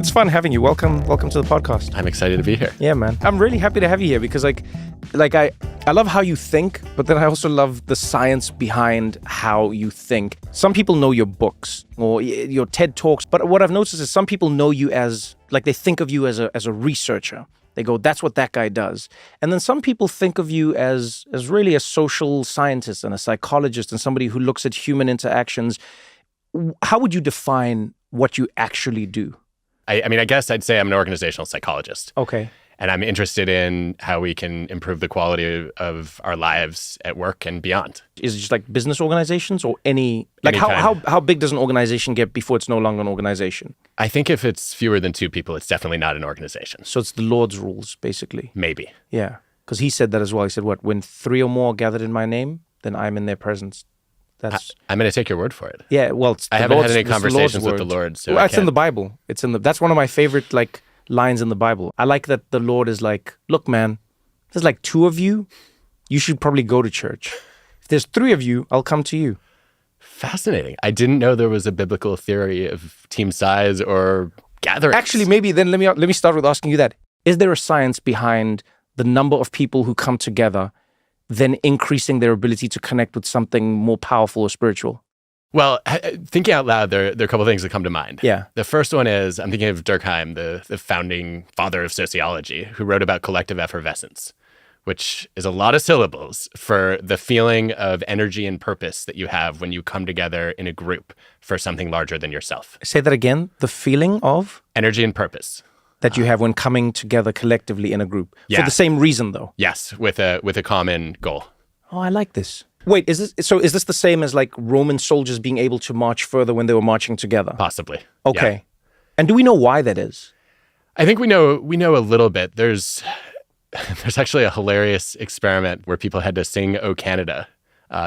It's fun having you. Welcome to the podcast. I'm excited to be here. Yeah, man. I'm really happy to have you here because I love how you think, but then I also love the science behind how you think. Some people know your books or your TED Talks, but what I've noticed is some people know you as, like, they think of you as a researcher. They go, that's what that guy does. And then some people think of you as really a social scientist and a psychologist and somebody who looks at human interactions. How would you define what you actually do? I mean, I guess I'd say I'm an organizational psychologist. Okay. And I'm interested in how we can improve the quality of our lives at work and beyond. Is it just like business organizations or any how big does an organization get before it's no longer an organization? I think if it's fewer than 2 people, it's definitely not an organization. So it's the Lord's rules, basically. Maybe. Yeah. Because he said that as well. He said, when 3 or more gathered in my name, then I'm in their presence. I'm going to take your word for it. Yeah, well, I haven't had any conversations with the Lord, so it's in the Bible. That's one of my favorite lines in the Bible. I like that the Lord is like, look, man, there's 2 of you. You should probably go to church. If there's 3 of you, I'll come to you. Fascinating. I didn't know there was a biblical theory of team size or gatherings. Actually, maybe then let me start with asking you that. Is there a science behind the number of people who come together then increasing their ability to connect with something more powerful or spiritual? Well, thinking out loud, there are a couple of things that come to mind. Yeah. The first one is, I'm thinking of Durkheim, the founding father of sociology, who wrote about collective effervescence, which is a lot of syllables for the feeling of energy and purpose that you have when you come together in a group for something larger than yourself. Say that again. The feeling of? Energy and purpose. That you have when coming together collectively in a group. Yeah. For the same reason, though. Yes, with a common goal. Oh, I like this. Wait, is this the same as Roman soldiers being able to march further when they were marching together? Possibly. Okay. Yeah. And do we know why that is? I think we know a little bit. There's actually a hilarious experiment where people had to sing "O Canada,"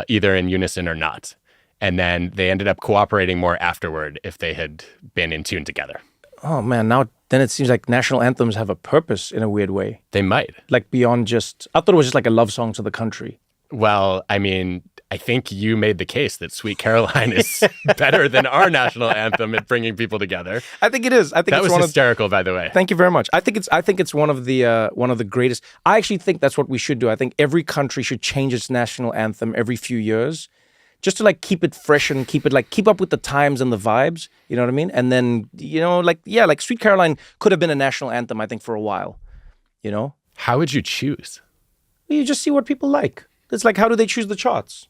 either in unison or not. And then they ended up cooperating more afterward if they had been in tune together. Oh, man. Then it seems like national anthems have a purpose in a weird way. They might. Beyond just... I thought it was just a love song to the country. Well, I mean, I think you made the case that Sweet Caroline is better than our national anthem at bringing people together. I think it is. I think that was hysterical, by the way. Thank you very much. I think it's one of the greatest. I actually think that's what we should do. I think every country should change its national anthem every few years, just to keep it fresh and keep up with the times and the vibes. You know what I mean? And then Sweet Caroline could have been a national anthem, I think, for a while. You know? How would you choose? You just see what people like. It's how do they choose the charts?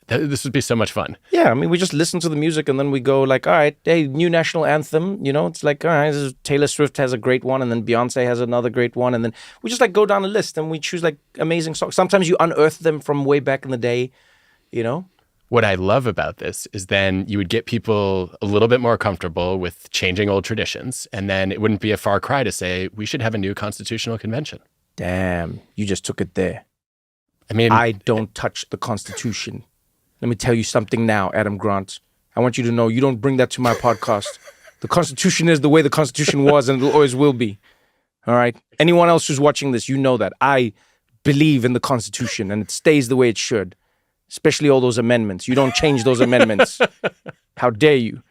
This would be so much fun. Yeah, I mean, we just listen to the music and then we go all right, hey, new national anthem. You know, it's all right, Taylor Swift has a great one and then Beyonce has another great one. And then we just go down a list and we choose amazing songs. Sometimes you unearth them from way back in the day, you know? What I love about this is then you would get people a little bit more comfortable with changing old traditions. And then it wouldn't be a far cry to say, we should have a new constitutional convention. Damn, you just took it there. I mean, I don't touch the Constitution. Let me tell you something now, Adam Grant. I want you to know you don't bring that to my podcast. The Constitution is the way the Constitution was and it always will be. All right? Anyone else who's watching this, you know that. I believe in the Constitution and it stays the way it should, especially all those amendments. You don't change those amendments. How dare you?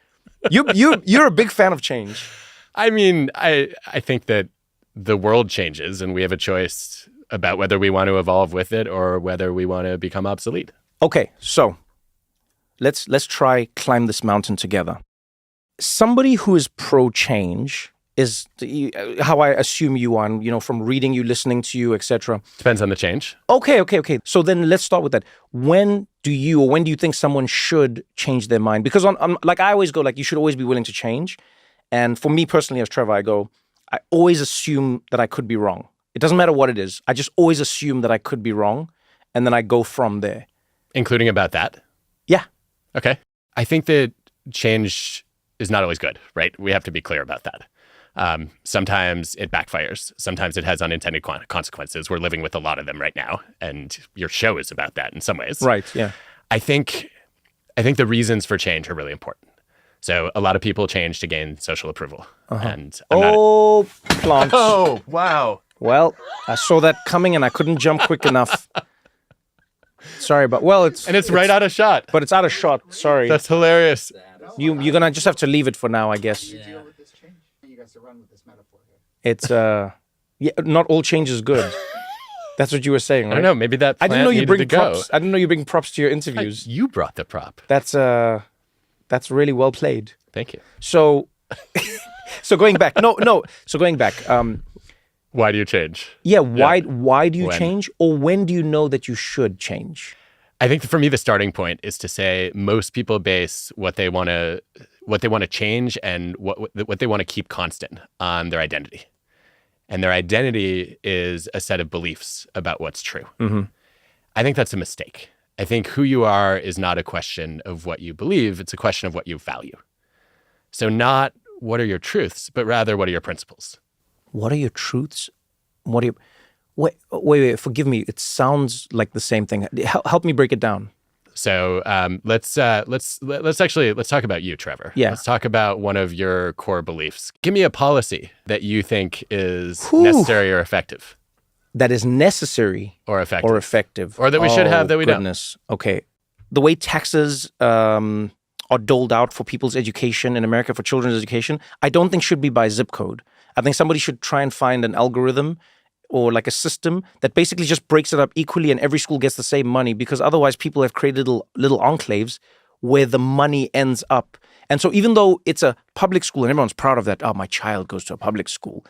You're a big fan of change. I mean, I think that the world changes and we have a choice about whether we want to evolve with it or whether we want to become obsolete. Okay, so let's try climb this mountain together. Somebody who is pro-change is how I assume you are, from reading you, listening to you, etc. Depends on the change. Okay. So then let's start with that. When do you think someone should change their mind? Because I always go, you should always be willing to change. And for me personally, as Trevor, I always assume that I could be wrong. It doesn't matter what it is. I just always assume that I could be wrong. And then I go from there. Including about that? Yeah. Okay. I think that change is not always good, right? We have to be clear about that. Sometimes it backfires. Sometimes it has unintended consequences. We're living with a lot of them right now. And your show is about that in some ways. Right, yeah. I think the reasons for change are really important. So a lot of people change to gain social approval. Uh-huh. And plants. Oh, wow. Well, I saw that coming and I couldn't jump quick enough. Sorry, but it's right out of shot. But it's out of shot. Sorry. That's hilarious. You're gonna just have to leave it for now, I guess. guys to run with this metaphor here. It's yeah, not all change is good. That's what you were saying, right? I don't know. Maybe that I plant didn't know you needed bring to go. props. I didn't know you bring props to your interviews. You brought the prop. That's really well played. Thank you. So, so going back, So going back, Why do you change? yeah. Why do you When? change, or when do you know that you should change? I think for me, the starting point is to say most people base what they want to change and what they want to keep constant on their identity. And their identity is a set of beliefs about what's true. Mm-hmm. I think that's a mistake. I think who you are is not a question of what you believe. It's a question of what you value. So not what are your truths, but rather what are your principles? What are your truths? What are you? Wait. Forgive me. It sounds like the same thing. Help me break it down. So let's talk about you, Trevor. Yeah. Let's talk about one of your core beliefs. Give me a policy that you think is necessary or effective. That is necessary or effective. Or that we should have that we goodness. Don't. Okay. The way taxes are doled out for people's education in America, for children's education, I don't think should be by zip code. I think somebody should try and find an algorithm or like a system that basically just breaks it up equally and every school gets the same money, because otherwise people have created little enclaves where the money ends up. And so even though it's a public school and everyone's proud of that, oh, my child goes to a public school,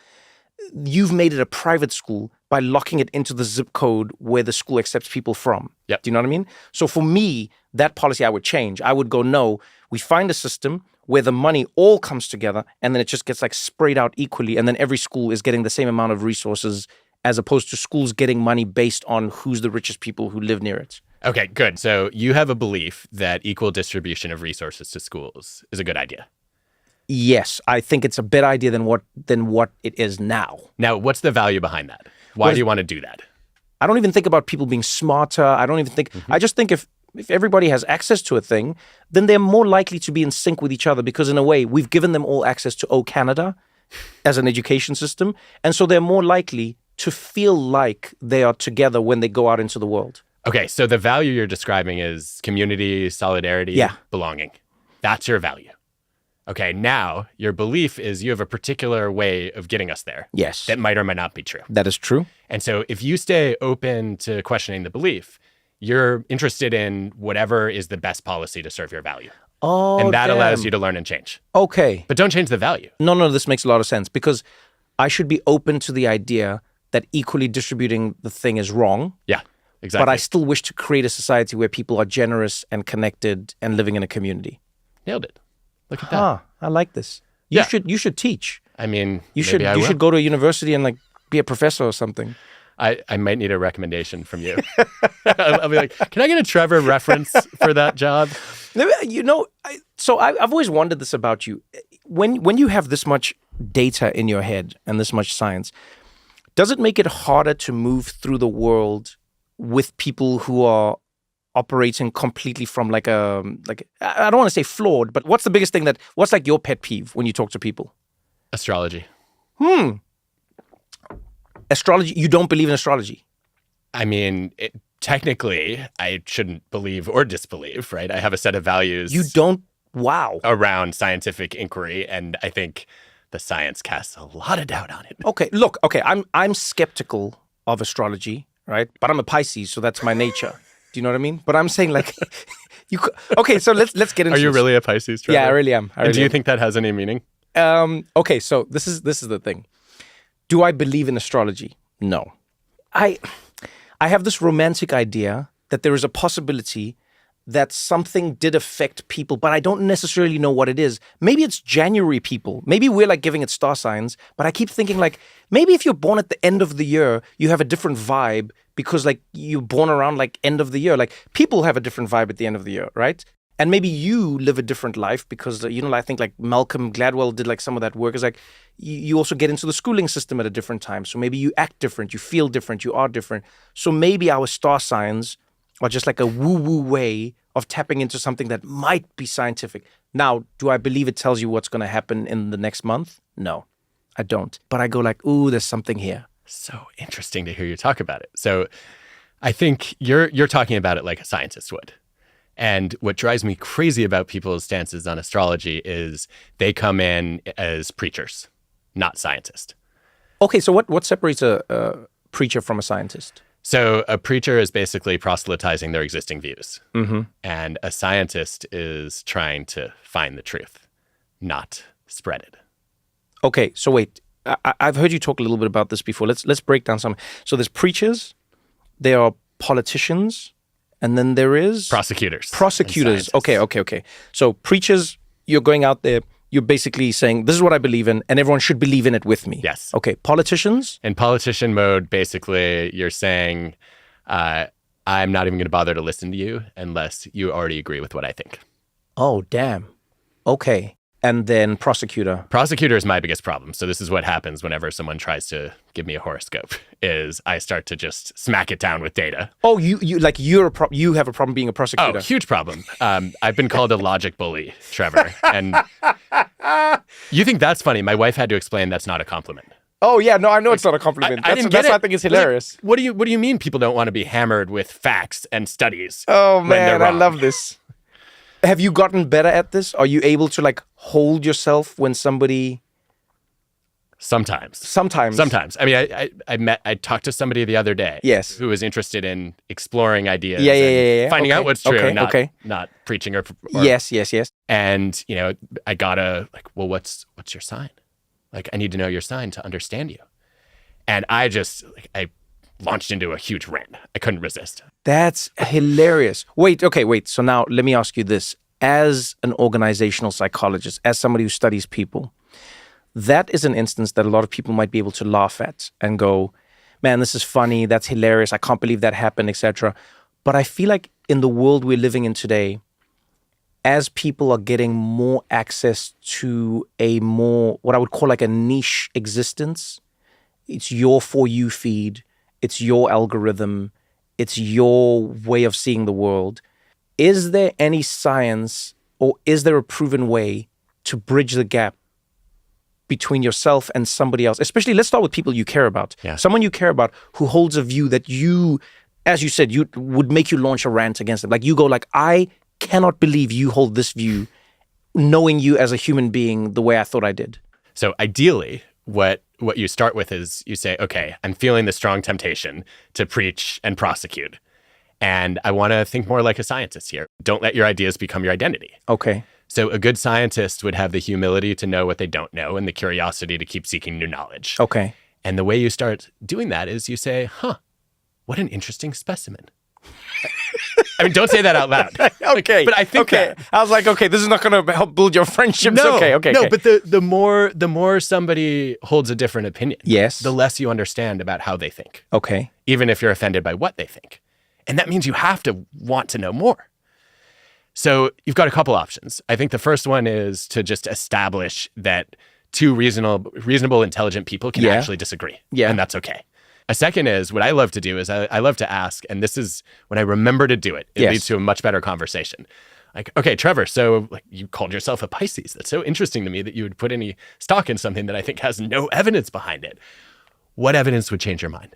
you've made it a private school by locking it into the zip code where the school accepts people from. Yep. Do you know what I mean? So for me, that policy I would change. I would go, no, we find a system where the money all comes together and then it just gets like sprayed out equally, and then every school is getting the same amount of resources, as opposed to schools getting money based on who's the richest people who live near it. Okay, good. So you have a belief that equal distribution of resources to schools is a good idea. Yes, I think it's a better idea than what it is now. Now, what's the value behind that? Why do you want to do that? I don't even think about people being smarter. I don't even think, I just think if everybody has access to a thing, then they're more likely to be in sync with each other, because in a way, we've given them all access to Canada as an education system. And so they're more likely to feel like they are together when they go out into the world. Okay, so the value you're describing is community, solidarity, belonging. That's your value. Okay, now your belief is you have a particular way of getting us there. Yes. That might or might not be true. That is true. And so if you stay open to questioning the belief, you're interested in whatever is the best policy to serve your value. Oh, and that allows you to learn and change. Okay. But don't change the value. No, this makes a lot of sense, because I should be open to the idea that equally distributing the thing is wrong. Yeah, exactly. But I still wish to create a society where people are generous and connected and living in a community. Nailed it. Look at that. I like this. You should teach. I mean, you should go to a university and like be a professor or something. I might need a recommendation from you. I'll be like, can I get a Trevor reference for that job? You know, I've always wondered this about you. When you have this much data in your head and this much science, does it make it harder to move through the world with people who are operating completely from like I don't want to say flawed, but what's the biggest thing what's like your pet peeve when you talk to people? Astrology. Astrology? You don't believe in astrology? I mean, technically, I shouldn't believe or disbelieve, right? I have a set of values. You don't? Wow. Around scientific inquiry, and I think the science casts a lot of doubt on it. Okay, I'm skeptical of astrology, right? But I'm a Pisces, so that's my nature. Do you know what I mean? But I'm saying like, so let's get into. Are you this. really a Pisces, Trevor? Yeah, I really am. And do you think that has any meaning? Okay, so this is the thing. Do I believe in astrology? No. I have this romantic idea that there is a possibility that something did affect people, but I don't necessarily know what it is. Maybe it's January people. Maybe we're like giving it star signs, but I keep thinking like, maybe if you're born at the end of the year, you have a different vibe because like you're born around like end of the year. Like people have a different vibe at the end of the year, right? And maybe you live a different life because, I think like Malcolm Gladwell did like some of that work. It's like you also get into the schooling system at a different time. So maybe you act different, you feel different, you are different. So maybe our star signs are just like a woo-woo way of tapping into something that might be scientific. Now, do I believe it tells you what's going to happen in the next month? No, I don't. But I go like, ooh, there's something here. So interesting to hear you talk about it. So I think you're talking about it like a scientist would. And what drives me crazy about people's stances on astrology is they come in as preachers. not scientist. Okay, so what separates a preacher from a scientist? So a preacher is basically proselytizing their existing views. Mm-hmm. And a scientist is trying to find the truth, not spread it. Okay, so wait. I've heard you talk a little bit about this before. Let's break down some. So there's preachers, there are politicians, and then there is prosecutors. Okay. So preachers, you're going out there, you're basically saying, this is what I believe in, and everyone should believe in it with me. Yes. Okay, politicians? In politician mode, basically, you're saying, I'm not even going to bother to listen to you unless you already agree with what I think. Oh, damn. Okay. And then prosecutor. Prosecutor is my biggest problem. So this is what happens whenever someone tries to give me a horoscope, is I start to just smack it down with data. Oh, you have a problem being a prosecutor. Oh, huge problem. I've been called a logic bully, Trevor. And you think that's funny. My wife had to explain that's not a compliment. Oh, yeah. No, I know it's not a compliment. I didn't that's get why it. I think it's hilarious. Like, what do you mean people don't want to be hammered with facts and studies? Oh, when man, they're I wrong? love this. Have you gotten better at this? Are you able to like hold yourself when somebody... Sometimes. I mean, I talked to somebody the other day. Yes. Who was interested in exploring ideas. Yeah. Finding out what's true, Okay. not preaching or Yes. And, I gotta well, what's your sign? Like, I need to know your sign to understand you. And I just, I launched into a huge rant. I couldn't resist. That's hilarious. Wait. So now let me ask you this. As an organizational psychologist, as somebody who studies people, that is an instance that a lot of people might be able to laugh at and go, man, this is funny. That's hilarious. I can't believe that happened, etc. But I feel like in the world we're living in today, as people are getting more access to a more, what I would call like a niche existence, it's your For You feed, it's your algorithm, it's your way of seeing the world. Is there any science or is there a proven way to bridge the gap between yourself and somebody else? Especially, let's start with people you care about. Yeah. Someone you care about who holds a view that you, as you said, you would make you launch a rant against them. Like you go like, I cannot believe you hold this view, knowing you as a human being the way I thought I did. So ideally, what you start with is you say, okay, I'm feeling the strong temptation to preach and prosecute. And I want to think more like a scientist here. Don't let your ideas become your identity. Okay. So a good scientist would have the humility to know what they don't know and the curiosity to keep seeking new knowledge. Okay. And the way you start doing that is you say, what an interesting specimen. I mean, don't say that out loud. Okay. But I think that. I was like, okay, this is not going to help build your friendships. No, Okay. But the more somebody holds a different opinion, yes, the less you understand about how they think. Okay. Even if you're offended by what they think. And that means you have to want to know more. So you've got a couple options. I think the first one is to just establish that two reasonable, intelligent people can actually disagree. Yeah. And that's okay. A second is, what I love to do is I love to ask, and this is when I remember to do it, it leads to a much better conversation. Like, okay, Trevor, so like, you called yourself a Pisces. That's so interesting to me that you would put any stock in something that I think has no evidence behind it. What evidence would change your mind?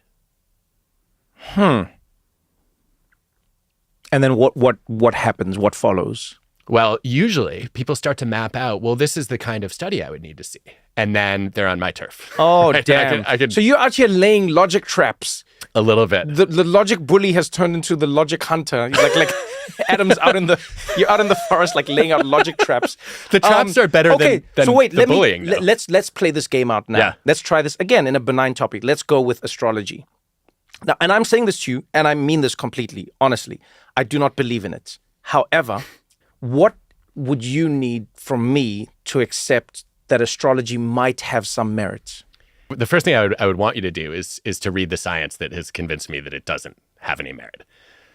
And then what happens? What follows? Well, usually people start to map out, well, this is the kind of study I would need to see. And then they're on my turf. Oh, Right? damn. I could So you're out here laying logic traps. a little bit. The logic bully has turned into the logic hunter. He's like Adam's you're out in the forest, like laying out logic traps. The traps are better than so wait, the bullying. Though. Let's play this game out now. Yeah. Let's try this again in a benign topic. Let's go with astrology. Now, and I'm saying this to you, and I mean this completely, honestly. I do not believe in it. However, what would you need from me to accept that astrology might have some merit? The first thing I would want you to do is to read the science that has convinced me that it doesn't have any merit.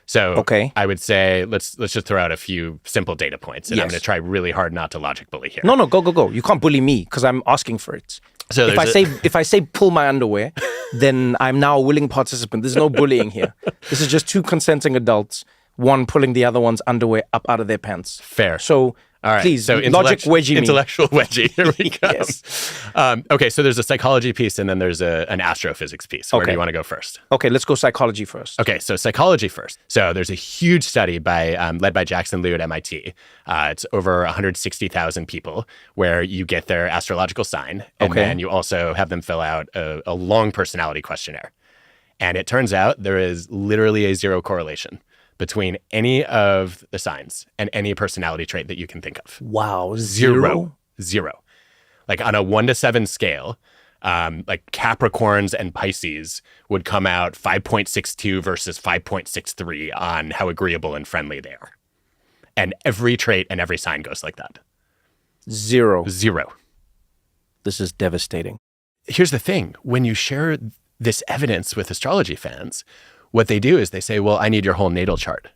So I would say let's just throw out a few simple data points, and I'm going to try really hard not to logic bully here. No, go. You can't bully me because I'm asking for it. So if I say pull my underwear, then I'm now a willing participant. There's no bullying here. This is just two consenting adults, one pulling the other one's underwear up out of their pants. Fair. So All right. Please, so logic wedgie me. Intellectual wedgie. Here we go. Yes. Okay, so there's a psychology piece and then there's an astrophysics piece. Where do you want to go first? Okay, let's go psychology first. Okay, so psychology first. So there's a huge study led by Jackson Liu at MIT. It's over 160,000 people where you get their astrological sign. And then you also have them fill out a long personality questionnaire. And it turns out there is literally a zero correlation between any of the signs and any personality trait that you can think of. Wow, Zero. Like on a 1 to 7 scale, like Capricorns and Pisces would come out 5.62 versus 5.63 on how agreeable and friendly they are. And every trait and every sign goes like that. Zero. This is devastating. Here's the thing. When you share this evidence with astrology fans, what they do is they say, well, I need your whole natal chart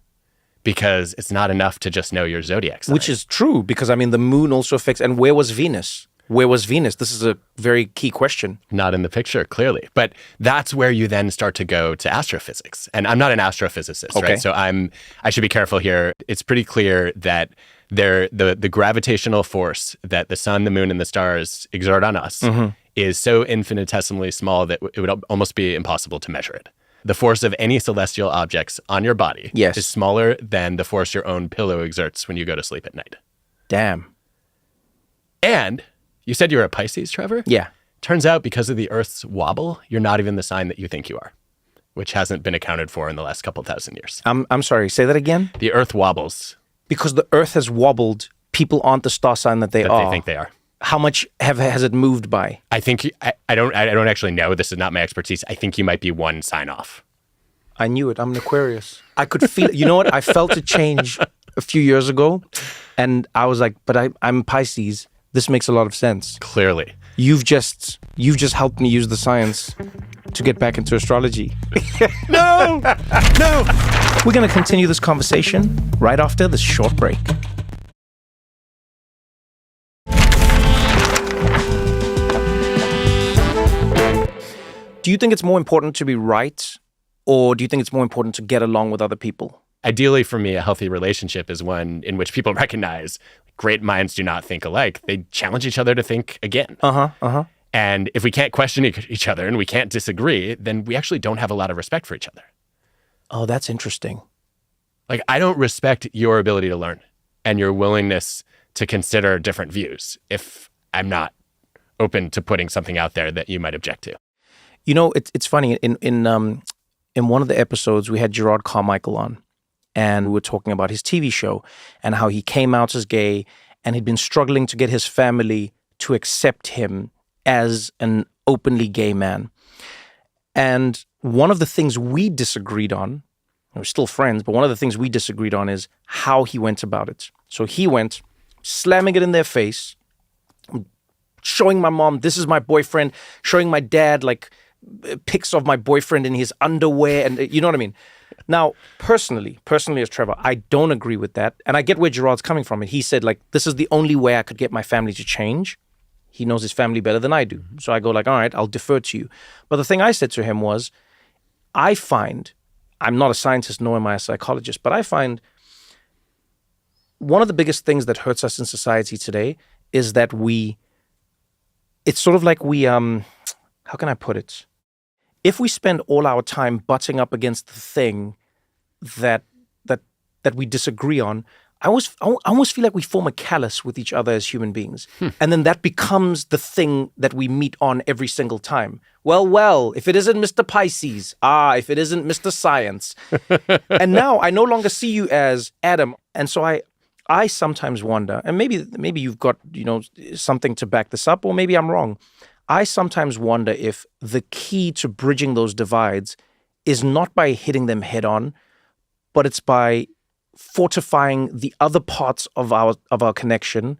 because it's not enough to just know your zodiac sign. Which is true because, I mean, the moon also affects. And where was Venus? This is a very key question. Not in the picture, clearly. But that's where you then start to go to astrophysics. And I'm not an astrophysicist, right? So I should be careful here. It's pretty clear that the gravitational force that the sun, the moon, and the stars exert on us is so infinitesimally small that it would almost be impossible to measure it. The force of any celestial objects on your body is smaller than the force your own pillow exerts when you go to sleep at night. Damn. And you said you're a Pisces, Trevor? Yeah. Turns out because of the Earth's wobble, you're not even the sign that you think you are, which hasn't been accounted for in the last couple thousand years. I'm sorry, say that again? The Earth wobbles. Because the Earth has wobbled, people aren't the star sign that they are. They think they are. How much has it moved by? I think I don't actually know. This is not my expertise. I think you might be one sign off. I knew it. I'm an Aquarius. I could feel it. You know what? I felt it change a few years ago, and I was like, "But I'm Pisces. This makes a lot of sense." Clearly, you've just helped me use the science to get back into astrology. No. We're going to continue this conversation right after this short break. Do you think it's more important to be right, or do you think it's more important to get along with other people? Ideally, for me, a healthy relationship is one in which people recognize great minds do not think alike. They challenge each other to think again. And if we can't question each other and we can't disagree, then we actually don't have a lot of respect for each other. Oh, that's interesting. Like, I don't respect your ability to learn and your willingness to consider different views if I'm not open to putting something out there that you might object to. You know, it's funny. In one of the episodes, we had Gerard Carmichael on, and we were talking about his TV show and how he came out as gay, and he'd been struggling to get his family to accept him as an openly gay man. And one of the things we disagreed on, we're still friends, but one of the things we disagreed on is how he went about it. So he went slamming it in their face, showing my mom, this is my boyfriend, showing my dad, like, pics of my boyfriend in his underwear, and you know what I mean? Now, personally as Trevor, I don't agree with that. And I get where Gerard's coming from. And he said, like, this is the only way I could get my family to change. He knows his family better than I do. So I go like, all right, I'll defer to you. But the thing I said to him was, I find, I'm not a scientist nor am I a psychologist, but I find one of the biggest things that hurts us in society today is that it's sort of like how can I put it? If we spend all our time butting up against the thing that we disagree on, I almost feel like we form a callus with each other as human beings. And then that becomes the thing that we meet on every single time. Well, if it isn't Mr. Pisces, if it isn't Mr. Science. And now I no longer see you as Adam. And so I sometimes wonder, and maybe you've got, something to back this up, or maybe I'm wrong. I sometimes wonder if the key to bridging those divides is not by hitting them head on, but it's by fortifying the other parts of our connection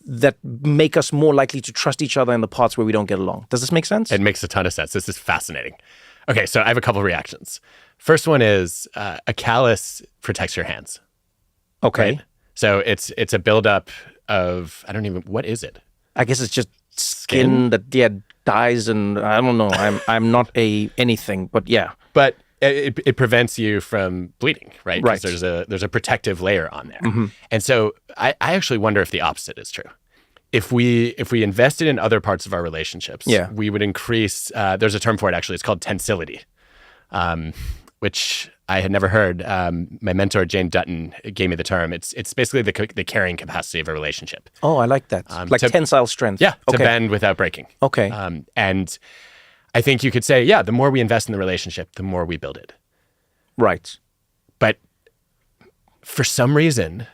that make us more likely to trust each other in the parts where we don't get along. Does this make sense? It makes a ton of sense. This is fascinating. Okay, so I have a couple of reactions. First one is a callus protects your hands. Okay. Right? So it's a buildup of, what is it? I guess it's just skin that dies, and I don't know. I'm not anything, but yeah. But It prevents you from bleeding, right? Right. Because there's a protective layer on there. And so I actually wonder if the opposite is true. If we invested in other parts of our relationships, we would increase. There's a term for it actually. It's called tensility, which I had never heard. My mentor Jane Dutton gave me the term. It's basically the carrying capacity of a relationship. Oh, I like that. Like tensile strength. Yeah, to bend without breaking. Okay. And I think you could say, yeah, the more we invest in the relationship, the more we build it. Right. But for some reason,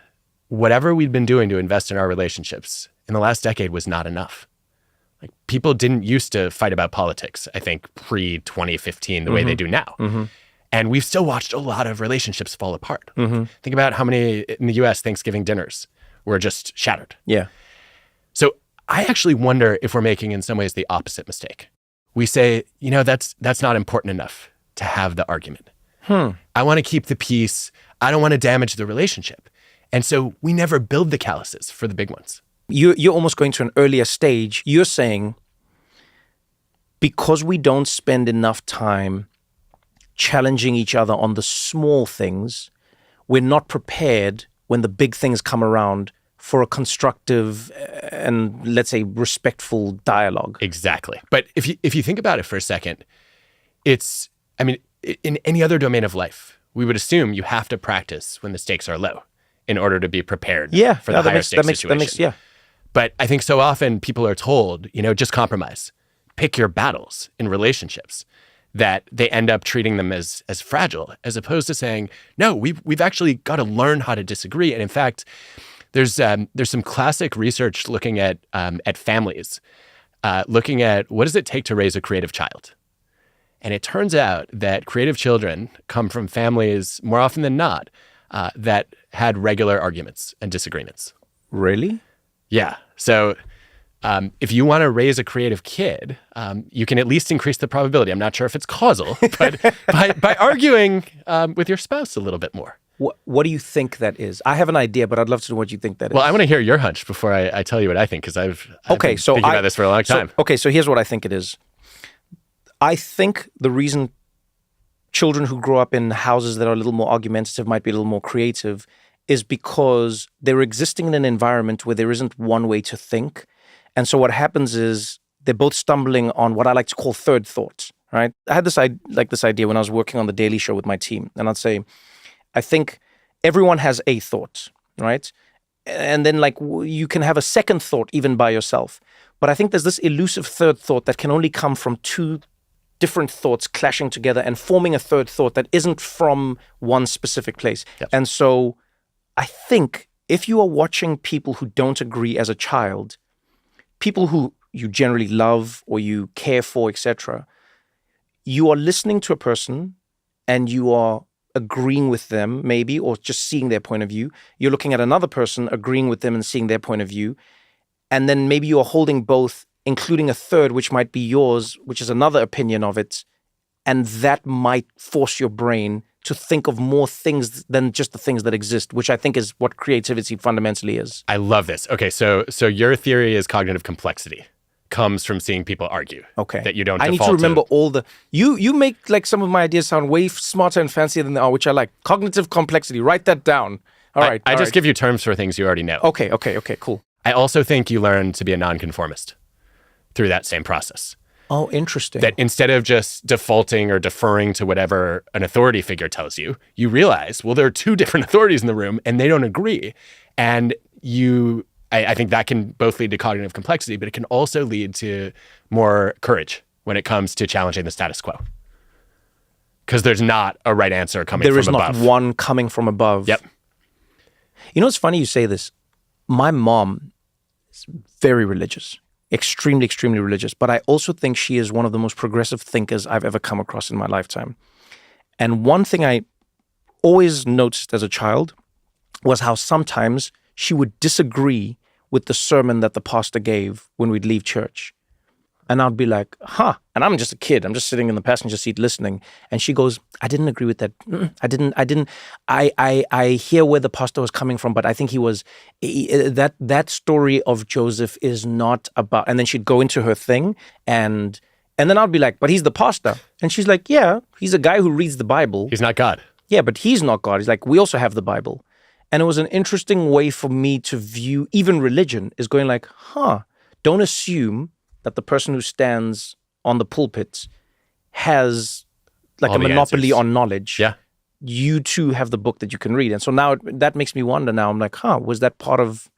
whatever we'd been doing to invest in our relationships in the last decade was not enough. Like, people didn't used to fight about politics, I think, pre-2015 the way they do now. And we've still watched a lot of relationships fall apart. Think about how many in the US Thanksgiving dinners were just shattered. Yeah. So I actually wonder if we're making, in some ways, the opposite mistake. We say, that's not important enough to have the argument. I want to keep the peace. I don't want to damage the relationship. And so we never build the calluses for the big ones. You're almost going to an earlier stage. You're saying, because we don't spend enough time challenging each other on the small things, we're not prepared when the big things come around for a constructive and, let's say, respectful dialogue. Exactly. But if you think about it for a second, in any other domain of life, we would assume you have to practice when the stakes are low in order to be prepared for the higher stakes situation. But I think so often people are told, just compromise, pick your battles in relationships, that they end up treating them as fragile, as opposed to saying, no, we've actually got to learn how to disagree. And in fact, there's some classic research looking at families, looking at what does it take to raise a creative child. And it turns out that creative children come from families, more often than not, that had regular arguments and disagreements. Really? Yeah. So if you want to raise a creative kid, you can at least increase the probability. I'm not sure if it's causal, but by arguing with your spouse a little bit more. What do you think that is? I have an idea, but I'd love to know what you think that is. Well, I want to hear your hunch before I tell you what I think, because I've been thinking about this for a long time. So here's what I think it is. I think the reason children who grow up in houses that are a little more argumentative might be a little more creative is because they're existing in an environment where there isn't one way to think. And so what happens is they're both stumbling on what I like to call third thoughts, right? I had this idea when I was working on The Daily Show with my team. And I'd say, I think everyone has a thought, right? And then you can have a second thought even by yourself. But I think there's this elusive third thought that can only come from two different thoughts clashing together and forming a third thought that isn't from one specific place. Yep. And so I think if you are watching people who don't agree as a child, people who you generally love or you care for, etc., you are listening to a person and you are agreeing with them maybe, or just seeing their point of view. You're looking at another person, agreeing with them and seeing their point of view. And then maybe you are holding both, including a third, which might be yours, which is another opinion of it. And that might force your brain to think of more things than just the things that exist, which I think is what creativity fundamentally is. I love this. Okay, so your theory is cognitive complexity comes from seeing people argue. Okay. That you don't I need to remember all the... You make some of my ideas sound way smarter and fancier than they are, which I like. Cognitive complexity. Write that down. All right. I just give you terms for things you already know. Okay, cool. I also think you learn to be a nonconformist through that same process. Oh, interesting. That instead of just defaulting or deferring to whatever an authority figure tells you, you realize, well, there are two different authorities in the room and they don't agree. And I think that can both lead to cognitive complexity, but it can also lead to more courage when it comes to challenging the status quo. Because there's not a right answer coming from above. There is not one coming from above. Yep. You know, it's funny you say this. My mom is very religious, extremely, extremely religious, but I also think she is one of the most progressive thinkers I've ever come across in my lifetime. And one thing I always noticed as a child was how sometimes she would disagree with the sermon that the pastor gave when we'd leave church. And I'd be like, and I'm just a kid. I'm just sitting in the passenger seat listening. And she goes, I didn't agree with that. I hear where the pastor was coming from, but I think that story of Joseph is not about, and then she'd go into her thing and And then I'll be like, but he's the pastor. And she's like, yeah, he's a guy who reads the Bible. He's not God. Yeah, but he's not God. He's like, we also have the Bible. And it was an interesting way for me to view even religion, is going like, don't assume that the person who stands on the pulpit has like All a the monopoly answers. on knowledge. Yeah. You too have the book that you can read. And so now that makes me wonder now, I'm like, was that part of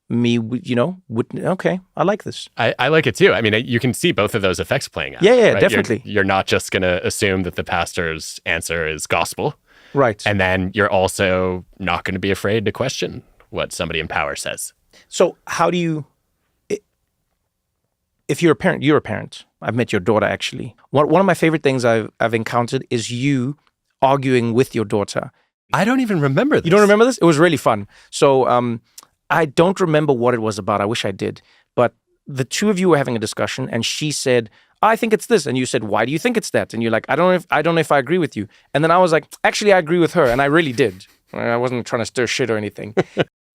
me, okay, I like this. I like it too. I mean, you can see both of those effects playing out. Yeah, right? definitely. You're not just going to assume that the pastor's answer is gospel. Right. And then you're also not going to be afraid to question what somebody in power says. So how do you, if you're a parent. I've met your daughter, actually. One of my favorite things I've encountered is you arguing with your daughter. I don't even remember this. You don't remember this? It was really fun. So I don't remember what it was about. I wish I did. But the two of you were having a discussion, and she said, I think it's this. And you said, why do you think it's that? And you're like, I don't know if I agree with you. And then I was like, actually, I agree with her. And I really did. I wasn't trying to stir shit or anything.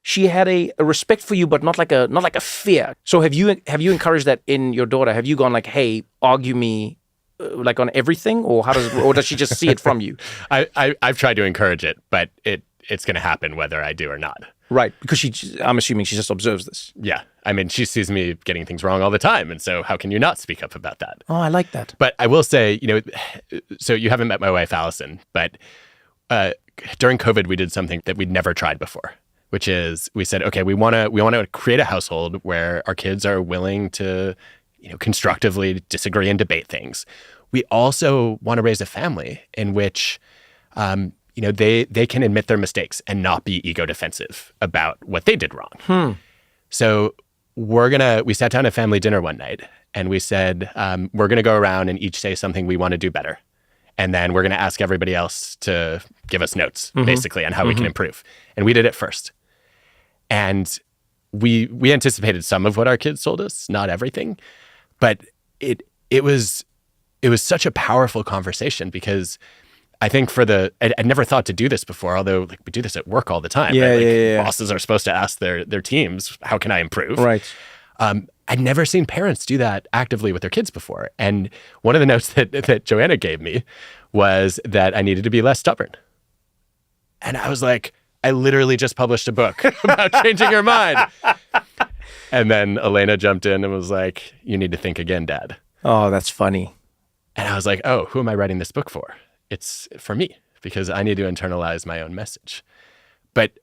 She had a respect for you, but not like a fear. So have you encouraged that in your daughter? Have you gone like, hey, argue me like on everything, or does she just see it from you? I've tried to encourage it, but it's going to happen whether I do or not. Right, because I'm assuming she just observes this. Yeah, I mean, she sees me getting things wrong all the time, and so how can you not speak up about that? Oh, I like that. But I will say, so you haven't met my wife, Allison, but during COVID, we did something that we'd never tried before, which is we said, okay, we want to create a household where our kids are willing to, constructively disagree and debate things. We also want to raise a family in which, they can admit their mistakes and not be ego defensive about what they did wrong. So we sat down at family dinner one night and we said, we're going to go around and each say something we want to do better. And then we're going to ask everybody else to give us notes, basically, on how we can improve. And we did it first. And we anticipated some of what our kids told us, not everything. But it was such a powerful conversation because I think I'd never thought to do this before, although like we do this at work all the time. Yeah, right? yeah. Bosses are supposed to ask their teams, how can I improve? Right. I'd never seen parents do that actively with their kids before. And one of the notes that Joanna gave me was that I needed to be less stubborn. And I was like, I literally just published a book about changing your mind. And then Elena jumped in and was like, you need to think again, Dad. Oh, that's funny. And I was like, oh, who am I writing this book for? It's for me because I need to internalize my own message. But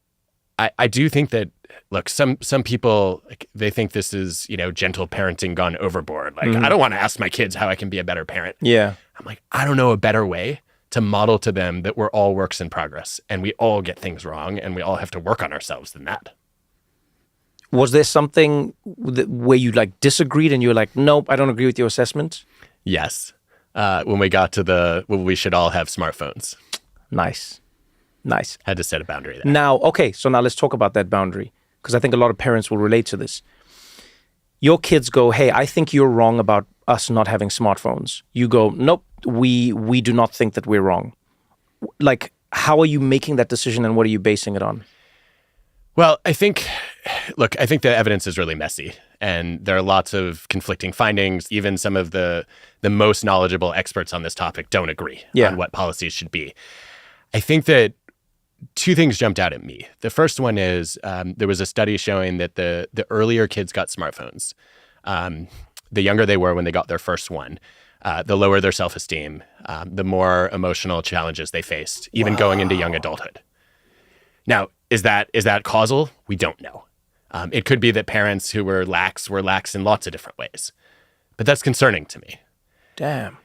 I do think that, look, some people, like, they think this is, gentle parenting gone overboard. Like, I don't want to ask my kids how I can be a better parent. Yeah. I'm like, I don't know a better way to model to them that we're all works in progress and we all get things wrong and we all have to work on ourselves than that. Was there something where you like disagreed and you were like, nope, I don't agree with your assessment? Yes. When we got to we should all have smartphones. Nice. Had to set a boundary there. Now, okay, so now let's talk about that boundary, because I think a lot of parents will relate to this. Your kids go, hey, I think you're wrong about us not having smartphones. You go, nope, we do not think that we're wrong. Like, how are you making that decision and what are you basing it on? Well, I think the evidence is really messy and there are lots of conflicting findings. Even some of the most knowledgeable experts on this topic don't agree on what policies should be. I think that two things jumped out at me. The first one is there was a study showing that the earlier kids got smartphones, the younger they were when they got their first one, the lower their self-esteem, the more emotional challenges they faced, even going into young adulthood. Now, is that causal? We don't know. It could be that parents who were lax in lots of different ways, but that's concerning to me. Damn.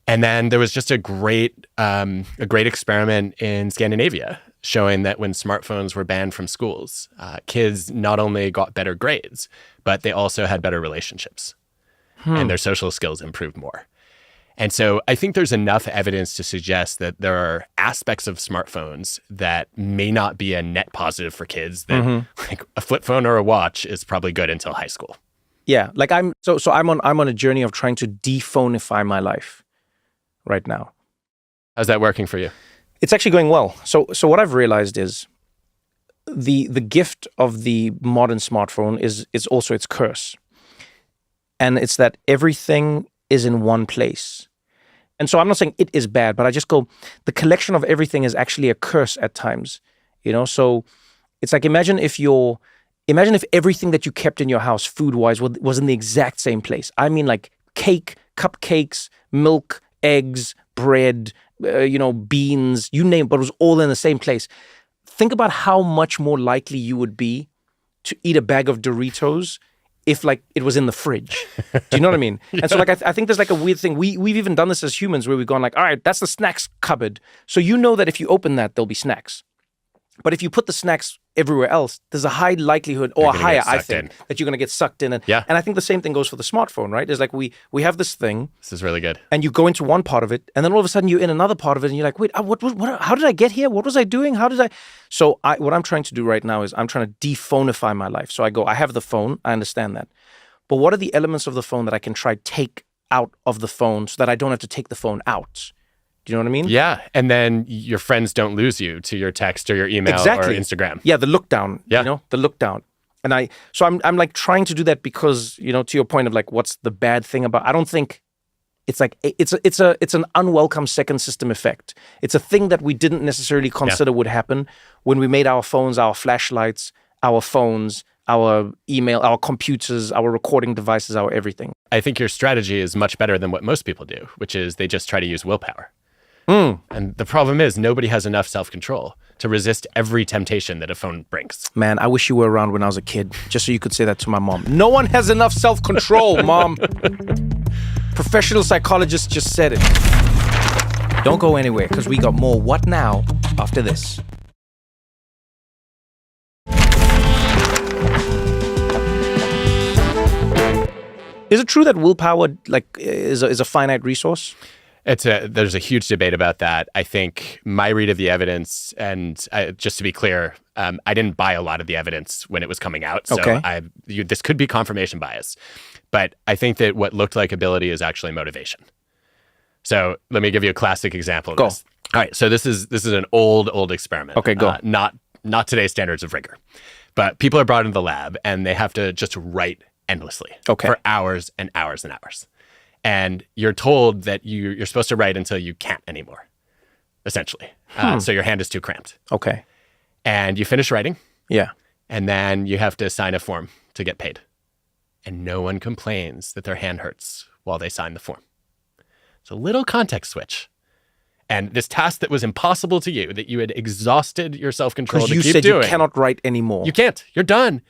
And then there was just a great experiment in Scandinavia showing that when smartphones were banned from schools, kids not only got better grades, but they also had better relationships and their social skills improved more. And so I think there's enough evidence to suggest that there are aspects of smartphones that may not be a net positive for kids, that like a flip phone or a watch is probably good until high school. Yeah, like I'm on a journey of trying to dephonify my life right now. How's that working for you? It's actually going well. So what I've realized is the gift of the modern smartphone is also its curse. And it's that everything is in one place. And so I'm not saying it is bad, but I just go, the collection of everything is actually a curse at times, So it's like, imagine if everything that you kept in your house food-wise was in the exact same place. I mean, like cake, cupcakes, milk, eggs, bread, beans, you name it, but it was all in the same place. Think about how much more likely you would be to eat a bag of Doritos if like it was in the fridge. Do you know what I mean? Yeah. And so like I think there's like a weird thing. We've even done this as humans where we've gone like, all right, that's the snacks cupboard. So you know that if you open that, there'll be snacks. But if you put the snacks everywhere else, there's a high likelihood, or a higher, I think, that you're going to get sucked in. And I think the same thing goes for the smartphone, right? It's like we have this thing. This is really good. And you go into one part of it, and then all of a sudden you're in another part of it, and you're like, wait, what how did I get here? What was I doing? How did I? So what I'm trying to do right now is I'm trying to dephonify my life. So I have the phone. I understand that. But what are the elements of the phone that I can try take out of the phone so that I don't have to take the phone out? Do you know what I mean? Yeah. And then your friends don't lose you to your text or your email or Instagram. Yeah, the look down. Yeah. The look down. And I'm like trying to do that because, to your point of like, what's the bad thing about, I don't think it's like, it's an unwelcome second system effect. It's a thing that we didn't necessarily consider would happen when we made our phones, our flashlights, our phones, our email, our computers, our recording devices, our everything. I think your strategy is much better than what most people do, which is they just try to use willpower. And the problem is nobody has enough self-control to resist every temptation that a phone brings. Man, I wish you were around when I was a kid, just so you could say that to my mom. No one has enough self-control, Mom. Professional psychologist just said it. Don't go anywhere, because we got more What Now after this. Is it true that willpower is a finite resource? There's a huge debate about that. I think my read of the evidence, and just to be clear, I didn't buy a lot of the evidence when it was coming out. So this could be confirmation bias. But I think that what looked like ability is actually motivation. So let me give you a classic example of this. All right. So this is an old experiment. Okay, go. Not today's standards of rigor. But people are brought into the lab and they have to just write endlessly for hours and hours and hours. And you're told that you're supposed to write until you can't anymore, essentially. So your hand is too cramped. Okay. And you finish writing. Yeah. And then you have to sign a form to get paid. And no one complains that their hand hurts while they sign the form. It's a little context switch. And this task that was impossible to you, that you had exhausted your self-control to keep doing. Because you said you cannot write anymore. You can't. You're done.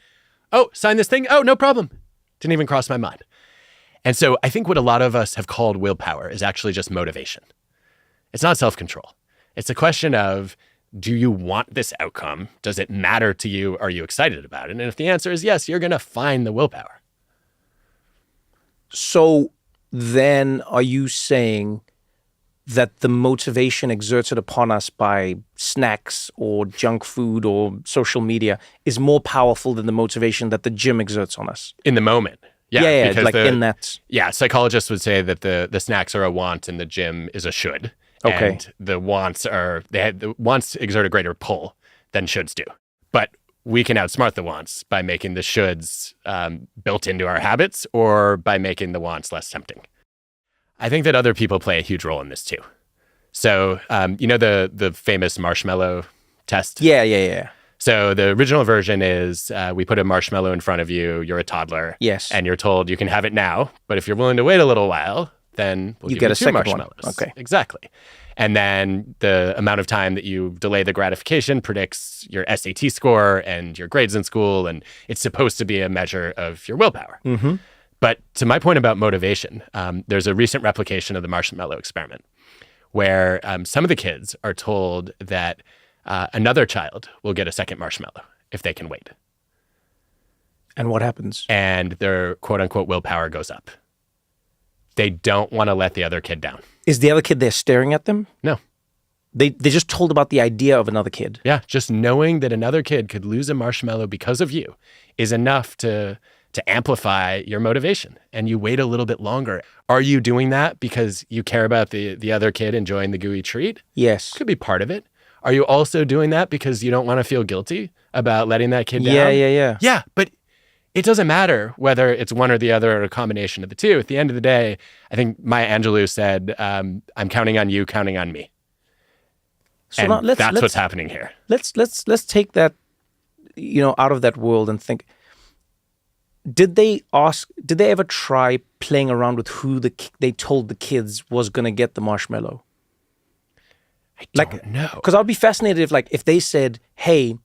Oh, sign this thing? Oh, no problem. Didn't even cross my mind. And so I think what a lot of us have called willpower is actually just motivation. It's not self-control. It's a question of, do you want this outcome? Does it matter to you? Are you excited about it? And if the answer is yes, you're going to find the willpower. So then are you saying that the motivation exerted upon us by snacks or junk food or social media is more powerful than the motivation that the gym exerts on us? In the moment. Yeah, like in that. Yeah, psychologists would say that the snacks are a want and the gym is a should. Okay. And the wants exert a greater pull than shoulds do. But we can outsmart the wants by making the shoulds built into our habits or by making the wants less tempting. I think that other people play a huge role in this too. So, the famous marshmallow test? Yeah. So the original version is we put a marshmallow in front of you, you're a toddler. Yes. And you're told you can have it now, but if you're willing to wait a little while, then we'll you give get you a two second marshmallows. one. Okay. Exactly. And then the amount of time that you delay the gratification predicts your SAT score and your grades in school, and it's supposed to be a measure of your willpower. Mm-hmm. But to my point about motivation, there's a recent replication of the marshmallow experiment where some of the kids are told that another child will get a second marshmallow if they can wait. And what happens? And their quote-unquote willpower goes up. They don't want to let the other kid down. Is the other kid there staring at them? No. They just told about the idea of another kid. Yeah, just knowing that another kid could lose a marshmallow because of you is enough to amplify your motivation. And you wait a little bit longer. Are you doing that because you care about the other kid enjoying the gooey treat? Yes. Could be part of it. Are you also doing that because you don't want to feel guilty about letting that kid down? Yeah. Yeah, but it doesn't matter whether it's one or the other or a combination of the two. At the end of the day, I think Maya Angelou said, I'm counting on you, counting on me. So and now that's what's happening here. Let's take that, out of that world and think, did they ever try playing around with who they told the kids was going to get the marshmallow? I don't know. Because I'd be fascinated if they said, hey,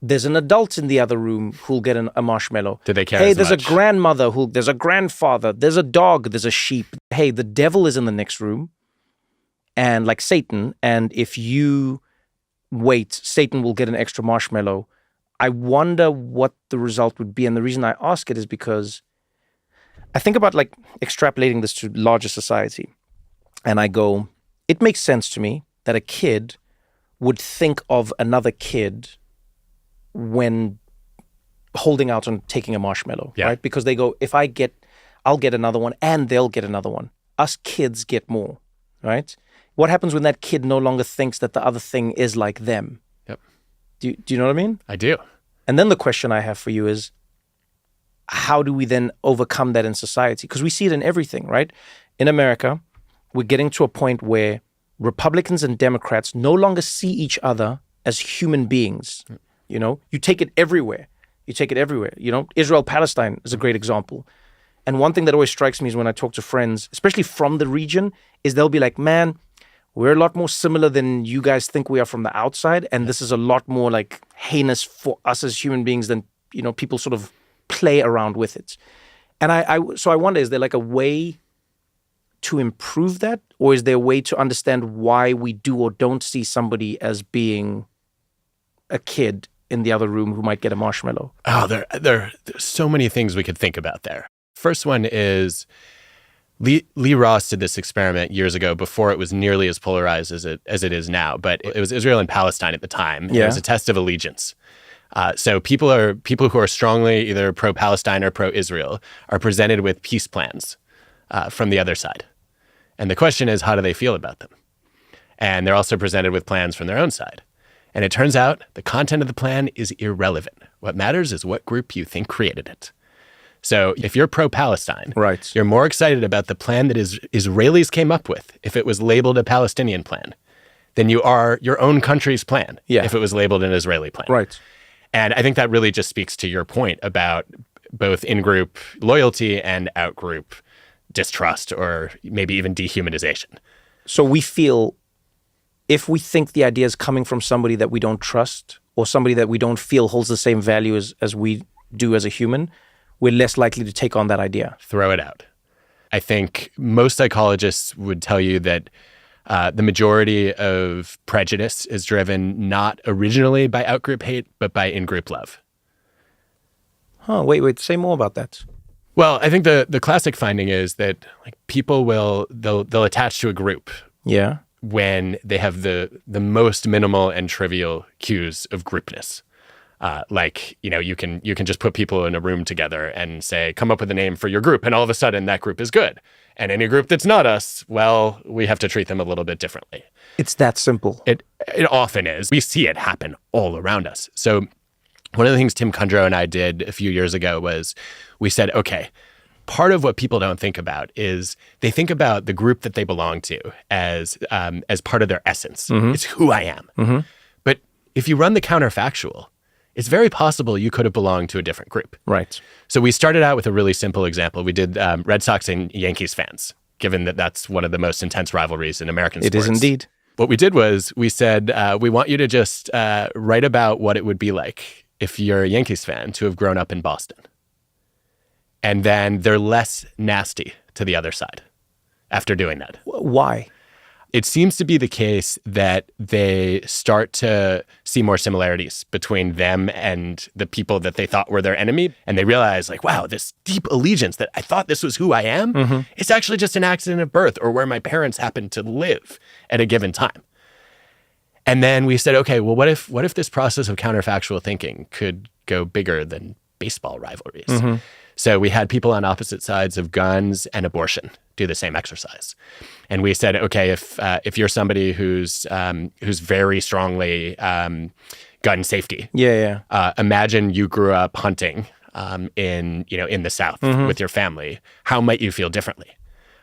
there's an adult in the other room who'll get a marshmallow. Did they care Hey, as there's much? a grandmother there's a grandfather, there's a dog, there's a sheep. Hey, the devil is in the next room. And like Satan, and if you wait, Satan will get an extra marshmallow. I wonder what the result would be. And the reason I ask it is because I think about extrapolating this to larger society. And I go, it makes sense to me that a kid would think of another kid when holding out on taking a marshmallow, right? Because they go, I'll get another one and they'll get another one. Us kids get more, right? What happens when that kid no longer thinks that the other thing is like them? Yep. Do you know what I mean? I do. And then the question I have for you is, how do we then overcome that in society? Because we see it in everything, right? In America, we're getting to a point where Republicans and Democrats no longer see each other as human beings. You take it everywhere. Israel-Palestine is a great example. And one thing that always strikes me is when I talk to friends, especially from the region, is they'll be like, man, we're a lot more similar than you guys think we are from the outside. And this is a lot more heinous for us as human beings than, people sort of play around with it. And so I wonder, is there a way to improve that? Or is there a way to understand why we do or don't see somebody as being a kid in the other room who might get a marshmallow? Oh, there's so many things we could think about there. First one is Lee Ross did this experiment years ago before it was nearly as polarized as it is now, but it was Israel and Palestine at the time. Yeah. It was a test of allegiance. So people who are strongly either pro-Palestine or pro-Israel are presented with peace plans from the other side. And the question is, how do they feel about them? And they're also presented with plans from their own side. And it turns out the content of the plan is irrelevant. What matters is what group you think created it. So if you're pro-Palestine, right, you're more excited about the plan that Israelis came up with if it was labeled a Palestinian plan than you are your own country's plan if it was labeled an Israeli plan. Right. And I think that really just speaks to your point about both in-group loyalty and out-group distrust or maybe even dehumanization. So we feel if we think the idea is coming from somebody that we don't trust or somebody that we don't feel holds the same value as we do as a human, we're less likely to take on that idea. Throw it out. I think most psychologists would tell you that the majority of prejudice is driven not originally by out-group hate, but by in-group love. Huh, wait, say more about that. Well, I think the classic finding is that people they'll attach to a group. Yeah. When they have the most minimal and trivial cues of groupness. You can just put people in a room together and say, come up with a name for your group. And all of a sudden that group is good. And any group that's not us, well, we have to treat them a little bit differently. It's that simple. It often is. We see it happen all around us. So one of the things Tim Kundrow and I did a few years ago was we said, okay, part of what people don't think about is they think about the group that they belong to as part of their essence. Mm-hmm. It's who I am. Mm-hmm. But if you run the counterfactual, it's very possible you could have belonged to a different group. Right. So we started out with a really simple example. We did Red Sox and Yankees fans, given that that's one of the most intense rivalries in American sports. It is indeed. What we did was we said, we want you to just write about what it would be like if you're a Yankees fan to have grown up in Boston. And then they're less nasty to the other side after doing that. Why? It seems to be the case that they start to see more similarities between them and the people that they thought were their enemy. And they realize wow, this deep allegiance that I thought this was who I am, it's actually just an accident of birth or where my parents happened to live at a given time. And then we said, okay, well, what if this process of counterfactual thinking could go bigger than baseball rivalries? Mm-hmm. So we had people on opposite sides of guns and abortion do the same exercise. And we said, okay, if you're somebody who's very strongly gun safety, imagine you grew up hunting in the South with your family, how might you feel differently?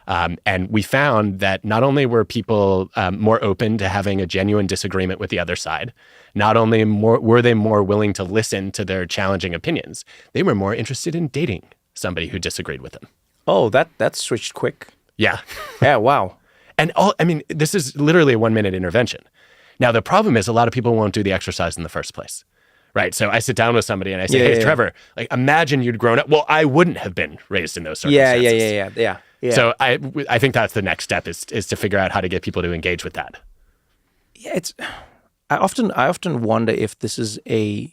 And we found that not only were people more open to having a genuine disagreement with the other side, not only were they more willing to listen to their challenging opinions, they were more interested in dating somebody who disagreed with them. Oh, that switched quick. Yeah. Yeah, wow. And this is literally a 1-minute intervention. Now, the problem is a lot of people won't do the exercise in the first place. Right. So I sit down with somebody and I say, hey, Trevor, like, imagine you'd grown up. Well, I wouldn't have been raised in those circumstances. Yeah. So I think that's the next step is to figure out how to get people to engage with that. Yeah, I often wonder if this is I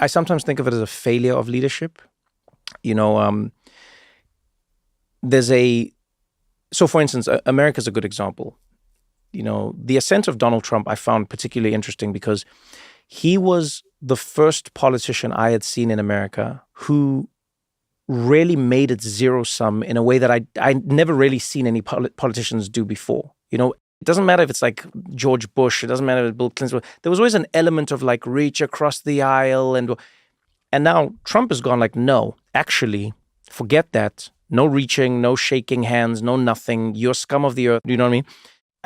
sometimes think of it as a failure of leadership. So for instance, America's a good example. The ascent of Donald Trump I found particularly interesting because he was the first politician I had seen in America who really made it zero-sum in a way that I never really seen any politicians do before. It doesn't matter if it's like George Bush, it doesn't matter if it's Bill Clinton. There was always an element of like reach across the aisle. And now Trump has gone like, no, actually, forget that. No reaching, no shaking hands, no nothing. You're scum of the earth. You know what I mean?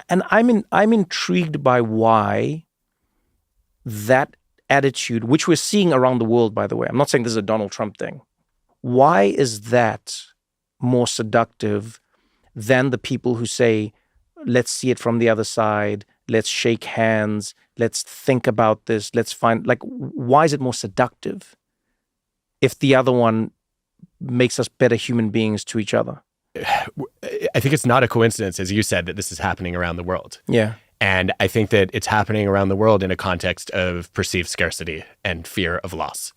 And I'm intrigued by why that attitude, which we're seeing around the world, by the way. I'm not saying this is a Donald Trump thing. Why is that more seductive than the people who say, let's see it from the other side, let's shake hands, let's think about this, let's find, like, why is it more seductive if the other one makes us better human beings to each other? I think it's not a coincidence, as you said, that this is happening around the world. Yeah. And I think that it's happening around the world in a context of perceived scarcity and fear of loss.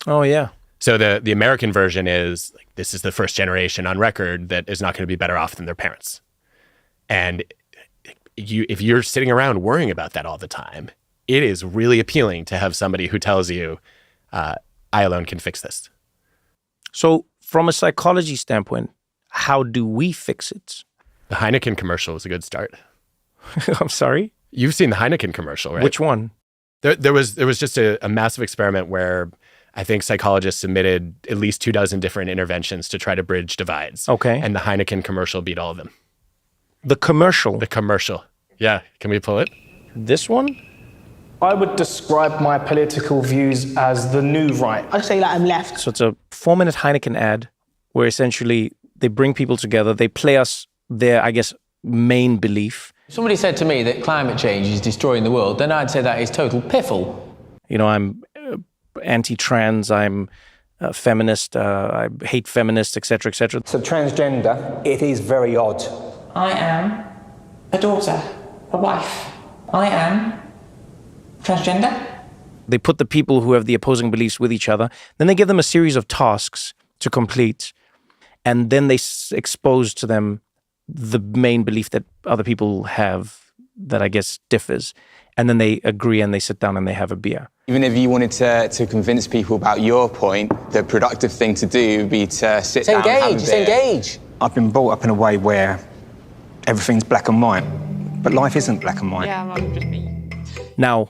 Oh, yeah. So the American version is, like, this is the first generation on record that is not going to be better off than their parents. And if you're sitting around worrying about that all the time, it is really appealing to have somebody who tells you, I alone can fix this. So from a psychology standpoint, how do we fix it? The Heineken commercial was a good start. I'm sorry? You've seen the Heineken commercial, right? Which one? There was just a massive experiment where I think psychologists submitted at least 24 different interventions to try to bridge divides. Okay. And the Heineken commercial beat all of them. The commercial? The commercial. Yeah. Can we pull it? This one? I would describe my political views as the new right. I'd say that I'm left. So it's a 4-minute Heineken ad where essentially they bring people together. They play us their, I guess, main belief. If somebody said to me that climate change is destroying the world, then I'd say that is total piffle. I'm anti-trans, I'm a feminist, I hate feminists, etc., etc. So transgender, it is very odd. I am a daughter, a wife. I am transgender. They put the people who have the opposing beliefs with each other. Then they give them a series of tasks to complete. And then they expose to them the main belief that other people have that I guess differs. And then they agree and they sit down and they have a beer. Even if you wanted to convince people about your point, the productive thing to do would be to sit down and have a beer. Engage. I've been brought up in a way where everything's black and white, but life isn't black and white. Yeah, I'm just me. Now,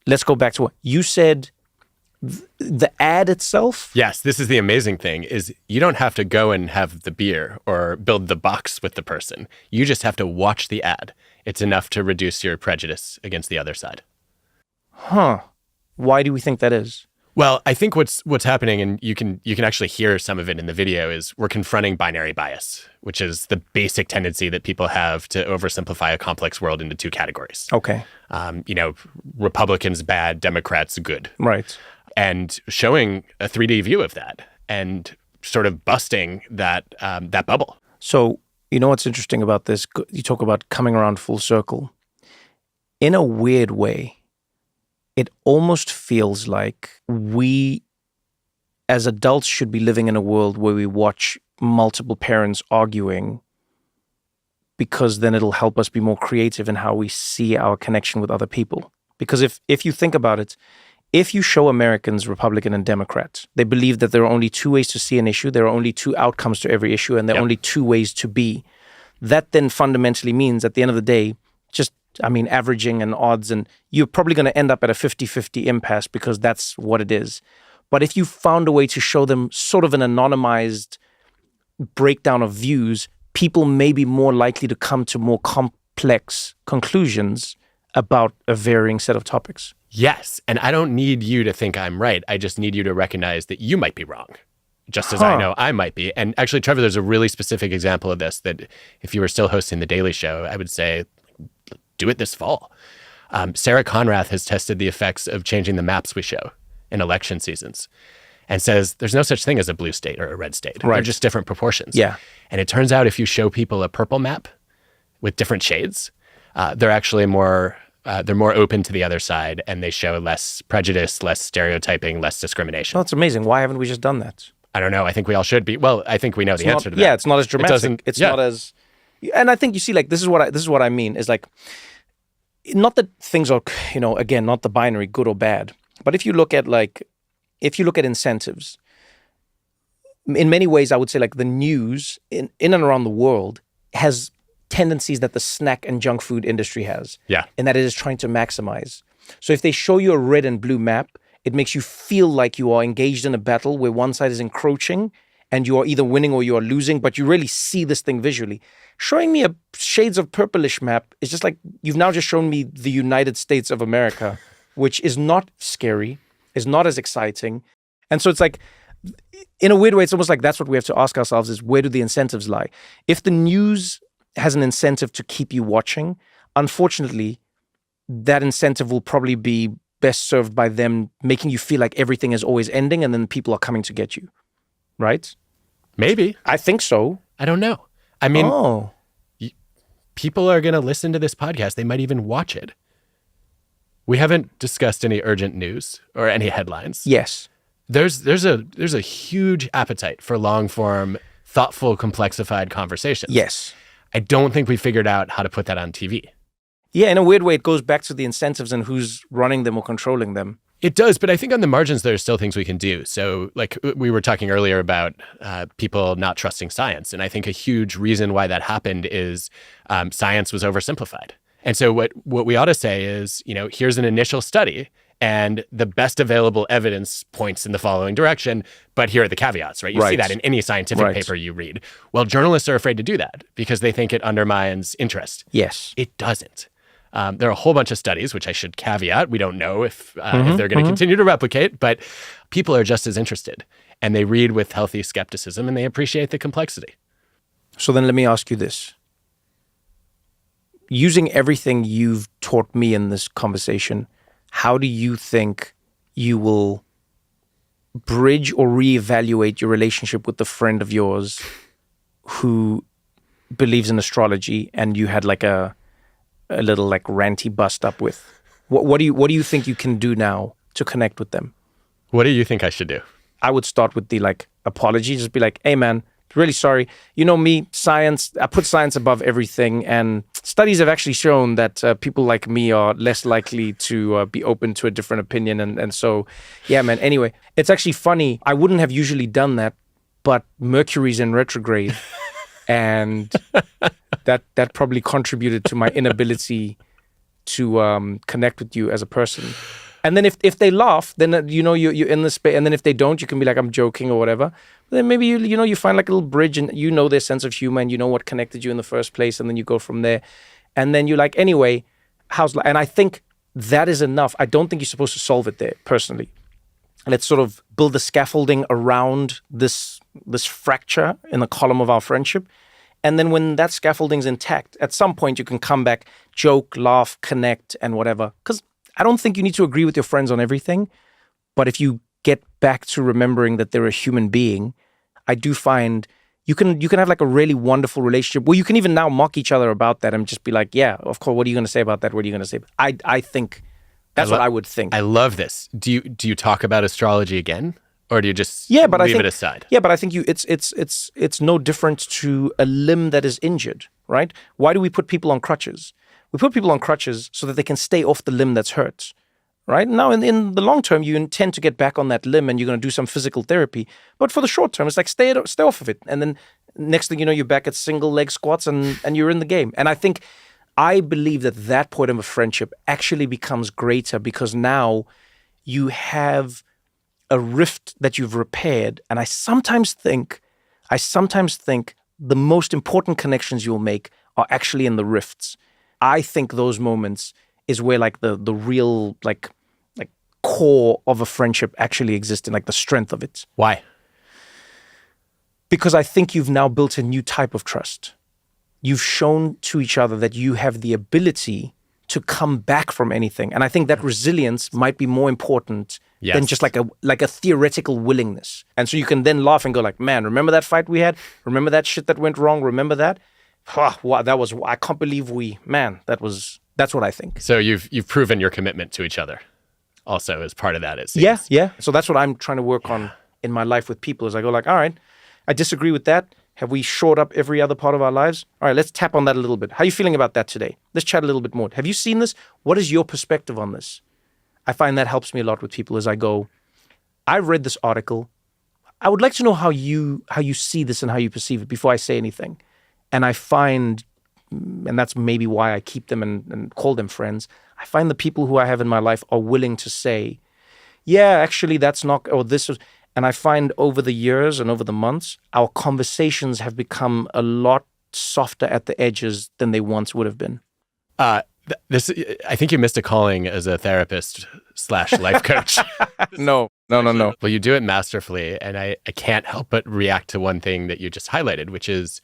let's go back to what you said. The ad itself? Yes, this is the amazing thing, is you don't have to go and have the beer or build the box with the person. You just have to watch the ad. It's enough to reduce your prejudice against the other side. Huh. Why do we think that is? Well, I think what's happening, and you can actually hear some of it in the video, is we're confronting binary bias, which is the basic tendency that people have to oversimplify a complex world into two categories. Okay. Republicans bad, Democrats good. Right. And showing a 3D view of that and sort of busting that bubble. So, what's interesting about this? You talk about coming around full circle. In a weird way, it almost feels like we, as adults, should be living in a world where we watch multiple parents arguing, because then it'll help us be more creative in how we see our connection with other people. Because if you think about it, if you show Americans Republican and Democrat, they believe that there are only two ways to see an issue, there are only two outcomes to every issue, and there are only two ways to be. That then fundamentally means, at the end of the day, just I mean, averaging and odds, and you're probably going to end up at a 50-50 impasse because that's what it is. But if you found a way to show them sort of an anonymized breakdown of views, people may be more likely to come to more complex conclusions about a varying set of topics. Yes. And I don't need you to think I'm right. I just need you to recognize that you might be wrong, just as I know I might be. And actually, Trevor, there's a really specific example of this that if you were still hosting The Daily Show, I would say, do it this fall. Sarah Conrath has tested the effects of changing the maps we show in election seasons and says there's no such thing as a blue state or a red state. Right. They're just different proportions. Yeah. And it turns out if you show people a purple map with different shades, they're actually more open to the other side, and they show less prejudice, less stereotyping, less discrimination. Well, that's amazing. Why haven't we just done that? I don't know. I think we all should be. Well, I think we know the answer to that. Yeah, it's not as dramatic. It's yeah. not as... And I think you see, like, this is what I mean, is like, not that things are, again, not the binary, good or bad. But if you look at incentives, in many ways, I would say like the news in and around the world has tendencies that the snack and junk food industry has. Yeah. And that it is trying to maximize. So if they show you a red and blue map, it makes you feel like you are engaged in a battle where one side is encroaching and you are either winning or you are losing, but you really see this thing visually. Showing me a shades of purplish map is just like, you've now just shown me the United States of America, which is not scary, is not as exciting. And so it's like, in a weird way, it's almost like that's what we have to ask ourselves is, where do the incentives lie? If the news has an incentive to keep you watching, unfortunately, that incentive will probably be best served by them making you feel like everything is always ending and then people are coming to get you. Right? Maybe. I think so. I don't know. I mean, people are going to listen to this podcast. They might even watch it. We haven't discussed any urgent news or any headlines. Yes. There's a huge appetite for long form, thoughtful, complexified conversations. Yes. I don't think we figured out how to put that on TV. Yeah, in a weird way, it goes back to the incentives and who's running them or controlling them. It does, but I think on the margins, there are still things we can do. So like we were talking earlier about people not trusting science. And I think a huge reason why that happened is science was oversimplified. And so what we ought to say is, here's an initial study and the best available evidence points in the following direction, but here are the caveats, right? You see that in any scientific paper you read. Well, journalists are afraid to do that because they think it undermines interest. Yes. It doesn't. There are a whole bunch of studies, which I should caveat. We don't know if they're going to continue to replicate, but people are just as interested. And they read with healthy skepticism and they appreciate the complexity. So then let me ask you this. Using everything you've taught me in this conversation, how do you think you will bridge or reevaluate your relationship with the friend of yours who believes in astrology and you had like a little like ranty bust up with? What do you think you can do now to connect with them? What do you think I should do? I would start with the like apology. Just be like, hey man, really sorry. You know me, science, I put science above everything. And studies have actually shown that people like me are less likely to be open to a different opinion. And so, yeah, man. Anyway, it's actually funny. I wouldn't have usually done that, but Mercury's in retrograde. And that probably contributed to my inability to connect with you as a person. And then if they laugh, then you're in the space. And then if they don't, you can be like, I'm joking or whatever. But then maybe you find like a little bridge and their sense of humor and you know what connected you in the first place, and then you go from there. And then you're like, anyway, how's life? And I think that is enough. I don't think you're supposed to solve it there personally. Let's sort of build the scaffolding around this fracture in the column of our friendship. And then when that scaffolding's intact, at some point you can come back, joke, laugh, connect, and whatever. Because I don't think you need to agree with your friends on everything. But if you get back to remembering that they're a human being, I do find you can have like a really wonderful relationship where you can even now mock each other about that and just be like, yeah, of course, what are you going to say about that? What are you going to say? I think that's what I would think. I love this. Do you talk about astrology again? Or do you just leave it aside? Yeah, but I think it's no different to a limb that is injured, right? Why do we put people on crutches? We put people on crutches so that they can stay off the limb that's hurt, right? Now, in the long term, you intend to get back on that limb and you're going to do some physical therapy. But for the short term, it's like stay off of it. And then next thing you know, you're back at single leg squats and you're in the game. And I think I believe that that point of a friendship actually becomes greater because now you have a rift that you've repaired. And I sometimes think the most important connections you'll make are actually in the rifts. I think those moments is where like the real like core of a friendship actually exists in, like the strength of it. Why? Because I think you've now built a new type of trust. You've shown to each other that you have the ability to come back from anything. And I think that resilience might be more important than just like a theoretical willingness. And so you can then laugh and go like, man, remember that fight we had? Remember that shit that went wrong? Remember that? Wow, I can't believe that's what I think. So you've proven your commitment to each other also as part of that, it seems. Yeah. So that's what I'm trying to work on in my life with people is I go like, all right, I disagree with that. Have we shored up every other part of our lives? All right, let's tap on that a little bit. How are you feeling about that today? Let's chat a little bit more. Have you seen this? What is your perspective on this? I find that helps me a lot with people as I go, I've read this article. I would like to know how you see this and how you perceive it before I say anything. And I find, and that's maybe why I keep them and call them friends, I find the people who I have in my life are willing to say, yeah, actually that's not, or this was, and I find over the years and over the months, our conversations have become a lot softer at the edges than they once would have been. I think you missed a calling as a therapist / life coach. No. Well, you do it masterfully. And I can't help but react to one thing that you just highlighted, which is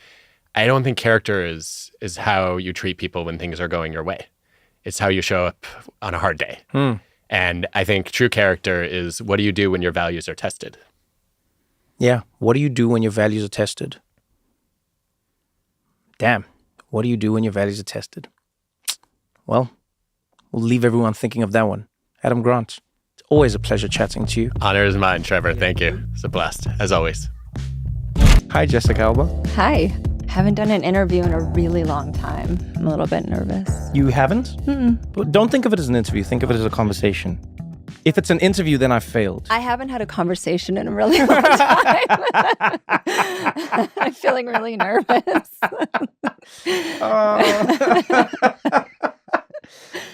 I don't think character is how you treat people when things are going your way. It's how you show up on a hard day. And I think true character is what do you do when your values are tested? Yeah. What do you do when your values are tested? Damn. What do you do when your values are tested? Well, we'll leave everyone thinking of that one. Adam Grant, it's always a pleasure chatting to you. Honor is mine, Trevor. Thank you. It's a blast, as always. Hi, Jessica Alba. Hi. Haven't done an interview in a really long time. I'm a little bit nervous. You haven't? But don't think of it as an interview. Think of it as a conversation. If it's an interview, then I've failed. I haven't had a conversation in a really long time. I'm feeling really nervous.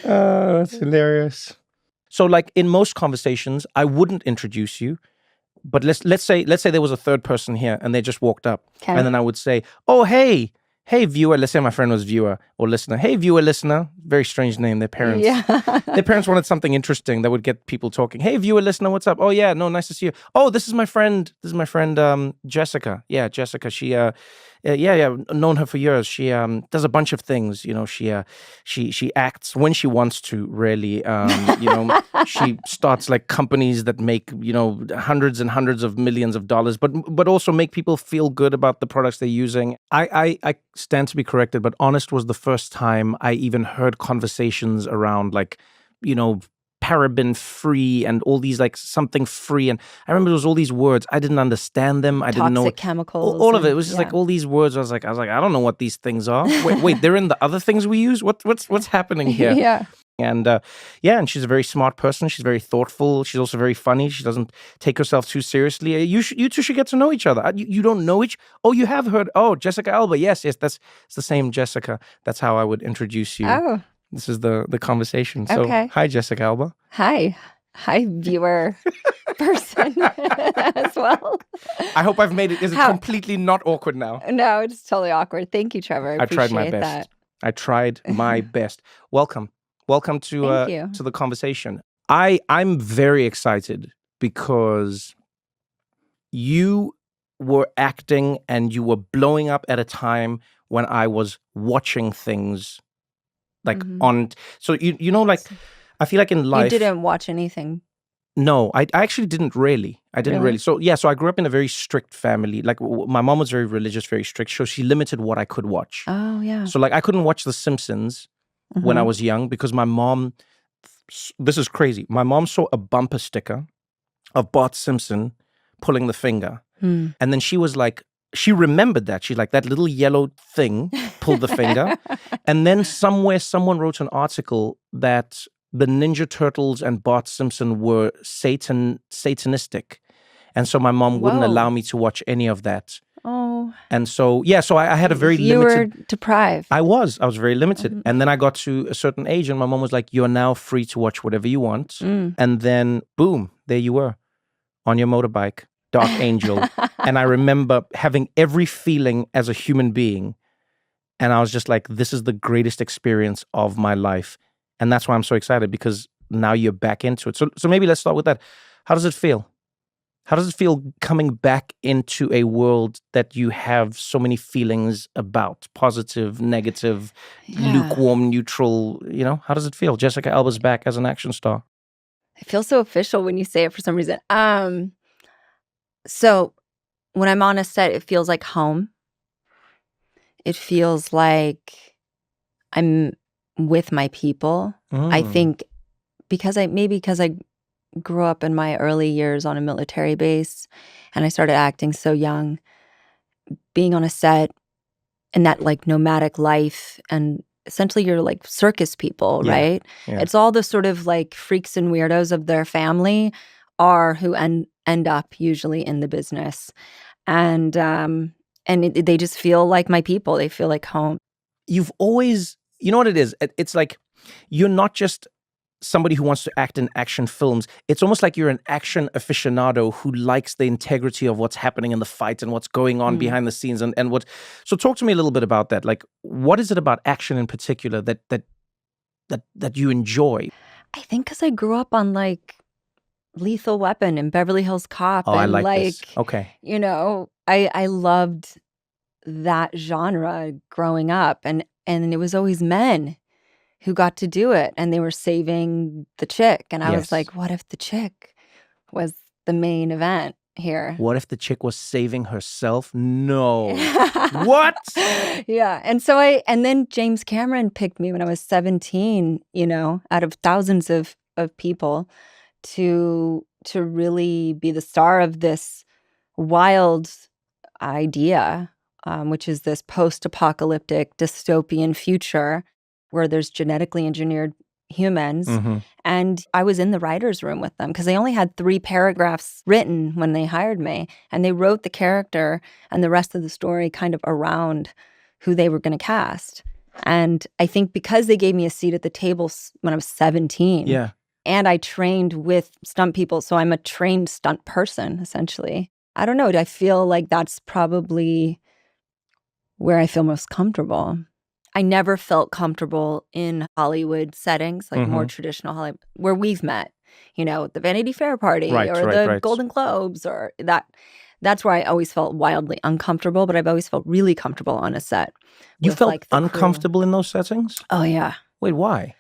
Oh, that's hilarious. So like in most conversations, I wouldn't introduce you. But let's say there was a third person here and they just walked up. Okay. And then I would say, oh, hey, viewer. Let's say my friend was viewer or listener. Hey, viewer, listener. Very strange name. Their parents. Yeah. Their parents wanted something interesting that would get people talking. Hey, viewer, listener, what's up? Oh, yeah, no, nice to see you. Oh, this is my friend. Jessica. Yeah, Jessica. She, known her for years. She does a bunch of things. You know, she acts when she wants to. Really, she starts like companies that make hundreds and hundreds of millions of dollars, but also make people feel good about the products they're using. I stand to be corrected, but Honest was the first time I even heard conversations around like, paraben free and all these like something free. And I remember there was all these words. I didn't understand them. I didn't know. Toxic chemicals. All of it. It was just like all these words. I was like, I don't know what these things are. Wait, they're in the other things we use? What's happening here? Yeah. And and she's a very smart person. She's very thoughtful. She's also very funny. She doesn't take herself too seriously. You two should get to know each other. You don't know each. Oh, you have heard. Oh, Jessica Alba. Yes, it's the same Jessica. That's how I would introduce you. Oh. This is the conversation. So, okay. Hi, Jessica Alba. Hi, viewer person as well. I hope I've made it. Is it completely not awkward now? No, it's totally awkward. Thank you, Trevor. I tried my appreciate best. that. I tried my best. Welcome to the conversation. I'm very excited because you were acting and you were blowing up at a time when I was watching things like on. So like I feel like in life You didn't watch anything. No, I actually didn't really. I didn't really. So I grew up in a very strict family. Like my mom was very religious, very strict. So she limited what I could watch. Oh yeah. So like I couldn't watch The Simpsons when I was young because my mom. This is crazy. My mom saw a bumper sticker of Bart Simpson pulling the finger, and then she was like, she remembered that. She's like, that little yellow thing pulled the finger, and then somewhere someone wrote an article that the Ninja Turtles and Bart Simpson were satanistic. And so my mom wouldn't allow me to watch any of that. Oh. And so, yeah, so I had a very You limited... were deprived. I was very limited. And then I got to a certain age and my mom was like, you're now free to watch whatever you want. And then, boom, there you were on your motorbike, Dark Angel. And I remember having every feeling as a human being. And I was just like, this is the greatest experience of my life. And that's why I'm so excited, because now you're back into it. So maybe let's start with that. How does it feel? How does it feel coming back into a world that you have so many feelings about? Positive, negative, lukewarm, neutral, you know? How does it feel? Jessica Alba's back as an action star. It feels so official when you say it for some reason. So when I'm on a set, it feels like home. It feels like I'm with my people. I think because I grew up in my early years on a military base and I started acting so young, being on a set and that like nomadic life, and essentially you're like circus people, right? Yeah. It's all the sort of like freaks and weirdos of their family are who end up usually in the business. And they just feel like my people. They feel like home. You've always, you know what it is? It's like you're not just somebody who wants to act in action films. It's almost like you're an action aficionado who likes the integrity of what's happening in the fight and what's going on behind the scenes and what. So talk to me a little bit about that. Like, what is it about action in particular that you enjoy? I think because I grew up on like Lethal Weapon and Beverly Hills Cop. Oh, and I like this. Okay. You know, I loved that genre growing up, and it was always men who got to do it, and they were saving the chick. And I was like, what if the chick was the main event here? What if the chick was saving herself? No. What? Yeah. And then James Cameron picked me when I was 17, you know, out of thousands of people to really be the star of this wild idea, which is this post-apocalyptic dystopian future where there's genetically engineered humans. And I was in the writer's room with them because they only had 3 paragraphs written when they hired me. And they wrote the character and the rest of the story kind of around who they were going to cast. And I think because they gave me a seat at the table when I was 17. Yeah. And I trained with stunt people. So I'm a trained stunt person, essentially. I don't know. I feel like that's probably where I feel most comfortable. I never felt comfortable in Hollywood settings, like more traditional Hollywood, where we've met, you know, the Vanity Fair party the Golden Globes or that. That's where I always felt wildly uncomfortable, but I've always felt really comfortable on a set. You felt like, the uncomfortable crew. in those settings? Oh, yeah. Wait, why?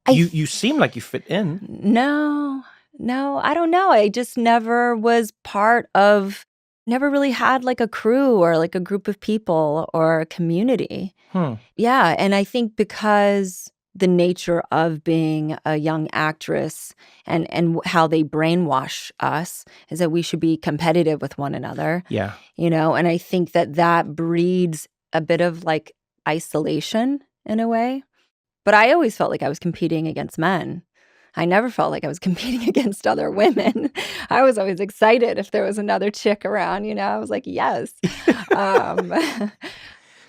You seem like you fit in. No, I don't know. I just never was never really had like a crew or like a group of people or a community. Yeah. And I think because the nature of being a young actress and how they brainwash us is that we should be competitive with one another. Yeah. You know, and I think that breeds a bit of like isolation in a way. But I always felt like I was competing against men. I never felt like I was competing against other women. I was always excited if there was another chick around, you know. I was like, yes.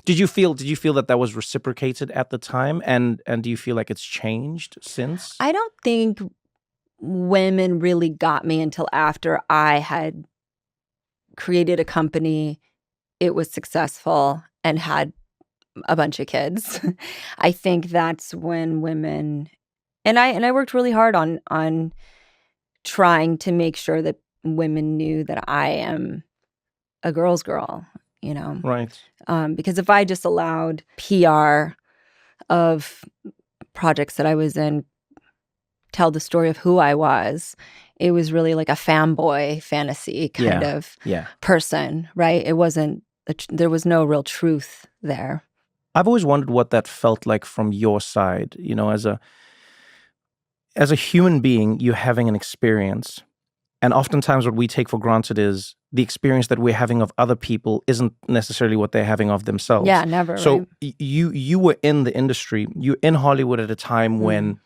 Did you feel that was reciprocated at the time? And do you feel like it's changed since? I don't think women really got me until after I had created a company, it was successful, and had a bunch of kids. I think that's when women, and I worked really hard on trying to make sure that women knew that I am a girl's girl, you know. Right. Because if I just allowed PR of projects that I was in tell the story of who I was, it was really like a fanboy fantasy kind of person, right? It wasn't, there was no real truth there. I've always wondered what that felt like from your side, you know, as a human being, you're having an experience. And oftentimes what we take for granted is the experience that we're having of other people isn't necessarily what they're having of themselves. Yeah, never. So right? you were in the industry, you're in Hollywood at a time when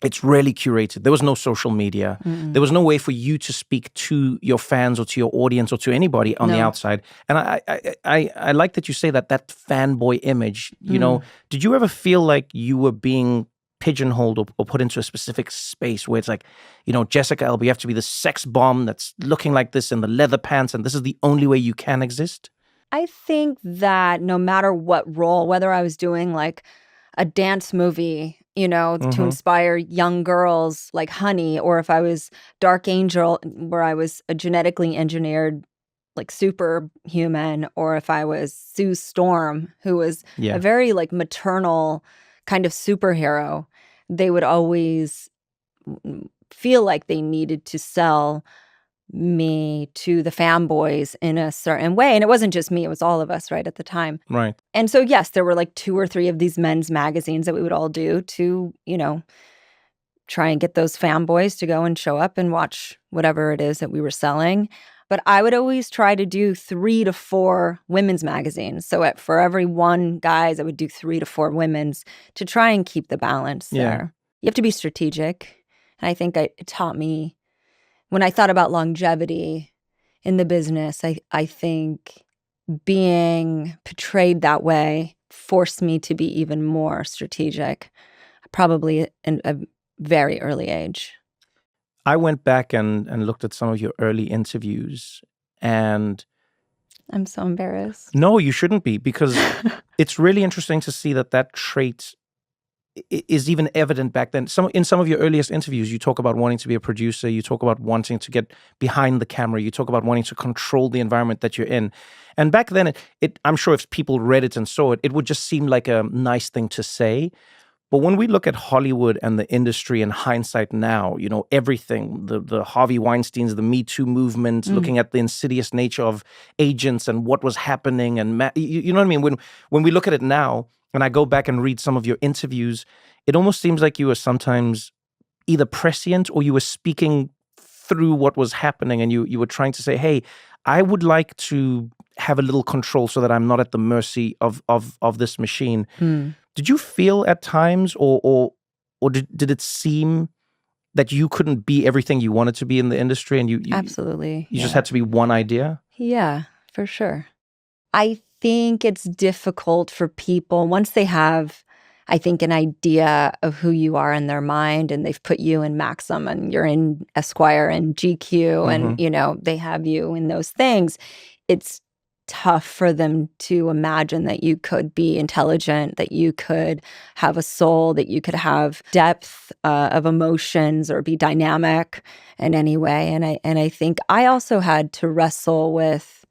It's really curated. There was no social media. There was no way for you to speak to your fans or to your audience or to anybody on the outside. And I like that you say that fanboy image, you know, did you ever feel like you were being pigeonholed or put into a specific space where it's like, you know, Jessica Alba, you have to be the sex bomb that's looking like this in the leather pants and this is the only way you can exist? I think that no matter what role, whether I was doing like a dance movie, you know, to inspire young girls like Honey, or if I was Dark Angel, where I was a genetically engineered like superhuman, or if I was Sue Storm, who was a very like maternal kind of superhero, they would always feel like they needed to sell me to the fanboys in a certain way. And it wasn't just me, it was all of us right at the time. Right. And so, yes, there were like 2 or 3 of these men's magazines that we would all do to, you know, try and get those fanboys to go and show up and watch whatever it is that we were selling. But I would always try to do 3 to 4 women's magazines. So for every 1 guy's, I would do 3 to 4 women's to try and keep the balance there. You have to be strategic. And I think it taught me, when I thought about longevity in the business, I think being portrayed that way forced me to be even more strategic, probably in a very early age. I went back and looked at some of your early interviews, and I'm so embarrassed. No, you shouldn't be, because it's really interesting to see that trait is even evident back then. In some of your earliest interviews, you talk about wanting to be a producer, you talk about wanting to get behind the camera, you talk about wanting to control the environment that you're in. And back then, I'm sure if people read it and saw it, it would just seem like a nice thing to say. But when we look at Hollywood and the industry in hindsight now, you know, everything, the Harvey Weinsteins, the Me Too movement, looking at the insidious nature of agents and what was happening, and you know what I mean? When we look at it now, and I go back and read some of your interviews, it almost seems like you were sometimes either prescient or you were speaking through what was happening, and you were trying to say, hey, I would like to have a little control so that I'm not at the mercy of this machine. Did you feel at times, or did it seem that you couldn't be everything you wanted to be in the industry, and you Absolutely. You just had to be one idea? Yeah, for sure. I think it's difficult for people once they have, I think, an idea of who you are in their mind, and they've put you in Maxim and you're in Esquire and GQ and, you know, they have you in those things. It's tough for them to imagine that you could be intelligent, that you could have a soul, that you could have depth of emotions or be dynamic in any way. And I think I also had to wrestle with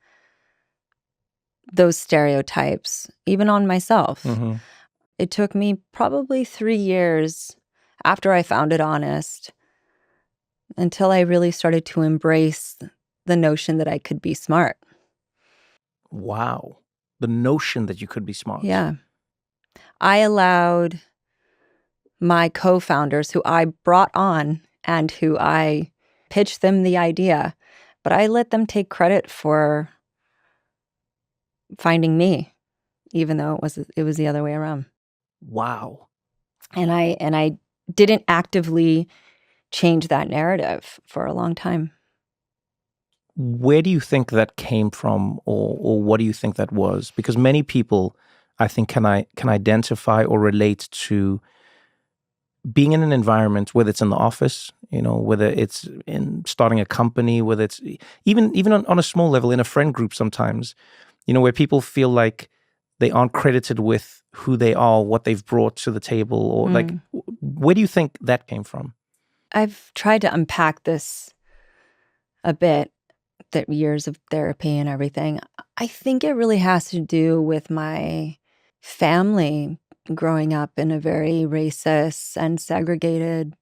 those stereotypes, even on myself. It took me probably 3 years after I founded Honest until I really started to embrace the notion that I could be smart. Wow. The notion that you could be smart. Yeah. I allowed my co-founders, who I brought on and who I pitched them the idea, but I let them take credit for finding me, even though it was the other way around. Wow. And I didn't actively change that narrative for a long time. Where do you think that came from, or what do you think that was? Because many people, I think, can identify or relate to being in an environment, whether it's in the office, you know, whether it's in starting a company, whether it's even on a small level in a friend group sometimes, you know, where people feel like they aren't credited with who they are, what they've brought to the table, or like, where do you think that came from? I've tried to unpack this a bit, that years of therapy and everything. I think it really has to do with my family growing up in a very racist and segregated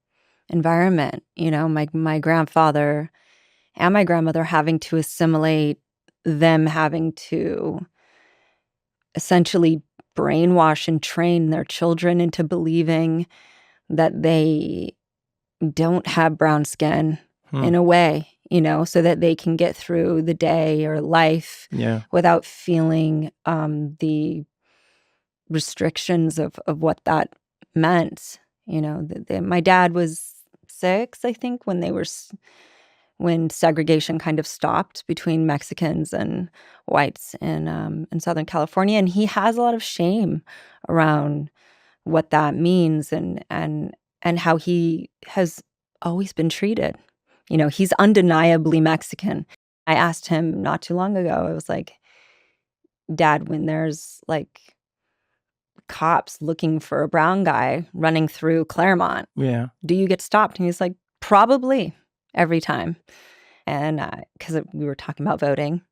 environment. You know, my grandfather and my grandmother having to assimilate, them having to essentially brainwash and train their children into believing that they don't have brown skin in a way, you know, so that they can get through the day or life without feeling the restrictions of what that meant, My dad was 6, I think, when segregation kind of stopped between Mexicans and whites in Southern California, and he has a lot of shame around what that means and how he has always been treated. He's undeniably Mexican. I asked him not too long ago, I was like, Dad, when there's like cops looking for a brown guy running through Claremont, Yeah. do you get stopped? And he's like, probably every time. And because we were talking about voting.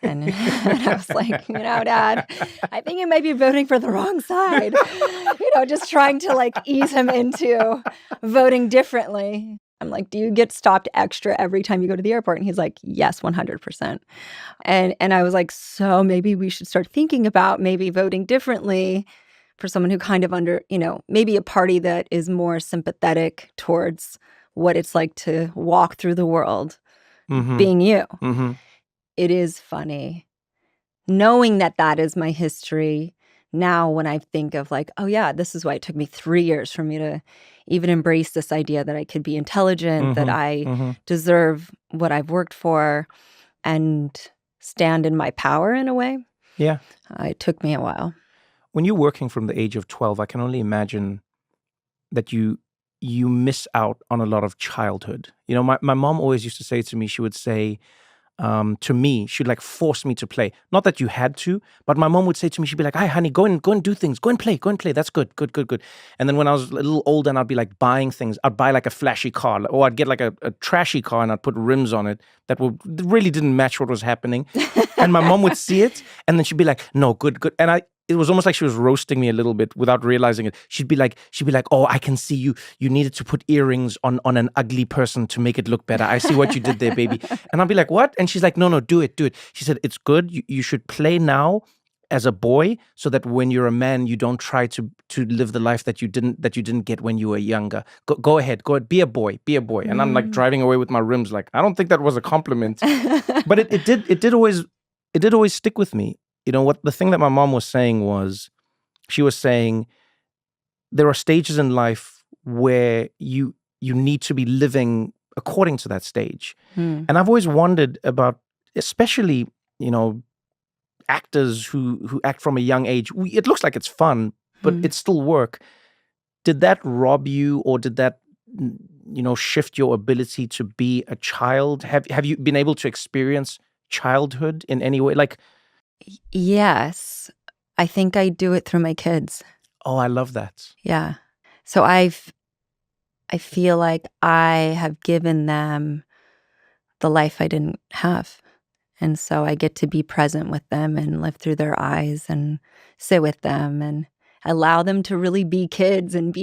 And, and I was like, Dad, I think you might be voting for the wrong side. Just trying to like ease him into voting differently. I'm like, do you get stopped extra every time you go to the airport? And he's like, yes, 100%. And I was like, so maybe we should start thinking about maybe voting differently for someone who kind of maybe a party that is more sympathetic towards what it's like to walk through the world being you. Mm-hmm. It is funny knowing that is my history. Now, when I think of like, oh yeah, this is why it took me 3 years for me to even embrace this idea that I could be intelligent, that I deserve what I've worked for, and stand in my power in a way. Yeah. It took me a while. When you're working from the age of 12, I can only imagine that you miss out on a lot of childhood. My mom always used to say to me, she would say, to me, she'd like force me to play. Not that you had to, but my mom would say to me, she'd be like, "Hi, honey, go and do things. Go and play. That's good. And then when I was a little older and I'd be like buying things, I'd buy like a flashy car, or I'd get like a trashy car and I'd put rims on it that really didn't match what was happening. And my mom would see it and then she'd be like, "No, good." And it was almost like she was roasting me a little bit without realizing it. She'd be like, "Oh, I can see you needed to put earrings on an ugly person to make it look better. I see what you did there, baby." And I'd be like, "What?" And she's like, No, do it. She said, "It's good. You should play now as a boy so that when you're a man, you don't try to live the life that you didn't get when you were younger. Go ahead, be a boy. And I'm like driving away with my rims. Like, I don't think that was a compliment, but it did always stick with me. What the thing that my mom was saying was, she was saying there are stages in life where you need to be living according to that stage. And I've always wondered about, especially, actors who act from a young age. It looks like it's fun, but it's still work. Did that rob you, or did that, shift your ability to be a child? Have you been able to experience childhood in any way? Like, yes, I think I do it through my kids. oh, I love that. Yeah. So I feel like I have given them the life I didn't have. And so I get to be present with them and live through their eyes and sit with them and allow them to really be kids and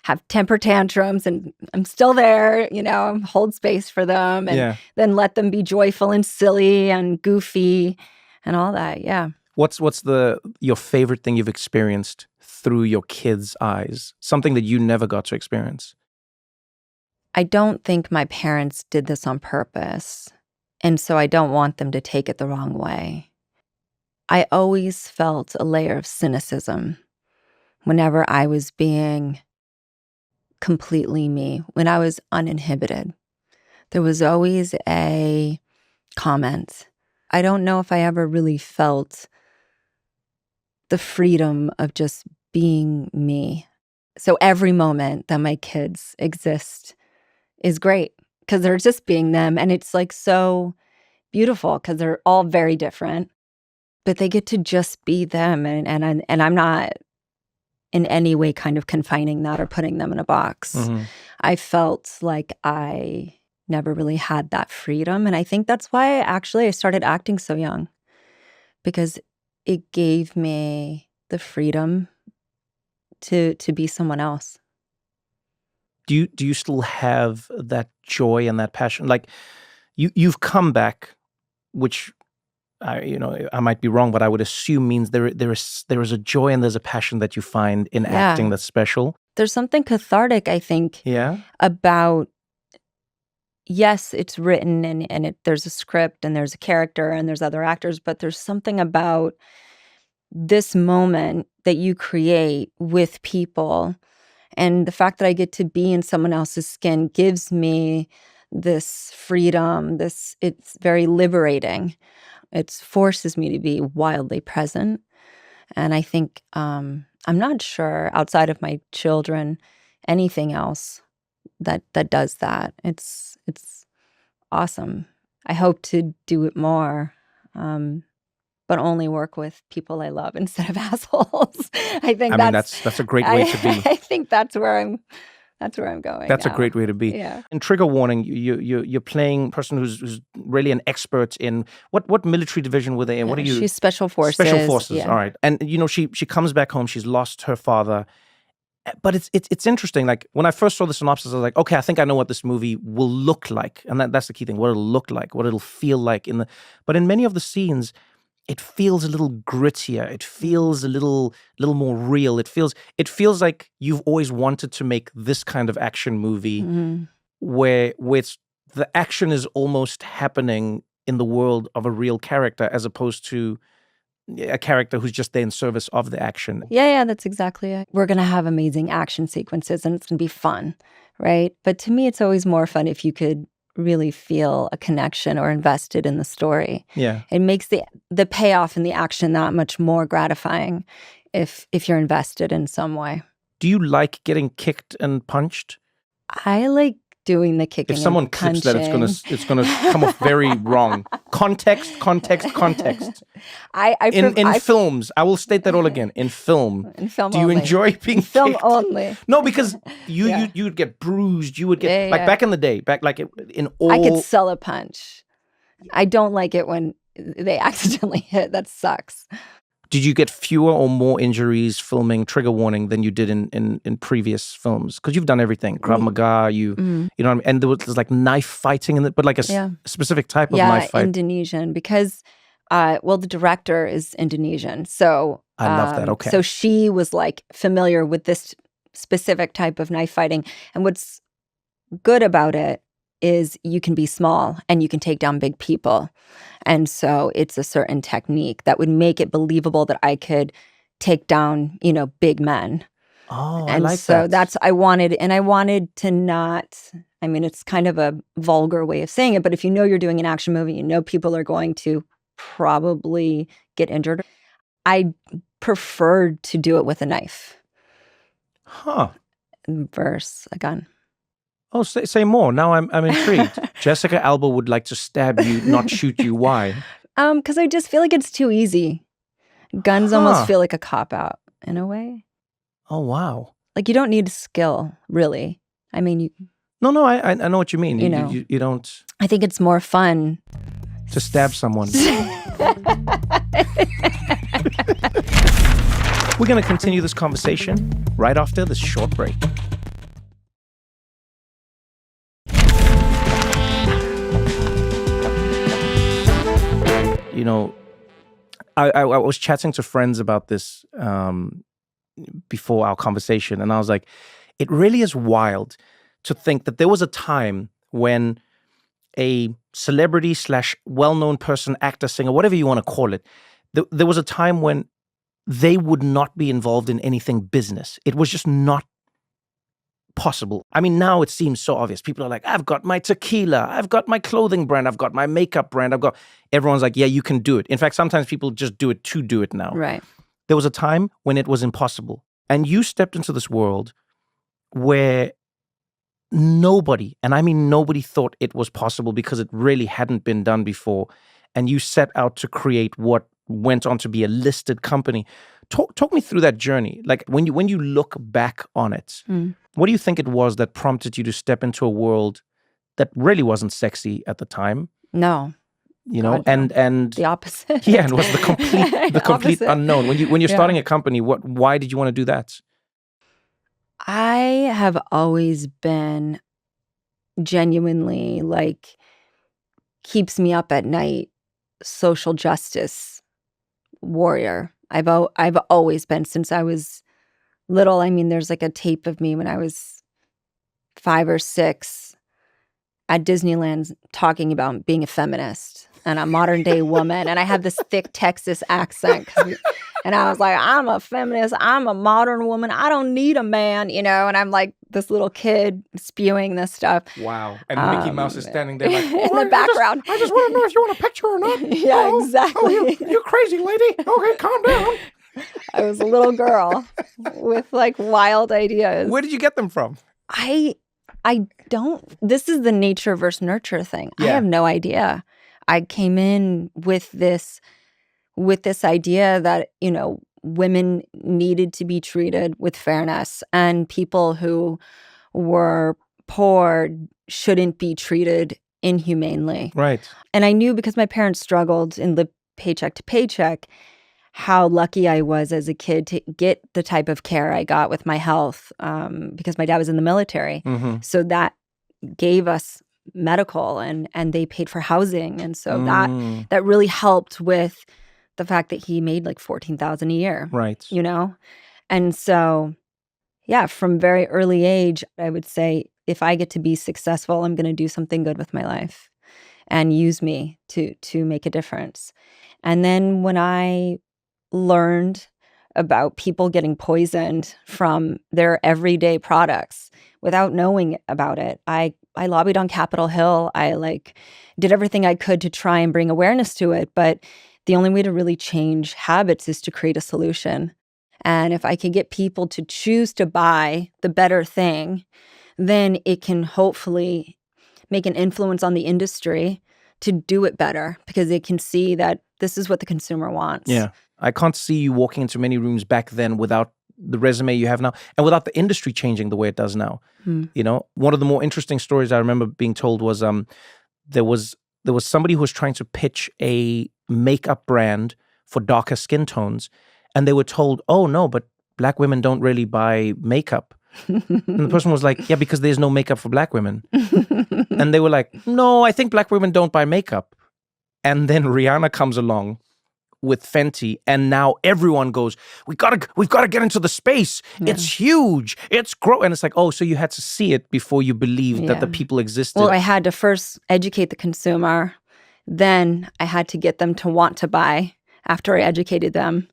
have temper tantrums, and I'm still there, hold space for them, and then let them be joyful and silly and goofy and all that. Yeah. What's your favorite thing you've experienced through your kids' eyes? Something that you never got to experience? I don't think my parents did this on purpose, and so I don't want them to take it the wrong way. I always felt a layer of cynicism whenever I was being completely me, when I was uninhibited. There was always a comment. I don't know if I ever really felt the freedom of just being me. So every moment that my kids exist is great because they're just being them. And it's like so beautiful because they're all very different, but they get to just be them. And I'm not in any way kind of confining that or putting them in a box. I felt like I never really had that freedom. And I think that's why I started acting so young, because it gave me the freedom to be someone else. Do you still have that joy and that passion? Like, you've come back, which I might be wrong, but I would assume means there is a joy and there's a passion that you find in acting that's special. There's something cathartic, I think, about, yes, it's written and there's a script and there's a character and there's other actors, but there's something about this moment that you create with people And the fact that I get to be in someone else's skin gives me this freedom, it's very liberating. It forces me to be wildly present. And I think I'm not sure outside of my children anything else that does that. It's awesome. I hope to do it more, but only work with people I love instead of assholes. I think that's a great way to be. I think that's where I'm going. That's now. a great way to be. Yeah. In Trigger Warning, you're playing a person who's really an expert in what military division were they in? What are you? She's special forces. Special forces. Yeah. All right. And she comes back home. She's lost her father. But it's interesting. Like when I first saw the synopsis, I was like, okay, I think I know what this movie will look like, and that's the key thing: what it'll look like, what it'll feel like But in many of the scenes, it feels a little grittier. It feels a little more real. It feels like you've always wanted to make this kind of action movie, where the action is almost happening in the world of a real character, as opposed to a character who's just there in service of the action. Yeah, that's exactly it. We're going to have amazing action sequences and it's going to be fun, right? But to me, it's always more fun if you could really feel a connection or invested in the story. Yeah. It makes the payoff in the action that much more gratifying if you're invested in some way. Do you like getting kicked and punched? I like doing the kicking. If someone and clips that, it's gonna come off very wrong. Context. In films, I will state that all again. In film, do you enjoy being film kicked? only? No, because you would get bruised. You would get back in the day, I could sell a punch. I don't like it when they accidentally hit. That sucks. Did you get fewer or more injuries filming Trigger Warning than you did in previous films? Because you've done everything. Krav Maga, you know what I mean? And there's like knife fighting in it, but like a specific type of knife fight. Indonesian, because the director is Indonesian. So I love that. Okay. So she was like familiar with this specific type of knife fighting. And what's good about it is you can be small and you can take down big people. And so it's a certain technique that would make it believable that I could take down, big men. Oh, and I like so that. I wanted to not, I mean, it's kind of a vulgar way of saying it, but if you know you're doing an action movie, people are going to probably get injured. I preferred to do it with a knife. Huh. Versus a gun. Oh, say more. Now I'm intrigued. Jessica Alba would like to stab you, not shoot you. Why? Because I just feel like it's too easy. Guns almost feel like a cop-out in a way. Oh, wow. Like you don't need skill, really. I mean, you... No, I know what you mean. You don't... I think it's more fun... to stab someone. We're going to continue this conversation right after this short break. I was chatting to friends about this before our conversation, and I was like, it really is wild to think that there was a time when a celebrity / well-known person, actor, singer, whatever you want to call it, there was a time when they would not be involved in anything business. It was just not possible. I mean, now it seems so obvious. People are like, I've got my tequila, I've got my clothing brand, I've got my makeup brand, everyone's like, yeah, you can do it. In fact, sometimes people just do it to do it now. Right. There was a time when it was impossible. And you stepped into this world where nobody, and I mean nobody, thought it was possible because it really hadn't been done before. And you set out to create what went on to be a listed company. Talk me through that journey. Like when you look back on it, what do you think it was that prompted you to step into a world that really wasn't sexy at the time? No. God, and the opposite. Yeah, it was the complete unknown. When you're starting a company, why did you want to do that? I have always been genuinely keeps me up at night, social justice warrior. I've always been since I was little. I mean, there's a tape of me when I was 5 or 6 at Disneyland talking about being a feminist. and a modern day woman. And I had this thick Texas accent. And I was like, I'm a feminist. I'm a modern woman. I don't need a man, you know? And I'm like this little kid spewing this stuff. Wow. And Mickey Mouse is standing there like, in the background. I just want to know if you want a picture or not. Yeah, exactly. You're crazy, lady. Okay, calm down. I was a little girl with like wild ideas. Where did you get them from? I don't, this is the nature versus nurture thing. I Yeah. have no idea. I came in with this idea that, you know, women needed to be treated with fairness and people who were poor shouldn't be treated inhumanely. Right. And I knew because my parents struggled and lived paycheck to paycheck how lucky I was as a kid to get the type of care I got with my health because my dad was in the military. Mm-hmm. So that gave us medical and they paid for housing. And so that really helped with the fact that he made like $14,000 a year. Right. You know? And so, yeah, from very early age, I would say if I get to be successful, I'm going to do something good with my life and use me to make a difference. And then when I learned about people getting poisoned from their everyday products without knowing about it, I lobbied on Capitol Hill. I like did everything I could to try and bring awareness to it. But the only way to really change habits is to create a solution. And if I could get people to choose to buy the better thing, then it can hopefully make an influence on the industry to do it better because they can see that this is what the consumer wants. Yeah. I can't see you walking into many rooms back then without the resume you have now and without the industry changing the way it does now. You know, one of the more interesting stories I remember being told was there was somebody who was trying to pitch a makeup brand for darker skin tones, and they were told, "Oh no, but black women don't really buy makeup." And the person was like, "Yeah, because there's no makeup for black women." And they were like, "No, I think black women don't buy makeup." And then Rihanna comes along with Fenty, and now everyone goes, we've got to get into the space. Yeah. It's huge. It's growing. And it's like, oh, so you had to see it before you believed that the people existed. Well, I had to first educate the consumer. Then I had to get them to want to buy after I educated them.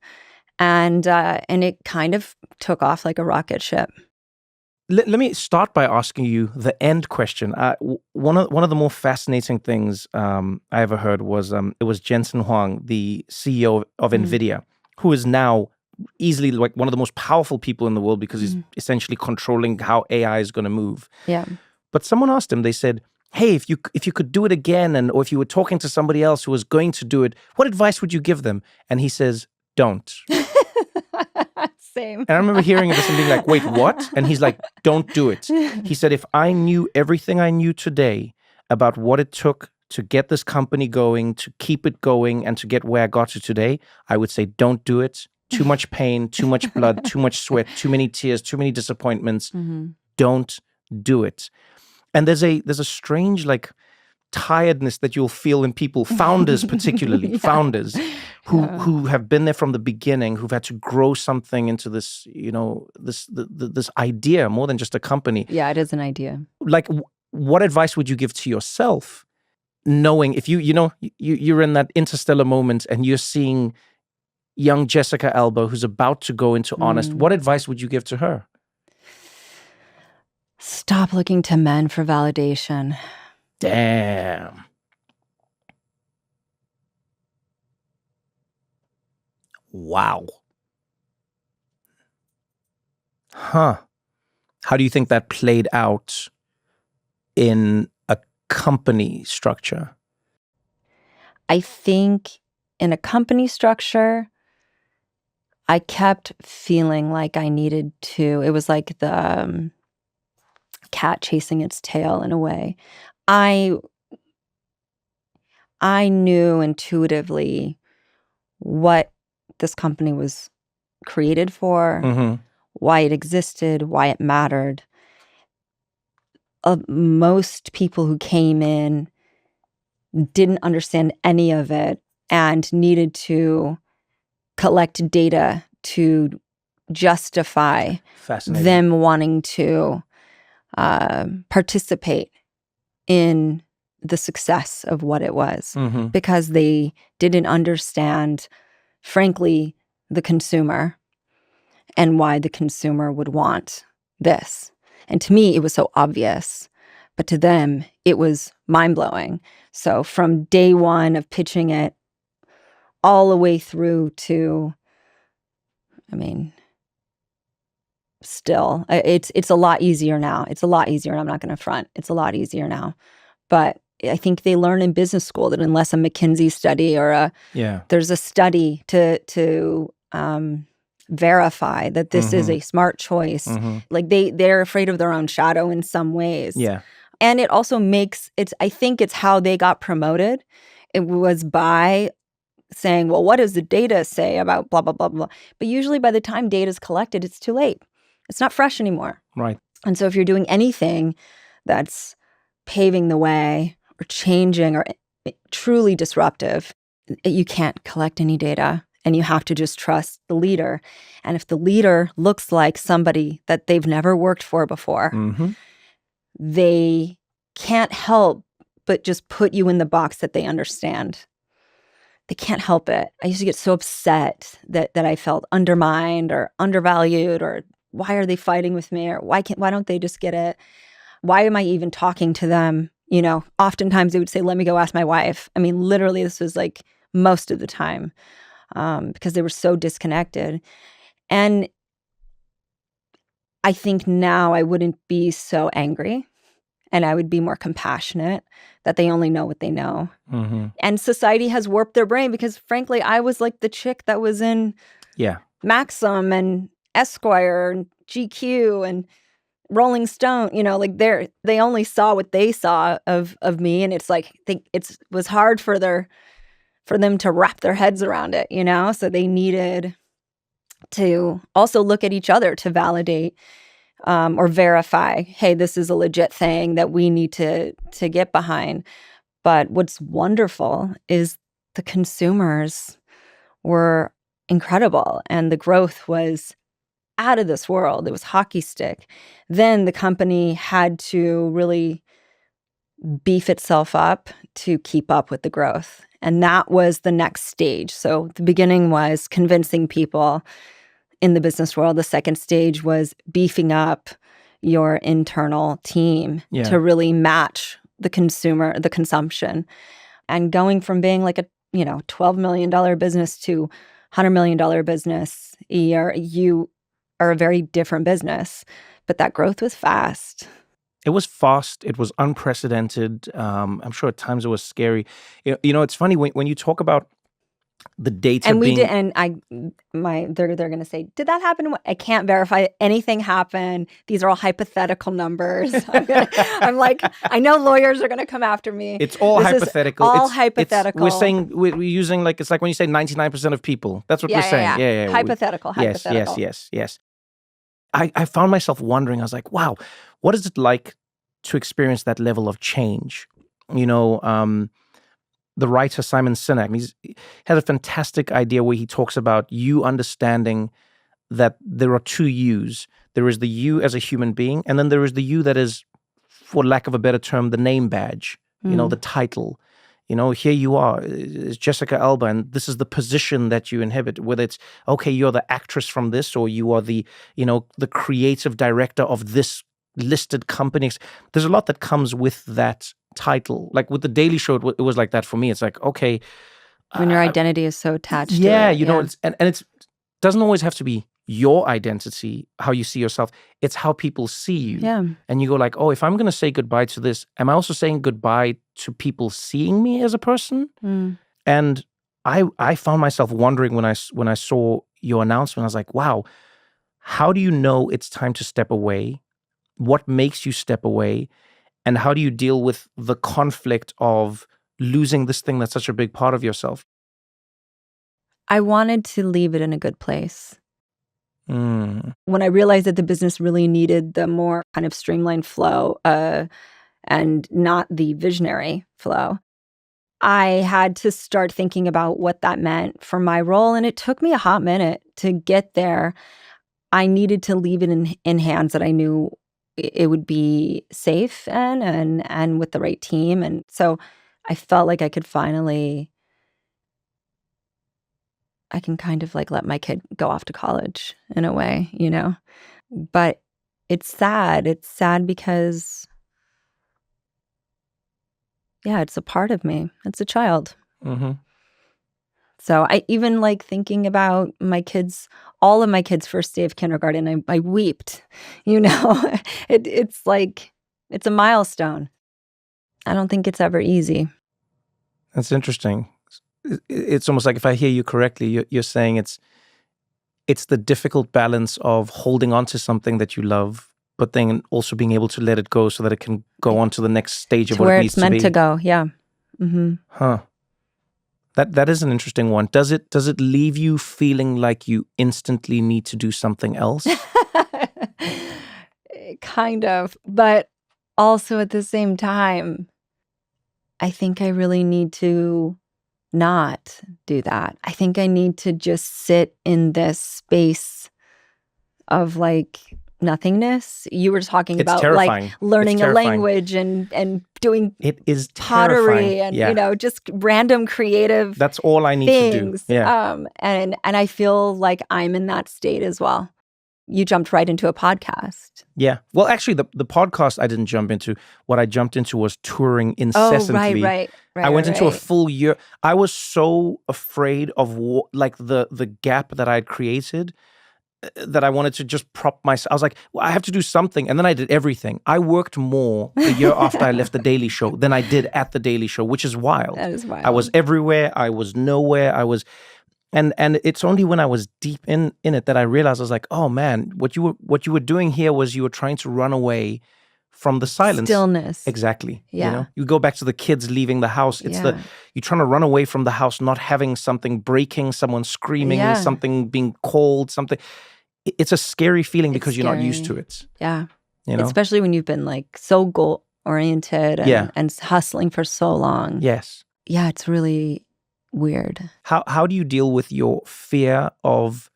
And it kind of took off like a rocket ship. Let me start by asking you the end question. One of the more fascinating things I ever heard was it was Jensen Huang, the CEO of NVIDIA, who is now easily like one of the most powerful people in the world because he's essentially controlling how AI is going to move. Yeah. But someone asked him, they said, "Hey, if you could do it again, or if you were talking to somebody else who was going to do it, what advice would you give them?" And he says, "Don't." Same. And I remember hearing this and being like, wait, what? And he's like, don't do it. He said, if I knew everything I knew today about what it took to get this company going, to keep it going, and to get where I got to today, I would say, don't do it. Too much pain, too much blood, too much sweat, too many tears, too many disappointments. Don't do it. And there's a strange like tiredness that you'll feel in people, founders particularly, founders who have been there from the beginning, who've had to grow something into this, you know, this idea more than just a company. Yeah, it is an idea. Like, what advice would you give to yourself, knowing if you're in that interstellar moment and you're seeing young Jessica Alba who's about to go into Honest, what advice would you give to her? Stop looking to men for validation. Damn. Wow. Huh. How do you think that played out in a company structure? I think in a company structure, I kept feeling like I needed to. It was like the cat chasing its tail in a way. I knew intuitively what this company was created for, why it existed, why it mattered. Most people who came in didn't understand any of it and needed to collect data to justify them wanting to participate in the success of what it was Mm-hmm. because they didn't understand, frankly, the consumer and why the consumer would want this. And to me, it was so obvious, but to them, it was mind-blowing. So from day one of pitching it all the way through to, I mean, still, it's a lot easier now. It's a lot easier, and I'm not going to front. It's a lot easier now. But I think they learn in business school that unless a McKinsey study or there's a study to verify that this is a smart choice. Like they're afraid of their own shadow in some ways. Yeah. And it also makes I think it's how they got promoted. It was by saying, well, what does the data say about blah, blah, blah, blah. But usually by the time data is collected, it's too late. It's not fresh anymore. Right. And so if you're doing anything that's paving the way or changing or truly disruptive, you can't collect any data. And you have to just trust the leader. And if the leader looks like somebody that they've never worked for before, they can't help but just put you in the box that they understand. They can't help it. I used to get so upset that I felt undermined or undervalued, or why are they fighting with me, or why don't they just get it? Why am I even talking to them? You know, oftentimes they would say, let me go ask my wife. I mean, literally, this was like most of the time. Because they were so disconnected. And I think now I wouldn't be so angry, and I would be more compassionate that they only know what they know. And society has warped their brain because, frankly, I was like the chick that was in Maxim and Esquire and GQ and Rolling Stone. You know, like they only saw what they saw of me, and it's like it was hard for them to wrap their heads around it, you know? So they needed to also look at each other to validate or verify, hey, this is a legit thing that we need to get behind. But what's wonderful is the consumers were incredible, and the growth was out of this world. It was hockey stick. Then the company had to really beef itself up to keep up with the growth. And that was the next stage. So the beginning was convincing people in the business world. The second stage was beefing up your internal team to really match the consumption. And going from being like a, $12 million business to $100 million business a year, you are a very different business. But that growth was fast. It was fast. It was unprecedented. I'm sure at times it was scary. It's funny when you talk about the data. And we did, and they're going to say, did that happen? I can't verify anything happened. These are all hypothetical numbers. I'm like, I know lawyers are going to come after me. It's all hypothetical. All hypothetical. We're saying we're using it's like when you say 99% of people. That's what we're saying. Yeah. Hypothetical. Yes. I found myself wondering. I was like, wow, what is it like to experience that level of change? The writer Simon Sinek, he has a fantastic idea where he talks about you understanding that there are two yous. There is the you as a human being, and then there is the you that is, for lack of a better term, the name badge, the title. Here you are, it's Jessica Alba, and this is the position that you inhabit, whether it's, okay, you're the actress from this, or you are the creative director of this listed company. There's a lot that comes with that title. Like with the Daily Show, it was like that for me. It's like, okay. When your identity is so attached to it. It doesn't always have to be your identity, how you see yourself. It's how people see you. Yeah. And you go like, oh, if I'm going to say goodbye to this, am I also saying goodbye to people seeing me as a person? And I found myself wondering when I saw your announcement, I was like, wow, how do you know it's time to step away? What makes you step away? And how do you deal with the conflict of losing this thing that's such a big part of yourself? I wanted to leave it in a good place. When I realized that the business really needed the more kind of streamlined flow and not the visionary flow, I had to start thinking about what that meant for my role. And it took me a hot minute to get there. I needed to leave it in hands that I knew it would be safe and with the right team. And so I felt like I can kind of like let my kid go off to college in a way, But it's sad. It's sad because, yeah, it's a part of me. It's a child. Mm-hmm. So I even like thinking about all of my kids' first day of kindergarten. I weeped, It's like, it's a milestone. I don't think it's ever easy. That's interesting. It's almost like, if I hear you correctly, you're saying it's the difficult balance of holding on to something that you love, but then also being able to let it go so that it can go on to the next stage of what it needs to be. Where it's meant to go, yeah. Mm-hmm. Huh. That is an interesting one. Does it leave you feeling like you instantly need to do something else? Kind of. But also at the same time, I think I really need to not do that. I think I need to just sit in this space of like nothingness. You were talking about terrifying. Like learning a language and doing it is pottery terrifying. and just random creative That's all I need things. to do. Yeah. And I feel like I'm in that state as well. You jumped right into a podcast. Yeah. Well, actually, the podcast I didn't jump into. What I jumped into was touring incessantly. Oh, right. I went into a full year. I was so afraid of the gap that I had created that I wanted to just prop myself. I was like, well, I have to do something. And then I did everything. I worked more the year after I left The Daily Show than I did at The Daily Show, which is wild. That is wild. I was everywhere. I was nowhere. And it's only when I was deep in it that I realized, I was like, oh man, what you were doing here was you were trying to run away from the silence. Stillness. Exactly. Yeah. You go back to the kids leaving the house. It's you're trying to run away from the house, not having something breaking, someone screaming, something being called, something. It's a scary feeling because you're not used to it. Yeah. Especially when you've been like so goal oriented and hustling for so long. Yes. Yeah, it's really weird. How do you deal with your fear of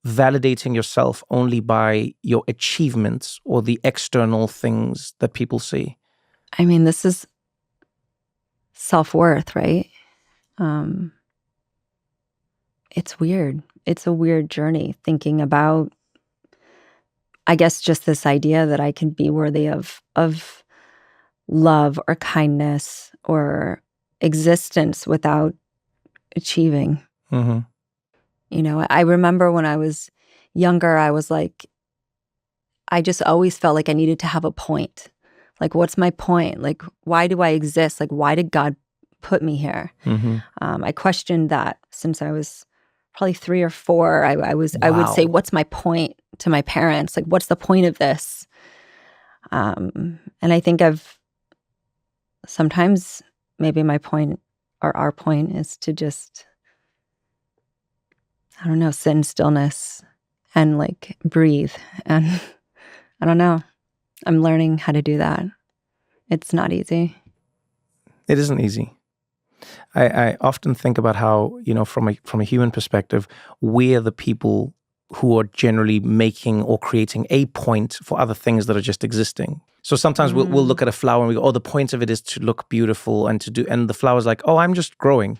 validating yourself only by your achievements or the external things that people see? I mean, this is self-worth, right? It's weird. It's a weird journey thinking about, I guess, just this idea that I can be worthy of love or kindness or existence without achieving. Mm-hmm. I remember when I was younger, I was like, I just always felt like I needed to have a point. Like, what's my point? Like, why do I exist? Like, why did God put me here? Mm-hmm. I questioned that since I was probably 3 or 4. I would say, what's my point to my parents? Like, what's the point of this? And I think sometimes maybe my point or our point is to just, I don't know, sit in stillness and like breathe. And I don't know. I'm learning how to do that. It's not easy. It isn't easy. I often think about how, from a human perspective, we're the people who are generally making or creating a point for other things that are just existing. So sometimes we'll look at a flower and we go, oh, the point of it is to look beautiful and and the flower's like, oh, I'm just growing.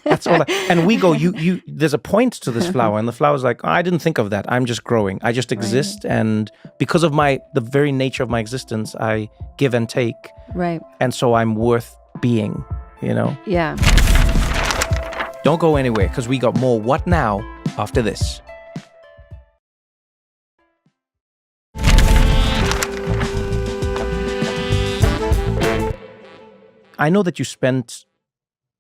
That's all. And we go, you. There's a point to this flower, and the flower's like, oh, I didn't think of that. I'm just growing. I just exist, and because of the very nature of my existence, I give and take. Right. And so I'm worth being. Yeah. Don't go anywhere, because we got more What Now after this. I know that you spent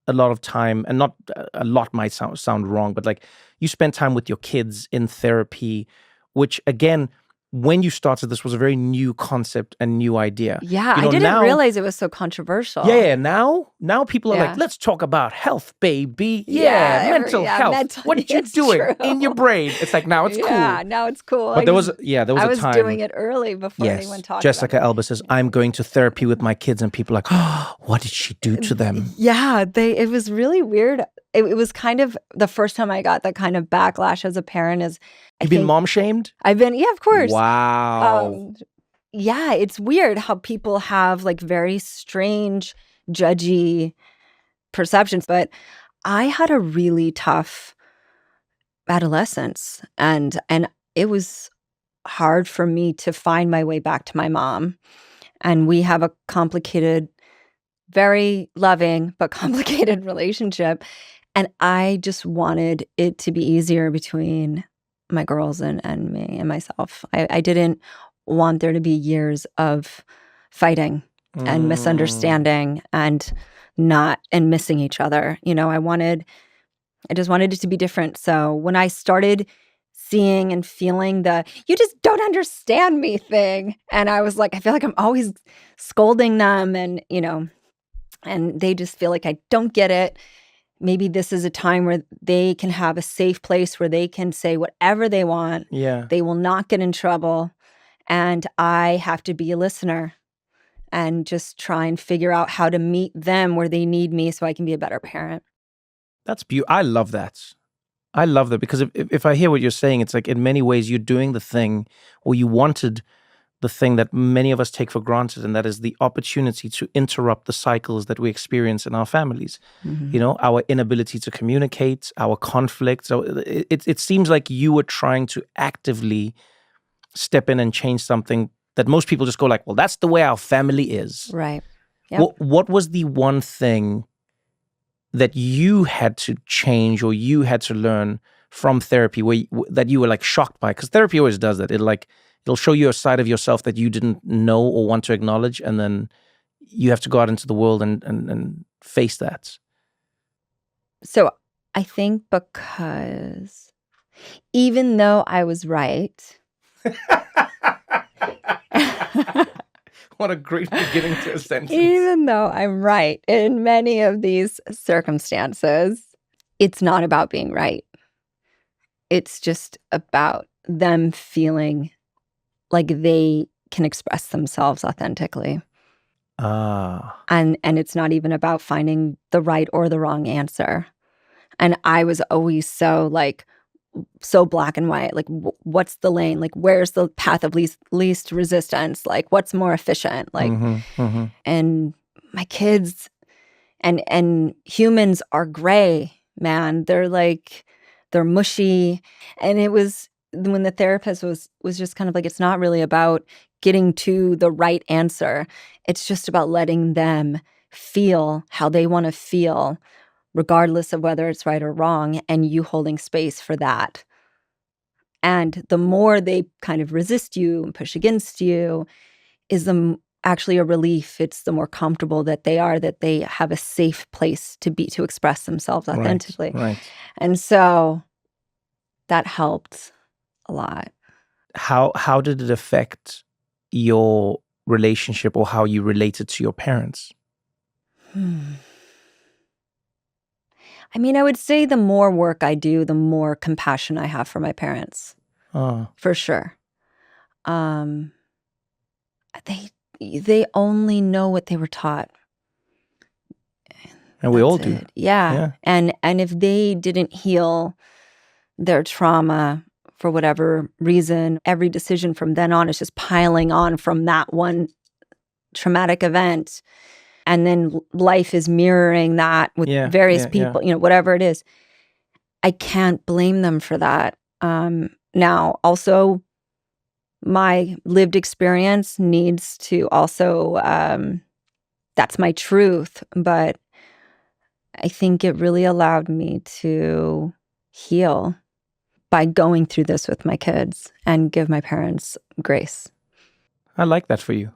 a lot of time, and not a lot might sound wrong, but like you spent time with your kids in therapy, which again, when you started this was a very new concept and new idea. Yeah, I didn't realize it was so controversial. Yeah. Now people are like, let's talk about health, baby. Yeah, mental health. What you doing in your brain? It's like, now it's cool. Yeah, now it's cool. But there was a time. I was doing it early before anyone talked Jessica about it. Elba says, I'm going to therapy with my kids, and people are like, oh, what did she do to them? Yeah, it was really weird. It was kind of the first time I got that kind of backlash as a parent. You've been mom shamed? I've been, yeah, of course. Wow. yeah, it's weird how people have like very strange, judgy perceptions. But I had a really tough adolescence, and it was hard for me to find my way back to my mom. And we have a complicated, very loving but complicated relationship. And I just wanted it to be easier between my girls and me and myself. I didn't want there to be years of fighting and misunderstanding and missing each other. You know, I just wanted it to be different. So when I started seeing and feeling the "you just don't understand me" thing, and I was like, I feel like I'm always scolding them, and and they just feel like I don't get it. Maybe this is a time where they can have a safe place where they can say whatever they want. Yeah. They will not get in trouble. And I have to be a listener and just try and figure out how to meet them where they need me so I can be a better parent. That's beautiful. I love that. I love that because if I hear what you're saying, it's like in many ways you're doing the thing, or you wanted the thing that many of us take for granted, and that is the opportunity to interrupt the cycles that we experience in our families. You know, our inability to communicate, our conflict. So it seems like you were trying to actively step in and change something that most people just go like, well, that's the way our family is. Right. Yep. What was the one thing that you had to change or you had to learn from therapy that you were like shocked by? Because therapy always does that. It'll show you a side of yourself that you didn't know or want to acknowledge, and then you have to go out into the world and face that. So I think because even though I was right, What a great beginning to a sentence. even though I'm right in many of these circumstances, it's not about being right. It's just about them feeling like they can express themselves authentically. And it's not even about finding the right or the wrong answer. And I was always so black and white. Like, what's the lane? Like, where's the path of least resistance? Like, what's more efficient? Like, and my kids and humans are gray, man. They're mushy. And it was when the therapist was just kind of like, it's not really about getting to the right answer. It's just about letting them feel how they want to feel, regardless of whether it's right or wrong, and you holding space for that. And the more they kind of resist you and push against you is actually a relief. It's the more comfortable that they are, that they have a safe place to express themselves authentically. Right. And so that helped a lot. How did it affect your relationship or how you related to your parents? I mean, I would say the more work I do, the more compassion I have for my parents. For sure. They only know what they were taught. And we all do. It. Yeah. And if they didn't heal their trauma for whatever reason, every decision from then on is just piling on from that one traumatic event. And then life is mirroring that with various people, whatever it is. I can't blame them for that. Now, also, my lived experience needs to also, that's my truth. But I think it really allowed me to heal by going through this with my kids and give my parents grace. I like that for you.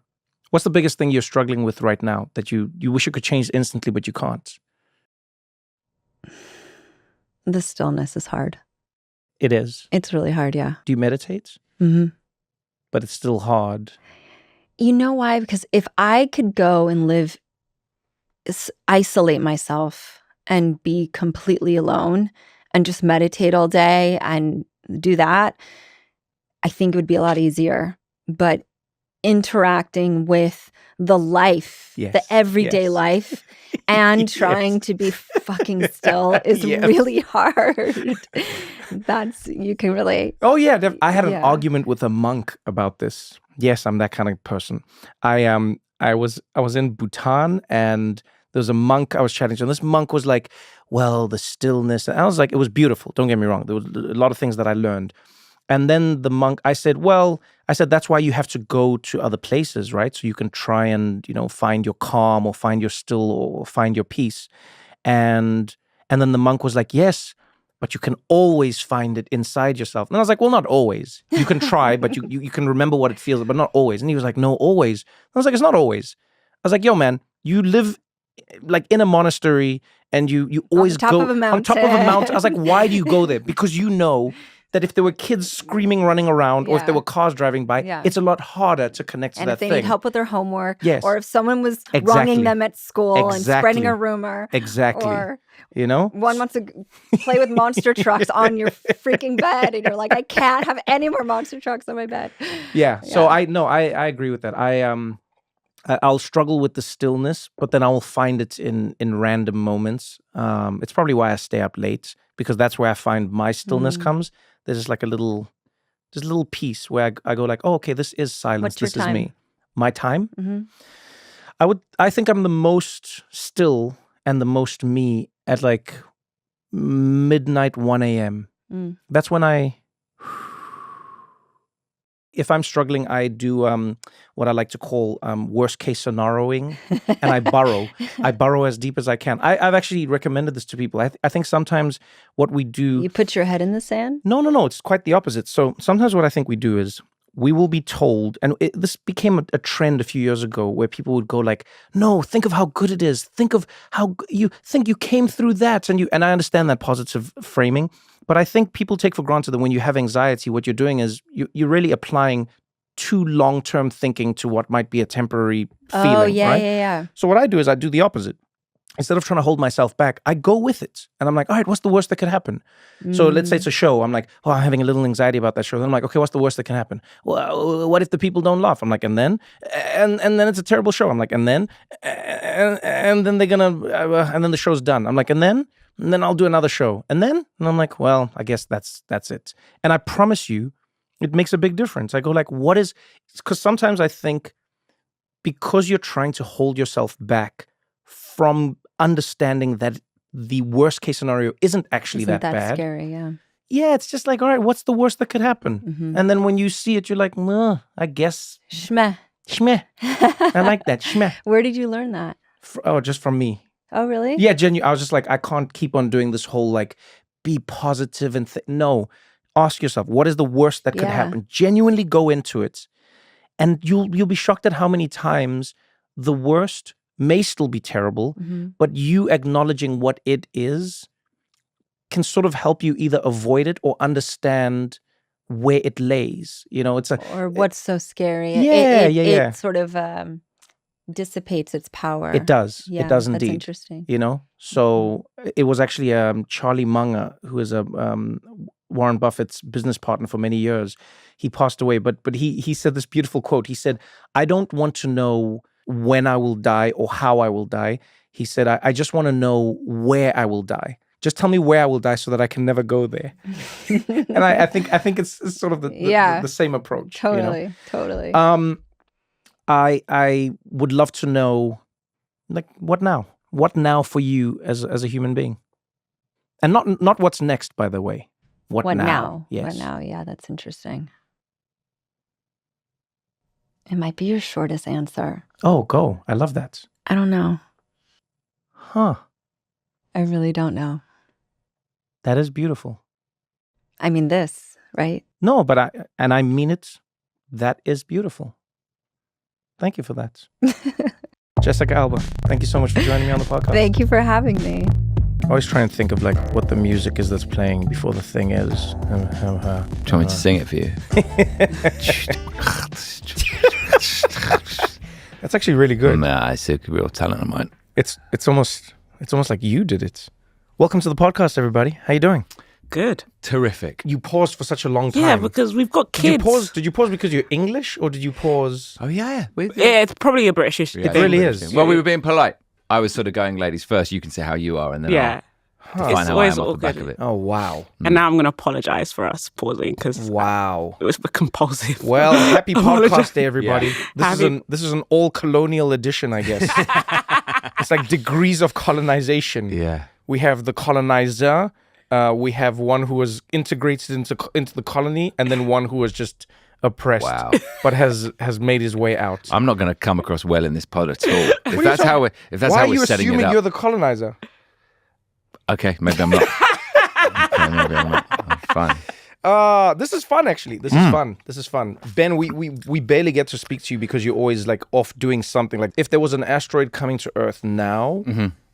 What's the biggest thing you're struggling with right now that you wish you could change instantly, but you can't? The stillness is hard. It is. It's really hard, yeah. Do you meditate? Mm-hmm. But it's still hard. You know why? Because if I could go and isolate myself and be completely alone and just meditate all day and do that, I think it would be a lot easier. But interacting with the life, Yes, the everyday yes. life, and trying to be fucking still is Yes. really hard. You can relate. Oh yeah, I had an Yeah. argument with a monk about this. Yes, I'm that kind of person. I was in Bhutan, and there was a monk I was chatting to, and this monk was like, well, the stillness. And I was like, it was beautiful. Don't get me wrong. There was a lot of things that I learned. And then the monk, I said, that's why you have to go to other places, right? So you can try and, find your calm or find your still or find your peace. And then the monk was like, yes, but you can always find it inside yourself. And I was like, well, not always. You can try, but you can remember what it feels, but not always. And he was like, no, always. I was like, it's not always. I was like, yo, man, you live like in a monastery and you always top go of a on top of a mountain. mountain. I was like, why do you go there? Because you know that if there were kids screaming, running around, or if there Yeah. were cars driving by, Yeah. it's a lot harder to connect to And that if they thing. need help with their homework, Yes. or if someone was Exactly. wronging them at school and spreading Exactly. a rumor, Exactly. or one wants to play with monster trucks on your freaking bed, and you're like, I can't have any more monster trucks on my bed. Yeah. So I agree with that. I'll struggle with the stillness, but then I will find it in random moments. It's probably why I stay up late, because that's where I find my stillness comes. There's just like a little piece where I go like, oh, okay, this is silence. What's your This is time? me. My time? Mm-hmm. I think I'm the most still and the most me at like midnight, 1 a.m. Mm. That's when if I'm struggling, I do what I like to call worst case scenarioing, and I burrow. I burrow as deep as I can. I've actually recommended this to people. I think sometimes what we do... You put your head in the sand? No. It's quite the opposite. So sometimes what I think we do is we will be told, and this became a trend a few years ago, where people would go like, no, think of how good it is. Think of how you think you came through that. And I understand that positive framing. But I think people take for granted that when you have anxiety, what you're doing is you're really applying too long-term thinking to what might be a temporary feeling. Oh, yeah, right? yeah. So what I do is I do the opposite. Instead of trying to hold myself back, I go with it. And I'm like, all right, what's the worst that could happen? So let's say it's a show. I'm like, oh, I'm having a little anxiety about that show. Then I'm like, okay, what's the worst that can happen? Well, what if the people don't laugh? I'm like, and then? And then it's a terrible show. I'm like, and then? And then they're going to, and then the show's done. I'm like, and then? And then I'll do another show. And then? And I'm like, well, I guess that's it. And I promise you, it makes a big difference. I go like, what is, because sometimes I think because you're trying to hold yourself back from understanding that the worst case scenario isn't actually Isn't that bad. Scary, yeah. Yeah, it's just like, all right, what's the worst that could happen? Mm-hmm. And then when you see it, you're like, I guess. Shmeh. I like that. Shmeh. Where did you learn that? Just from me. Oh, really? Yeah, I was just like, I can't keep on doing this whole like, be positive and no. Ask yourself, what is the worst that could happen? Genuinely go into it. And you'll be shocked at how many times the worst may still be terrible, but you acknowledging what it is can sort of help you either avoid it or understand where it lays. Or what's so scary. Yeah, It sort of dissipates its power. It does. Yeah, it does that's indeed. interesting. So it was actually Charlie Munger, who is a Warren Buffett's business partner for many years. He passed away, but he said this beautiful quote. He said, I don't want to know when I will die or how I will die. He said, I just want to know where I will die. Just tell me where I will die so that I can never go there. And I think it's sort of the same approach. Totally. I would love to know, like, what now? What now for you as a human being? And not what's next, by the way. What now? Yes. What now? Yeah, that's interesting. It might be your shortest answer. Oh, go. I love that. I don't know. Huh. I really don't know. That is beautiful. I mean this, right? No, but I mean it. That is beautiful. Thank you for that. Jessica Alba, thank you so much for joining me on the podcast. Thank you for having me. I always try and think of like what the music is that's playing before the thing is. Do you want me to sing it for you? That's actually really good. Nah, it's a real talent of mine. It's almost like you did it. Welcome to the podcast, everybody. How you doing? Good. Terrific. You paused for such a long time. Yeah, because we've got kids. Did you pause because you're English, or did you pause? Oh, yeah. Yeah, it's probably a British issue. It really is. Well, we were being polite. I was sort of going, ladies first. You can say how you are, and then I'll define how I am off the back of it. Oh, wow. And now I'm going to apologize for us pausing because wow, it was compulsive. Well, happy podcast day, everybody. Yeah. This is an all colonial edition, I guess. It's like degrees of colonization. Yeah. We have the colonizer. We have one who was integrated into the colony, and then one who was just oppressed, but has made his way out. I'm not going to come across well in this pod at all. If that's how we're setting it up. Why are you assuming you're the colonizer? Okay, maybe I'm not. Maybe I'm not. I'm fine. This is fun, actually. This is fun. Ben, we barely get to speak to you because you're always like off doing something. Like if there was an asteroid coming to Earth now,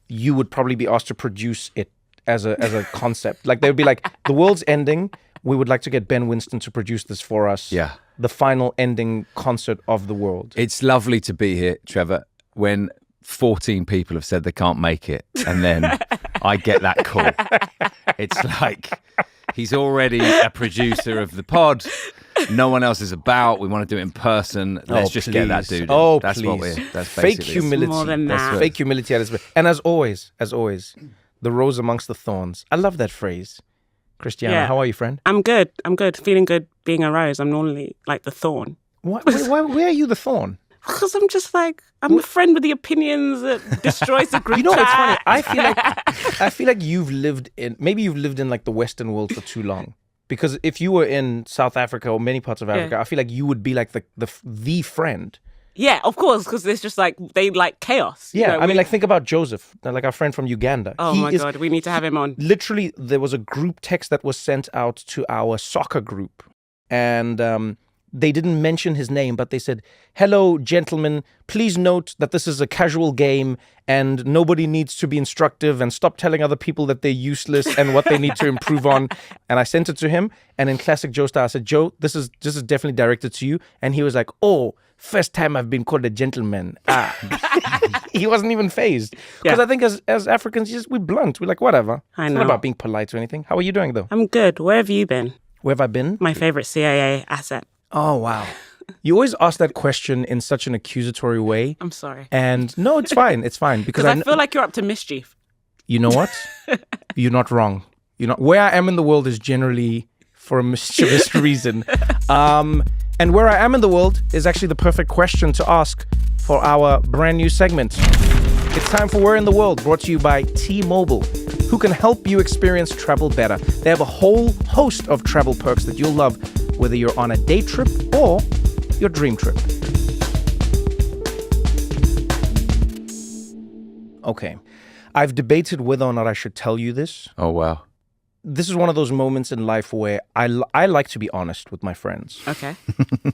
you would probably be asked to produce it as a concept. Like they would be like, the world's ending. We would like to get Ben Winston to produce this for us. Yeah. The final ending concert of the world. It's lovely to be here, Trevor, when 14 people have said they can't make it, and then I get that call. It's like he's already a producer of the pod. No one else is about. We want to do it in person. Let's just get that dude in. Oh, that's please. That's fake basically humility. More than that. Fake humility. And as always, the rose amongst the thorns. I love that phrase. Christiana, how are you, friend? I'm good. Feeling good being a rose. I'm normally like the thorn. Why are you the thorn? Because I'm just like, I'm a friend with the opinions that destroys the group. You know what's funny? chat. I feel like you've lived in like the Western world for too long. Because if you were in South Africa or many parts of Africa, I feel like you would be like the friend. Yeah, of course, because it's just like, they like chaos. Yeah, you know, like think about Joseph, like our friend from Uganda. Oh my God, we need to have him on. Literally, there was a group text that was sent out to our soccer group. And they didn't mention his name, but they said, "Hello, gentlemen. Please note that this is a casual game and nobody needs to be instructive, and stop telling other people that they're useless and what they need to improve on." And I sent it to him. And in classic Joe style, I said, "Joe, this is definitely directed to you." And he was like, "Oh, first time I've been called a gentleman." He wasn't even phased. Because I think as Africans, we're blunt. We're like, whatever. I It's know. not about being polite or anything. How are you doing, though? I'm good. Where have you been? Where have I been? My favorite CIA asset. Oh, wow. You always ask that question in such an accusatory way. I'm sorry. And no, it's fine. It's fine. Because I feel like you're up to mischief. You know what? You're not wrong. Where I am in the world is generally for a mischievous reason. And where I am in the world is actually the perfect question to ask for our brand new segment. It's time for Where in the World, brought to you by T-Mobile, who can help you experience travel better. They have a whole host of travel perks that you'll love, whether you're on a day trip or your dream trip. Okay. I've debated whether or not I should tell you this. Oh, wow. This is one of those moments in life where I like to be honest with my friends. Okay.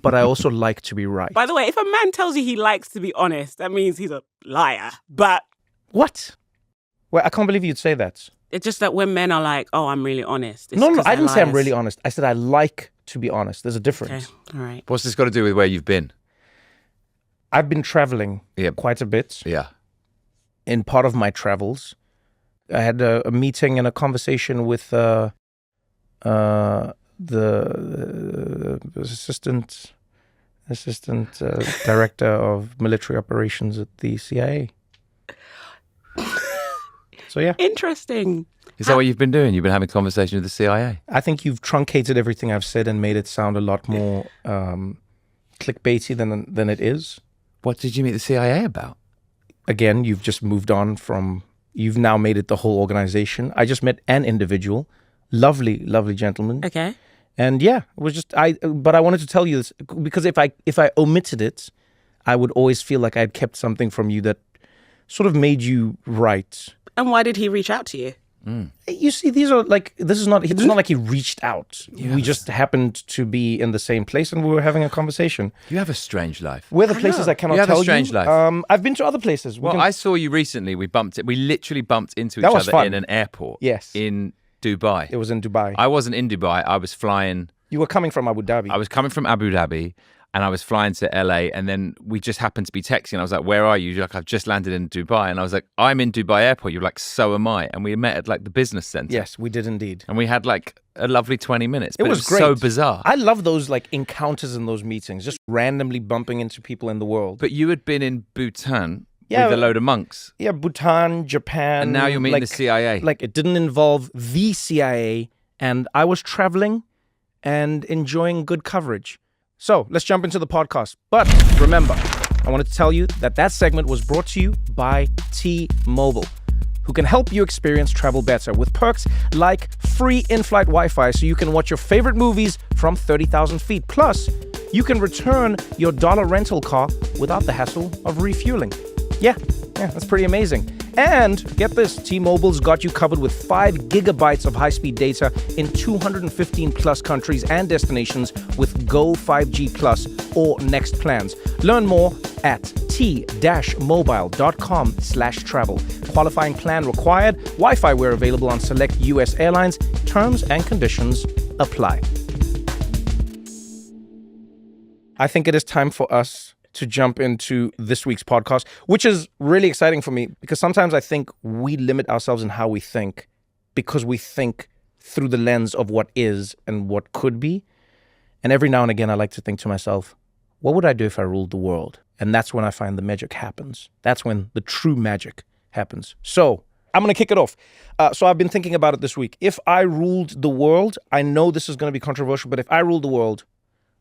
But I also like to be right. By the way, if a man tells you he likes to be honest, that means he's a liar. But What? Well, I can't believe you'd say that. it's just that when men are like, "Oh, I'm really honest." It's No, 'cause I they're didn't say I'm liars. really honest. I said I like to be honest. There's a difference. Okay, all right. What's this got to do with where you've been? I've been traveling quite a bit. Yeah. In part of my travels, I had a meeting and a conversation with the assistant director of military operations at the CIA. So yeah. Interesting. Is that what you've been doing? You've been having conversations with the CIA? I think you've truncated everything I've said and made it sound a lot more clickbaity than it is. What did you meet the CIA about? Again, you've just moved on from, you've now made it the whole organization. I just met an individual, lovely gentleman. Okay. And yeah, it was just, but I wanted to tell you this because if I omitted it, I would always feel like I'd kept something from you that sort of made you right. And why did he reach out to you? You see, it's not like he reached out. We just happened to be in the same place and we were having a conversation. You have a strange life. Where the places I cannot You have tell a strange you. life. I've been to other places. Well, I saw you recently. We literally bumped into each That was other fun. in an airport. Yes. In Dubai. It was in Dubai. I wasn't in Dubai. I was flying You were coming from Abu Dhabi. I was coming from Abu Dhabi and I was flying to LA, and then we just happened to be texting. I was like, where are you? You're like, I've just landed in Dubai. And I was like, I'm in Dubai airport. You're like, so am I. And we met at like the business center. Yes, we did indeed. And we had like a lovely 20 minutes. It But was great. so bizarre. I love those like encounters in those meetings, just randomly bumping into people in the world. But you had been in Bhutan Yeah, with a load of monks. Yeah, Bhutan, Japan. And now you're meeting the CIA. Like it didn't involve the CIA, and I was traveling and enjoying good coverage. So let's jump into the podcast. But remember, I wanted to tell you that that segment was brought to you by T-Mobile, who can help you experience travel better with perks like free in-flight Wi-Fi so you can watch your favorite movies from 30,000 feet. Plus, you can return your dollar rental car without the hassle of refueling. Yeah, that's pretty amazing. And get this, T-Mobile's got you covered with 5 gigabytes of high-speed data in 215 plus countries and destinations with Go 5G Plus or Next plans. Learn more at t-mobile.com/travel. Qualifying plan required. Wi-Fi where available on select US airlines. Terms and conditions apply. I think it is time for us to jump into this week's podcast, which is really exciting for me because sometimes I think we limit ourselves in how we think because we think through the lens of what is and what could be. And every now and again, I like to think to myself, what would I do if I ruled the world? And that's when I find the magic happens. That's when the true magic happens. So I'm going to kick it off. So I've been thinking about it this week. If I ruled the world, I know this is going to be controversial, but if I ruled the world,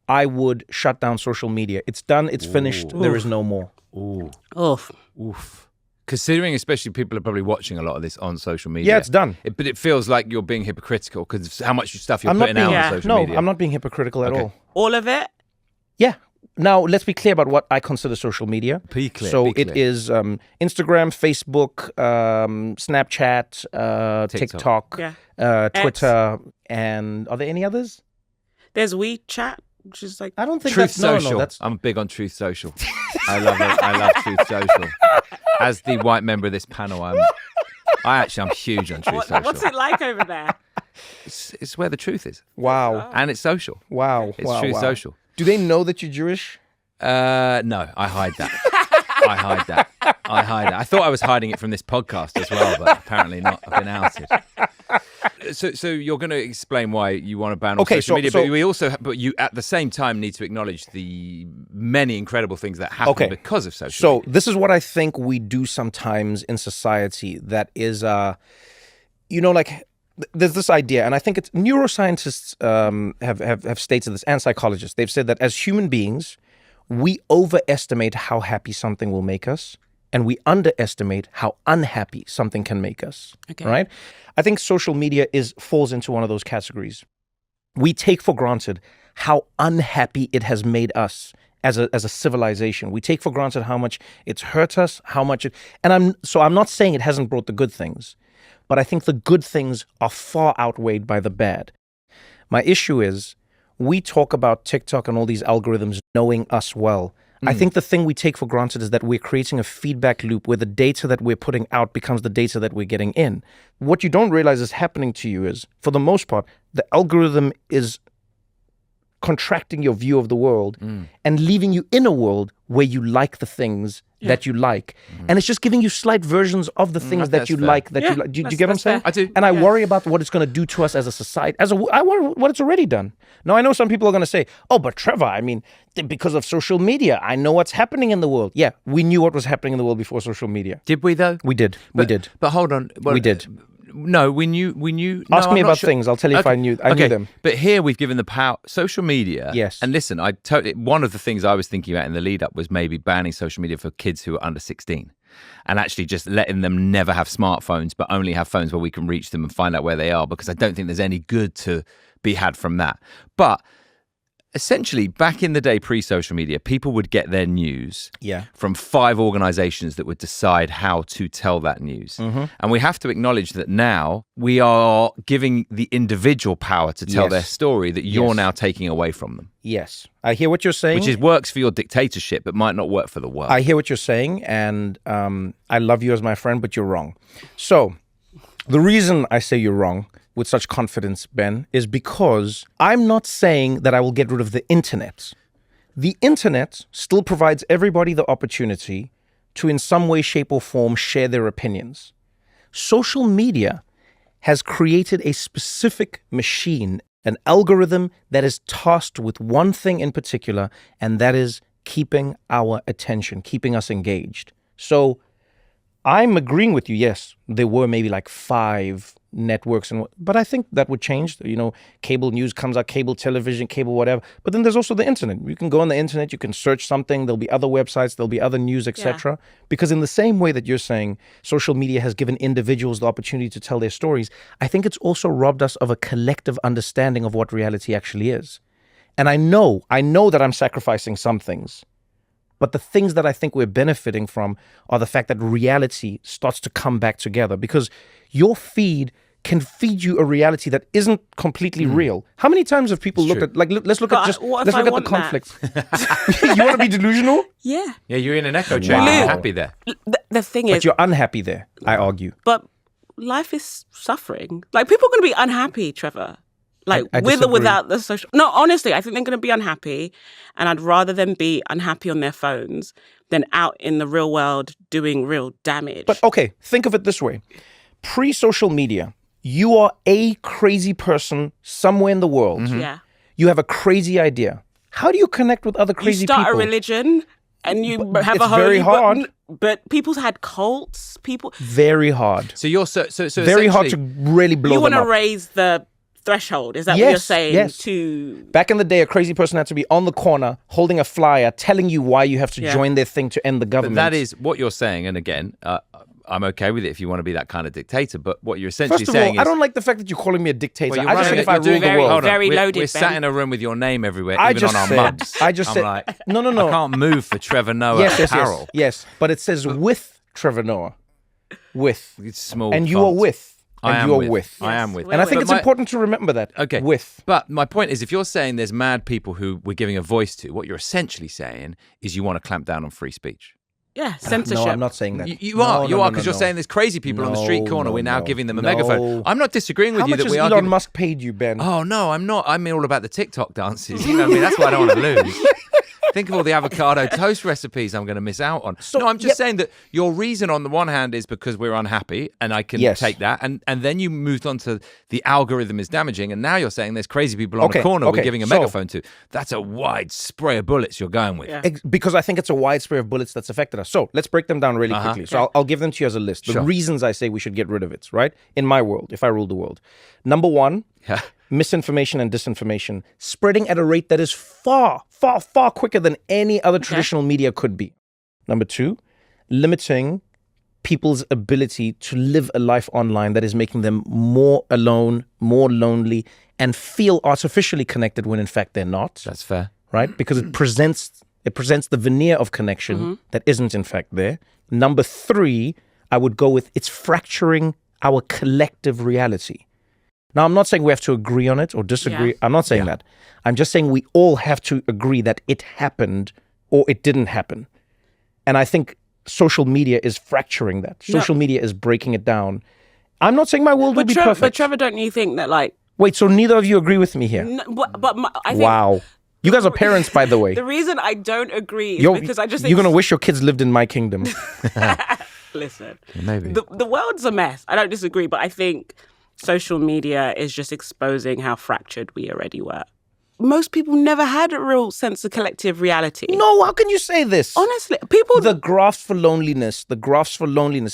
I would shut down social media. It's done. It's finished. Ooh. There is no more. Ooh. Oof. Oof. Considering especially people are probably watching a lot of this on social media. Yeah, it's done. But it feels like you're being hypocritical because how much stuff you're I'm not putting being, out on social no, media. I'm not being hypocritical at all. All of it? Yeah. Now, let's be clear about what I consider social media. Be clear. So be clear. it is Instagram, Facebook, Snapchat, TikTok, Twitter, and are there any others? There's WeChat, which is like... I don't think Truth that's... Social. No, that's... I'm big on Truth Social. I love it. I love Truth Social. As the white member of this panel, I'm huge on Truth Social. What's it like over there? It's where the truth is. Wow. And it's social. Wow. It's Truth Social. Do they know that you're Jewish? No, I hide that. I hide that. I thought I was hiding it from this podcast as well, but apparently not. I've been outed. So you're going to explain why you want to ban all social media, but we also, but you at the same time need to acknowledge the many incredible things that happen because of social media. This is what I think we do sometimes in society that is, like there's this idea, and I think it's neuroscientists have stated this, and psychologists. They've said that as human beings, we overestimate how happy something will make us, and we underestimate how unhappy something can make us. Okay. Right? I think social media falls into one of those categories. We take for granted how unhappy it has made us as a civilization. We take for granted how much it's hurt us, how much it, and I'm not saying it hasn't brought the good things, but I think the good things are far outweighed by the bad. My issue is we talk about TikTok and all these algorithms knowing us well. I think the thing we take for granted is that we're creating a feedback loop where the data that we're putting out becomes the data that we're getting in. What you don't realize is happening to you is, for the most part, the algorithm is contracting your view of the world and leaving you in a world where you like the things that you like. And it's just giving you slight versions of the things that you like. Do you get what I'm saying? I do. And I worry about what it's going to do to us as a society. I worry what it's already done. Now, I know some people are going to say, oh, but Trevor, I mean, because of social media, I know what's happening in the world. Yeah, we knew what was happening in the world before social media. Did we, though? We did. We did. But hold on. We did. No, we knew. Ask me about sure. things. I'll tell you if I knew. I knew them. But here we've given the power. Social media. Yes. And listen, one of the things I was thinking about in the lead up was maybe banning social media for kids who are under 16, and actually just letting them never have smartphones, but only have phones where we can reach them and find out where they are. Because I don't think there's any good to be had from that. But essentially, back in the day, pre-social media, people would get their news from 5 organizations that would decide how to tell that news. And we have to acknowledge that now we are giving the individual power to tell their story that you're now taking away from them. Yes. I hear what you're saying. Which works for your dictatorship, but might not work for the world. I hear what you're saying, and I love you as my friend, but you're wrong. So the reason I say you're wrong with such confidence, Ben, is because I'm not saying that I will get rid of the internet. The internet still provides everybody the opportunity to, in some way, shape, or form, share their opinions. Social media has created a specific machine, an algorithm that is tasked with one thing in particular, and that is keeping our attention, keeping us engaged. So I'm agreeing with you. Yes, there were maybe like 5 networks, but I think that would change. You know, cable news comes out, cable television, cable whatever. But then there's also the internet. You can go on the internet, you can search something. There'll be other websites, there'll be other news, etc. Because in the same way that you're saying social media has given individuals the opportunity to tell their stories, I think it's also robbed us of a collective understanding of what reality actually is. And I know that I'm sacrificing some things. But the things that I think we're benefiting from are the fact that reality starts to come back together, because your feed can feed you a reality that isn't completely real. How many times have people looked at, like, let's look at the conflict. You want to be delusional? Yeah. Yeah, you're in an echo chamber. You're happy there. The thing is... But you're unhappy there, I argue. But life is suffering. Like, people are going to be unhappy, Trevor. Like, I with or disagree. without the social... No, honestly, I think they're going to be unhappy. And I'd rather them be unhappy on their phones than out in the real world doing real damage. But okay, think of it this way. Pre-social media, you are a crazy person somewhere in the world. Yeah. You have a crazy idea. How do you connect with other crazy people? You start a religion and you have it's a holy... very hard. But people's had cults. People... Very hard. So you're so very hard to really blow You them want to up. raise the threshold. Is that what you're saying? Yes. To Back in the day, a crazy person had to be on the corner holding a flyer telling you why you have to join their thing to end the government. But that is what you're saying. And again, I'm okay with it if you want to be that kind of dictator. But what you're essentially First of saying all, I is... don't like the fact that you're calling me a dictator. Well, I just think if I rule the world... Hold on. Very we're, loaded, we're Ben. sat in a room with your name everywhere, I even just on our said- mugs. I just I'm said- like, No. I can't move for Trevor Noah Yes, Carroll. yes. But it says with Trevor Noah. With. It's small And you font. are with. I And you are am with. I am with. And I think But it's my- important to remember that. Okay. With. But my point is, if you're saying there's mad people who we're giving a voice to, what you're essentially saying is you want to clamp down on free speech. Yeah, censorship. No, I'm not saying that. You are, because you're no. saying there's crazy people on the street corner. We're now giving them a megaphone. I'm not disagreeing with How you much that has we are. Elon Musk paid you, Ben? Oh no, I'm not. I'm all about the TikTok dances. You know what I mean? That's what I don't want to lose. Think of all the avocado toast recipes I'm going to miss out on. So, no, I'm just saying that your reason on the one hand is because we're unhappy, and I can take that. And then you moved on to the algorithm is damaging, and now you're saying there's crazy people on the corner we're giving a megaphone to. That's a wide spray of bullets you're going with. Yeah. Because I think it's a wide spray of bullets that's affected us. So let's break them down really quickly. So I'll give them to you as a list. The reasons I say we should get rid of it, right? In my world, if I rule the world. Number one, misinformation and disinformation spreading at a rate that is far, far, far quicker than any other traditional media could be. Number two, limiting people's ability to live a life online that is making them more alone, more lonely, and feel artificially connected when in fact they're not. That's fair. Right? Because it presents the veneer of connection that isn't in fact there. Number three, I would go with it's fracturing our collective reality. Now, I'm not saying we have to agree on it or disagree. Yeah. I'm not saying that. I'm just saying we all have to agree that it happened or it didn't happen. And I think social media is fracturing that. Social media is breaking it down. I'm not saying my world will be perfect. But Trevor, don't you think that, like... Wait, so neither of you agree with me here? No, but I think... Wow. You guys are parents, by the way. The reason I don't agree is because I just think... You're going to wish your kids lived in my kingdom. Listen, maybe. The world's a mess. I don't disagree, but I think social media is just exposing how fractured we already were. Most people never had a real sense of collective reality. No, how can you say this? Honestly, people... The graphs for loneliness,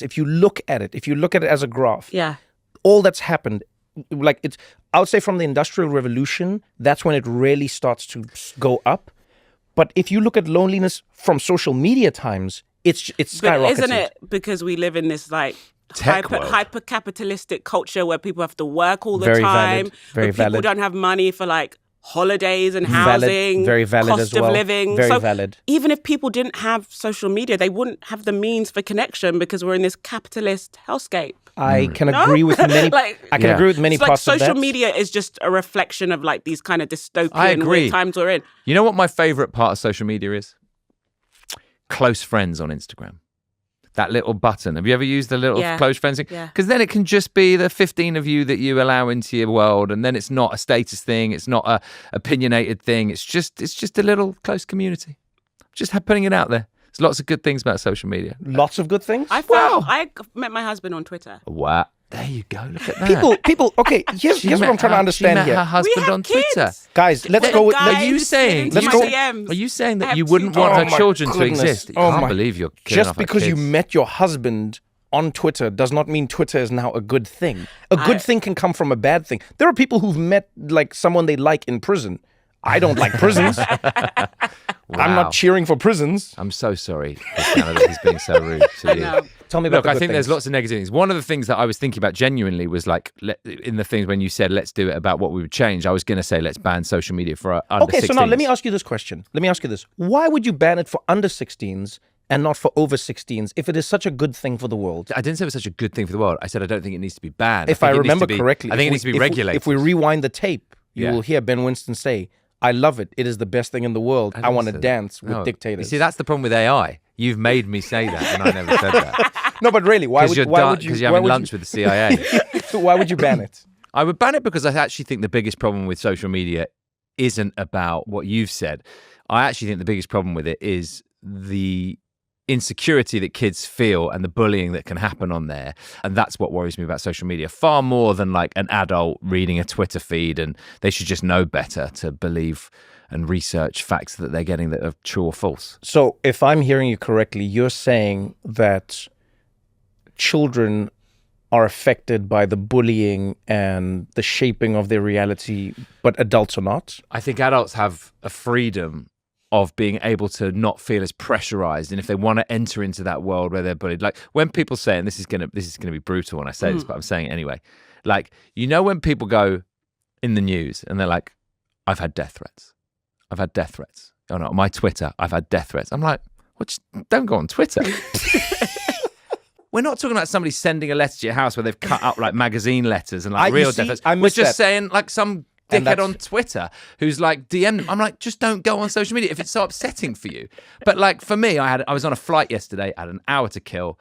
if you look at it as a graph, all that's happened, like I would say from the Industrial Revolution, that's when it really starts to go up. But if you look at loneliness from social media times, it's skyrocketed. But isn't it because we live in this like Tech world. hyper capitalistic culture where people have to work all the Very time, valid. Very where people valid. don't have money for like holidays and housing, very valid cost as well. of living. Very so valid. Even if people didn't have social media, they wouldn't have the means for connection because we're in this capitalist hellscape. I can agree with many. I can agree with many It's like parts of that. social media is just a reflection of like these kind of I dystopian agree. weird times we're in. You know what my favorite part of social media is? Close friends on Instagram. That little button. Have you ever used the little close friends thing? Yeah. Because then it can just be the 15 of you that you allow into your world, and then it's not a status thing. It's not a opinionated thing. It's just a little close community. Just putting it out there. There's lots of good things about social media. Lots of good things. I met my husband on Twitter. Wow. There you go. Look at that. People. Okay, here's what I'm trying to understand she met here. her husband on Twitter. Guys, let's go. Are you saying? Are you saying that you wouldn't want her children to exist? I can't believe you're killing just because you met your husband on Twitter does not mean Twitter is now a good thing. A good thing can come from a bad thing. There are people who've met like someone they like in prison. I don't like prisons. Wow. I'm not cheering for prisons. I'm so sorry, Christiana, that he's being so rude to you. Tell me about I think there's lots of negative things. One of the things that I was thinking about genuinely was like, in the things when you said, let's do it about what we would change, I was going to say, let's ban social media for under 16s. Okay, so now let me ask you this question. Let me ask you this. Why would you ban it for under 16s and not for over 16s if it is such a good thing for the world? I didn't say it was such a good thing for the world. I said I don't think it needs to be banned. If I remember correctly. I think it needs to be regulated. If we rewind the tape, you will hear Ben Winston say, I love it. It is the best thing in the world. I want to dance with dictators. You see, that's the problem with AI. You've made me say that, and I never said that. No, but really, why would you? Because you're having lunch with the CIA. Why would you ban it? I would ban it because I actually think the biggest problem with social media isn't about what you've said. I actually think the biggest problem with it is the insecurity that kids feel and the bullying that can happen on there. And that's what worries me about social media far more than like an adult reading a Twitter feed, and they should just know better to believe and research facts that they're getting that are true or false. So if I'm hearing you correctly, you're saying that children are affected by the bullying and the shaping of their reality, but adults are not? I think adults have a freedom of being able to not feel as pressurized, and if they want to enter into that world where they're bullied, like when people say, and this is gonna be brutal when I say this, but I'm saying it anyway, like, you know, when people go in the news and they're like, I've had death threats. Oh no, on my Twitter, I've had death threats. I'm like, well, just don't go on Twitter. We're not talking about somebody sending a letter to your house where they've cut up like magazine letters and like real death threats. We're just saying like some dickhead on Twitter who's like DM. I'm like, just don't go on social media if it's so upsetting for you. But like for me, I was on a flight yesterday. I had an hour to kill.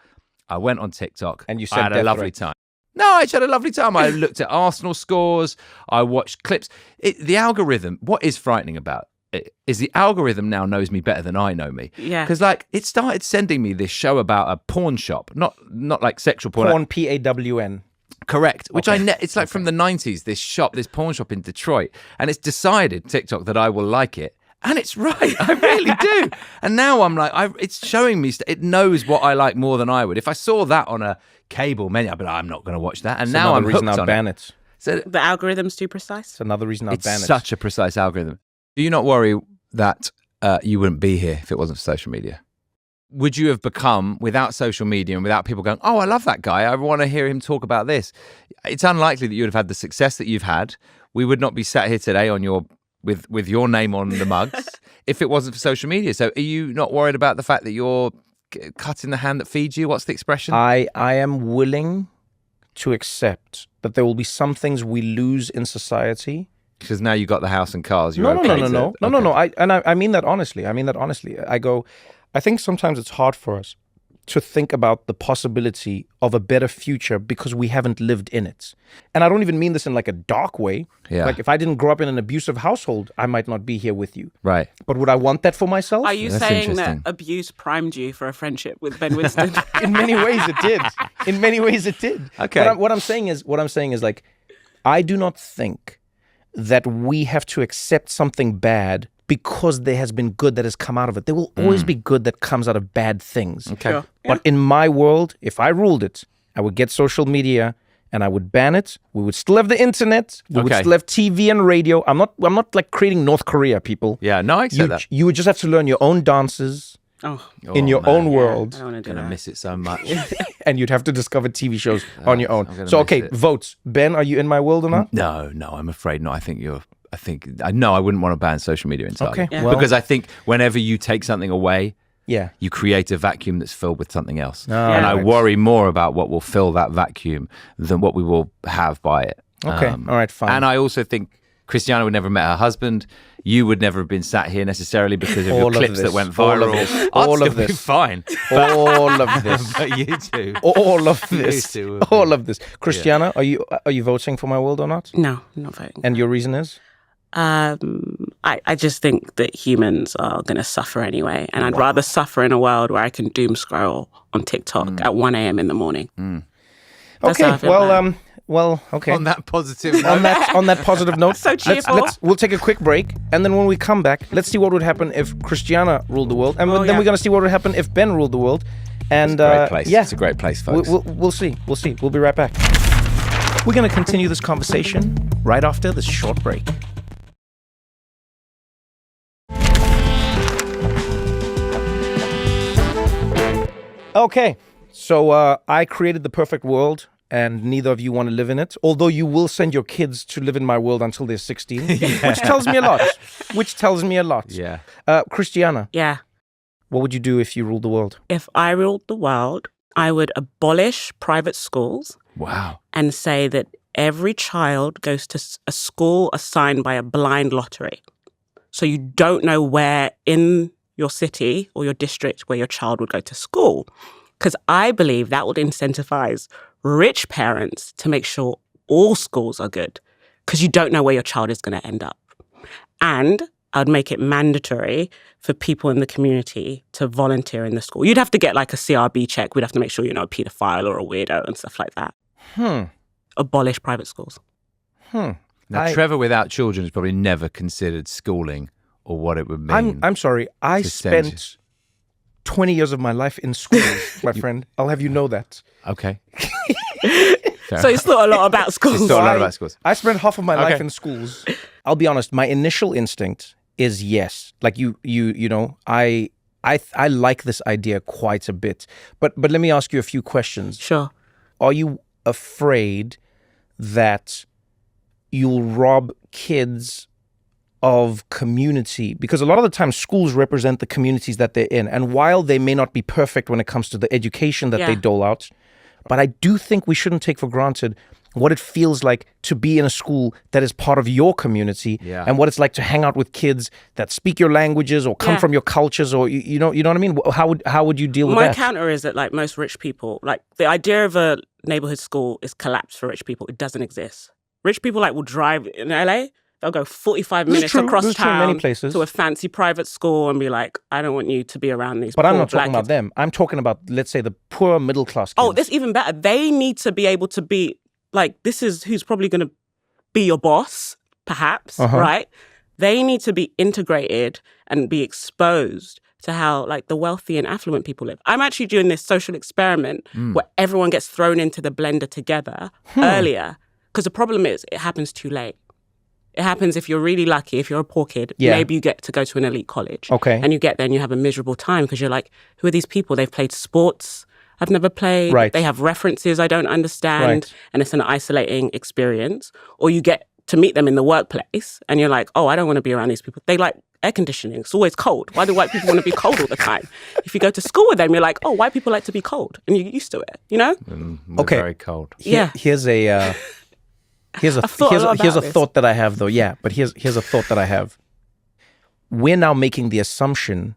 I went on TikTok and you said I had a lovely time. No, I just had a lovely time. I looked at Arsenal scores. I watched clips. The algorithm. What is frightening about it is the algorithm now knows me better than I know me. Yeah. Because like it started sending me this show about a pawn shop, not like sexual porn. Porn, PAWN. Correct. Which it's like from the 90s, this pawn shop in Detroit. And it's decided, TikTok, that I will like it. And it's right. I really do. And now I'm like, it's showing me, it knows what I like more than I would. If I saw that on a cable menu, I'd be like, I'm not going to watch that. And now I'm hooked on ban it. So the algorithm's too precise. It's another reason I'll ban it. It's such a precise algorithm. Do you not worry that you wouldn't be here if it wasn't for social media? Would you have become, without social media and without people going, oh, I love that guy, I want to hear him talk about this? It's unlikely that you would have had the success that you've had. We would not be sat here today on with your name on the mugs if it wasn't for social media. So are you not worried about the fact that you're cutting the hand that feeds you? What's the expression? I am willing to accept that there will be some things we lose in society. Because now you got the house and cars. No. I mean that honestly. I think sometimes it's hard for us to think about the possibility of a better future because we haven't lived in it. And I don't even mean this in like a dark way. Yeah. Like if I didn't grow up in an abusive household, I might not be here with you. Right. But would I want that for myself? Are you saying that abuse primed you for a friendship with Ben Winston? In many ways it did. In many ways it did. Okay. What I'm saying is like, I do not think that we have to accept something bad because there has been good that has come out of it. There will always be good that comes out of bad things. Okay. Sure. But in my world, if I ruled it, I would get social media and I would ban it. We would still have the internet. We would still have TV and radio. I'm not like creating North Korea, people. Yeah, no, I accept that. You would just have to learn your own dances in your own world. I want to do that. Miss it so much. And you'd have to discover TV shows on your own. So, okay, votes. Ben, are you in my world or not? No, I'm afraid not. I wouldn't want to ban social media entirely. Okay. Yeah. Because I think whenever you take something away, yeah, you create a vacuum that's filled with something else. Oh, and I worry more about what will fill that vacuum than what we will have by it. Okay. All right, fine. And I also think Christiana would never have met her husband. You would never have been sat here necessarily because of your clips that went viral. All of this. Fine. All of this. But you two. All of this. You two will be- All of this. Christiana, are you voting for my world or not? No, I'm not voting. And your reason is? I just think that humans are going to suffer anyway. And I'd rather suffer in a world where I can doom scroll on TikTok at 1 a.m. in the morning. That's how I Okay, feel about it. well, okay. On that positive note. on that positive note, So cheerful. we'll take a quick break, and then when we come back, let's see what would happen if Christiana ruled the world, and then we're gonna see what would happen if Ben ruled the world. And It's a great place. Yeah, It's a great place, folks. We'll see. We'll be right back. We're gonna continue this conversation right after this short break. Okay, so I created the perfect world, and neither of you want to live in it, although you will send your kids to live in my world until they're 16, which tells me a lot. Yeah. Christiana, Yeah. what would you do if you ruled the world? If I ruled the world, I would abolish private schools Wow. and say that every child goes to a school assigned by a blind lottery. So you don't know where in your city or your district where your child would go to school. Because I believe that would incentivize rich parents to make sure all schools are good, because you don't know where your child is going to end up. And I'd make it mandatory for people in the community to volunteer in the school. You'd have to get like a CRB check. We'd have to make sure you're not a paedophile or a weirdo and stuff like that. Abolish private schools. Now, Trevor without children has probably never considered schooling or what it would mean. I'm sorry. I spent 20 years of my life in schools, my friend. I'll have you know that. Okay. So it's not a lot about schools. It's not a lot about schools. I spent half of my life in schools. I'll be honest. My initial instinct is yes. Like you know, I like this idea quite a bit. But let me ask you a few questions. Sure. Are you afraid that you'll rob kids of community? Because a lot of the time schools represent the communities that they're in. And while they may not be perfect when it comes to the education that they dole out, but I do think we shouldn't take for granted what it feels like to be in a school that is part of your community and what it's like to hang out with kids that speak your languages or come from your cultures, or you know what I mean? How would you deal with that? My counter is that like most rich people, like the idea of a neighborhood school is collapsed for rich people. It doesn't exist. Rich people like will drive in LA. They'll go 45 minutes across town many places. to a fancy private school and be like, I don't want you to be around these But poor I'm not black talking about kids. them. I'm talking about, let's say, the poor middle class kids. Oh, that's even better. They need to be able to be like, this is who's probably going to be your boss, perhaps, right? They need to be integrated and be exposed to how like the wealthy and affluent people live. I'm actually doing this social experiment where everyone gets thrown into the blender together earlier, because the problem is it happens too late. It happens if you're really lucky, if you're a poor kid, maybe you get to go to an elite college. Okay. And you get there and you have a miserable time because you're like, who are these people? They've played sports I've never played. Right. They have references I don't understand. Right. And it's an isolating experience. Or you get to meet them in the workplace and you're like, oh, I don't want to be around these people. They like air conditioning. It's always cold. Why do white people want to be cold all the time? If you go to school with them, you're like, oh, white people like to be cold. And you're used to it, you know? We're very cold. Here's a thought that I have, though. Yeah, but here's a thought that I have. We're now making the assumption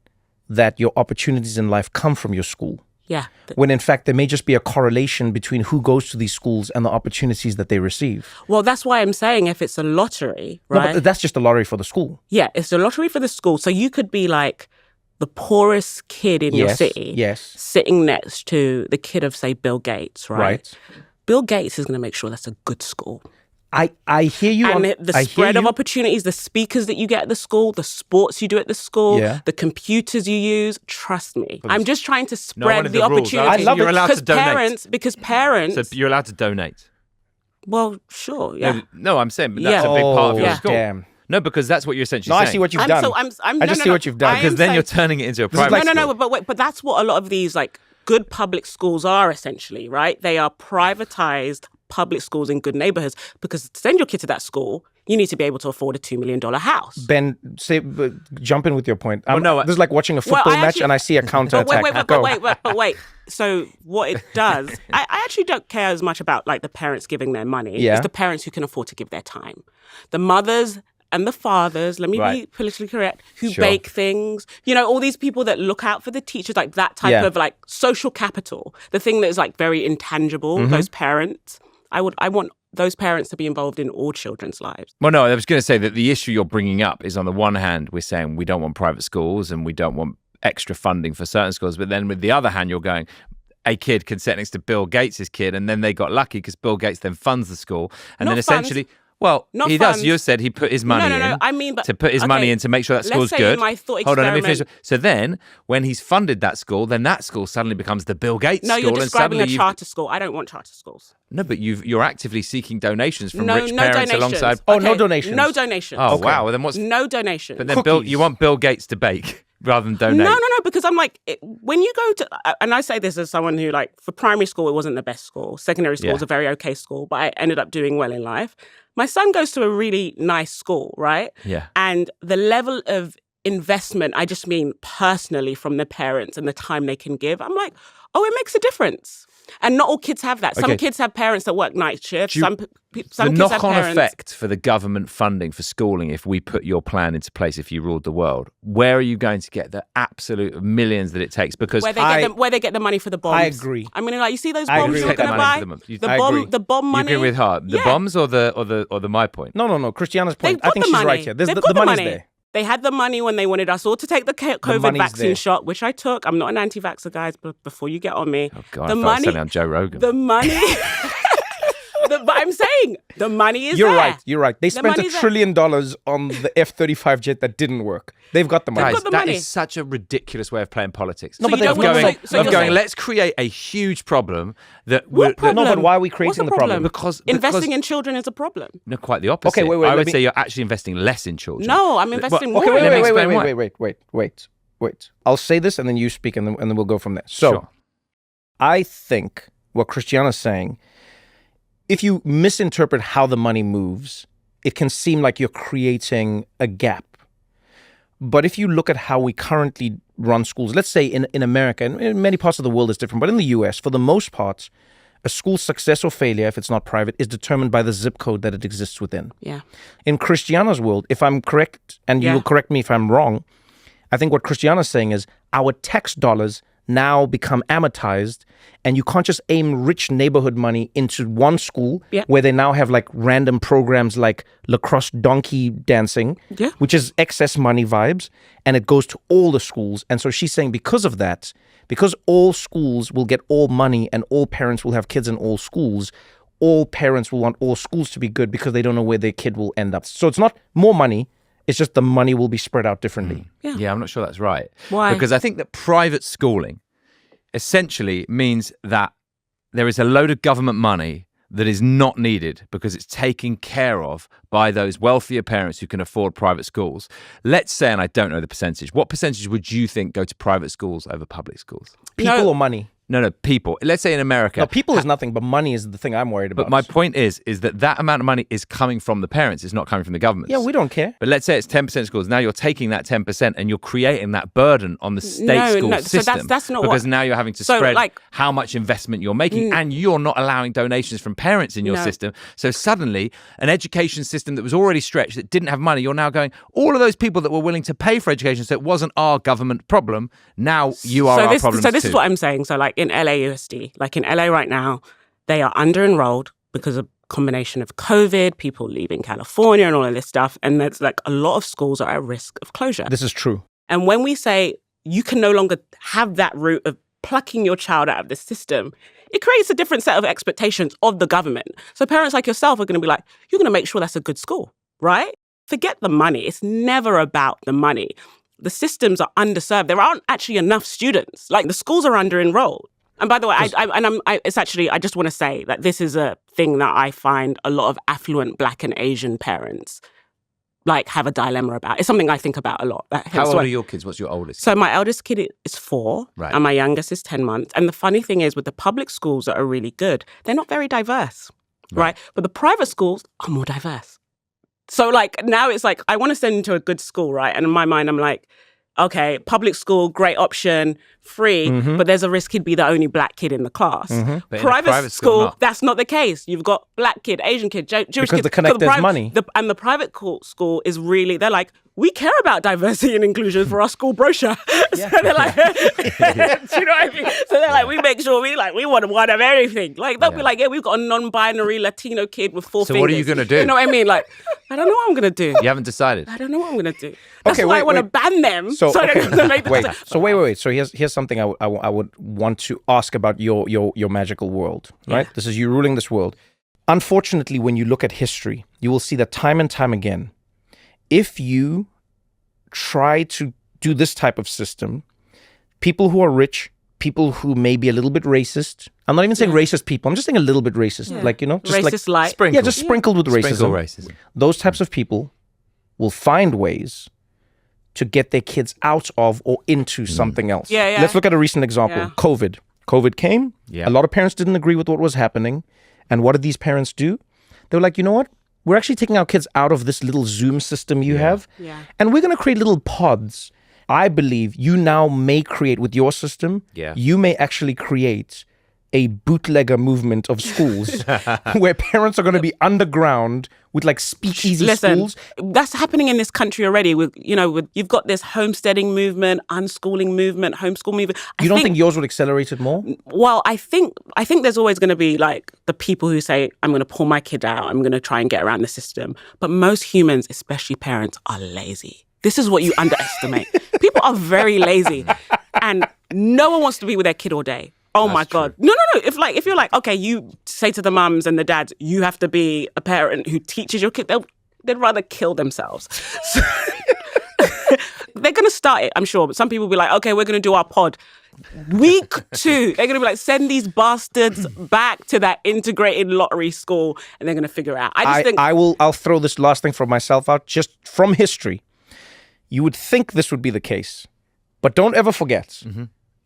that your opportunities in life come from your school. Yeah. When in fact, there may just be a correlation between who goes to these schools and the opportunities that they receive. Well, that's why I'm saying if it's a lottery, right? No, but that's just a lottery for the school. Yeah, it's a lottery for the school. So you could be like the poorest kid in your city. Yes. Sitting next to the kid of, say, Bill Gates, right? Right. Bill Gates is going to make sure that's a good school. I hear you. And the spread of opportunities, the speakers that you get at the school, the sports you do at the school, the computers you use, trust me. I'm just trying to spread the opportunities. I love it. You're allowed to donate. Because parents... So you're allowed to donate. Well, sure, yeah. No, I'm saying but that's a big part of your school. Damn. No, because that's what you're essentially No, saying. I see what you've done. I just see what you've done. Because then you're turning it into a private school. But that's what a lot of these like good public schools are essentially, right? They are privatized public schools in good neighborhoods, because to send your kid to that school, you need to be able to afford a $2 million house. Ben, jump in with your point. This is like watching a football match and I see a counter attack. But wait. So what it does, I actually don't care as much about like the parents giving their money. Yeah. It's the parents who can afford to give their time. The mothers and the fathers, let me be politically correct, who bake things, all these people that look out for the teachers, like that type of like social capital, the thing that is like very intangible, those parents. I want those parents to be involved in all children's lives. Well, no, I was going to say that the issue you're bringing up is, on the one hand, we're saying we don't want private schools and we don't want extra funding for certain schools. But then with the other hand, you're going, a kid can sit next to Bill Gates' kid, and then they got lucky because Bill Gates then funds the school. And then essentially... Well, he does. You said he put his money in. I mean, but, to put his money in to make sure that school's good. My thought Hold on, let me finish. So then, when he's funded that school, then that school suddenly becomes the Bill Gates school. No, you're describing and a charter school. I don't want charter schools. No, but you're actively seeking donations from rich parents donations. alongside. Oh, no donations. No donations. Oh, wow. Well, then what's no donations? But then you want Bill Gates to bake rather than donate. No, because I'm like, when you go to, and I say this as someone who, like, for primary school, it wasn't the best school. Secondary school was a very okay school, but I ended up doing well in life. My son goes to a really nice school, right? Yeah. And the level of investment, I just mean personally, from the parents and the time they can give, I'm like, oh, it makes a difference. And not all kids have that. Some kids have parents that work night shifts. Some the kids have knock-on parents. effect for the government funding for schooling, if we put your plan into place, if you ruled the world, where are you going to get the absolute millions that it takes? Because where they get the money for the bombs. I agree. I mean, like, you see those bombs you're going to buy? The bomb money. You agree with Hart? The bombs or the my point? No. Christiana's point. I think she's right here. The money's there. They had the money when they wanted us all to take the COVID vaccine shot, which I took. I'm not an anti-vaxxer, guys, but before you get on me. Oh, God, I felt selling on Joe Rogan. The money... But I'm saying the money is there. You're right. They spent $1 trillion on the F-35 jet that didn't work. They've got the money. Guys, that is such a ridiculous way of playing politics. No, but let's create a huge problem that... What problem? No, but why are we creating the problem? Because investing in children is a problem. No, quite the opposite. Okay, I would say you're actually investing less in children. No, I'm investing more. Wait. I'll say this and then you speak and then we'll go from there. So, I think what Christiana's saying, if you misinterpret how the money moves, it can seem like you're creating a gap. But if you look at how we currently run schools, let's say in America, and in many parts of the world it's different, but in the US, for the most part, a school's success or failure, if it's not private, is determined by the zip code that it exists within. Yeah. In Christiana's world, if I'm correct, and you will correct me if I'm wrong, I think what Christiana's saying is our tax dollars now become amortized, and you can't just aim rich neighborhood money into one school where they now have like random programs like lacrosse donkey dancing, which is excess money vibes, and it goes to all the schools. And so she's saying because of that, because all schools will get all money and all parents will have kids in all schools, all parents will want all schools to be good because they don't know where their kid will end up. So it's not more money. It's just the money will be spread out differently. Yeah, I'm not sure that's right. Why? Because I think that private schooling essentially means that there is a load of government money that is not needed because it's taken care of by those wealthier parents who can afford private schools. Let's say, and I don't know the percentage, what percentage would you think go to private schools over public schools? People or money? No, people. Let's say in America. No, people is nothing, but money is the thing I'm worried about. But my point is that amount of money is coming from the parents. It's not coming from the government. Yeah, we don't care. But let's say it's 10% schools. Now you're taking that 10% and you're creating that burden on the state school system. So that's not because now you're having to spread how much investment you're making, and you're not allowing donations from parents in your system. So suddenly, an education system that was already stretched, that didn't have money, you're now going, all of those people that were willing to pay for education, so it wasn't our government problem, now you are our problem. So this is what I'm saying. So like in LAUSD, like in LA right now, they are under-enrolled because of a combination of COVID, people leaving California and all of this stuff. And there's like a lot of schools are at risk of closure. This is true. And when we say you can no longer have that route of plucking your child out of the system, it creates a different set of expectations of the government. So parents like yourself are going to be like, you're going to make sure that's a good school, right? Forget the money. It's never about the money. The systems are underserved. There aren't actually enough students. Like the schools are under-enrolled. And by the way, I just want to say that this is a thing that I find a lot of affluent Black and Asian parents like have a dilemma about. It's something I think about a lot. How old are your kids? What's your oldest? So my eldest kid is 4, Right. and my youngest is 10 months. And the funny thing is, with the public schools that are really good, they're not very diverse, right? But the private schools are more diverse. So like now it's like, I want to send him to a good school, right? And in my mind, I'm like, okay, public school, great option, free, but there's a risk he'd be the only black kid in the class. But in a Private school, that's not the case. You've got black kid, Asian kid, Jewish Because kid. the Connect, there's money. And the private school is really, they're like, we care about diversity and inclusion for our school brochure. So they're like, do you know what I mean? So they're like, we make sure we want one of everything. Like, they'll be like, yeah, we've got a non-binary Latino kid with 4 fingers. So what are you going to do? You know what I mean? Like, I don't know what I'm going to do. You haven't decided? I don't know what I'm going to do. That's Okay, why I wait, want to wait. ban them. So, they're okay, gonna make the wait. decision. So wait. So here's something I would want to ask about your magical world, right? This is you ruling this world. Unfortunately, when you look at history, you will see that time and time again, if you try to do this type of system, people who are rich, people who may be a little bit racist. I'm not even saying racist people. I'm just saying a little bit racist. Like, just Racist light. Sprinkled. Yeah, just sprinkled with Sprinkle racism. racism. Those types of people will find ways to get their kids out of or into something else. Yeah. Let's look at a recent example. Yeah. COVID. COVID came. Yeah. A lot of parents didn't agree with what was happening. And what did these parents do? They were like, you know what? We're actually taking our kids out of this little Zoom system you have. Yeah. And we're going to create little pods. I believe you now may create with your system. Yeah. You may actually create a bootlegger movement of schools where parents are going to be underground with like speakeasy schools. That's happening in this country already. With you've got this homesteading movement, unschooling movement, homeschool movement. You don't think yours would accelerate it more? Well, I think there's always going to be like the people who say, I'm going to pull my kid out. I'm going to try and get around the system. But most humans, especially parents, are lazy. This is what you underestimate. People are very lazy, and no one wants to be with their kid all day. Oh my God. No. If you're like, okay, you say to the mums and the dads, you have to be a parent who teaches your kid, they'd rather kill themselves. So, they're going to start it, I'm sure. But some people will be like, okay, we're going to do our pod. Week 2, they're going to be like, send these bastards back to that integrated lottery school, and they're going to figure it out. I'll throw this last thing from myself out, just from history. You would think this would be the case, but don't ever forget.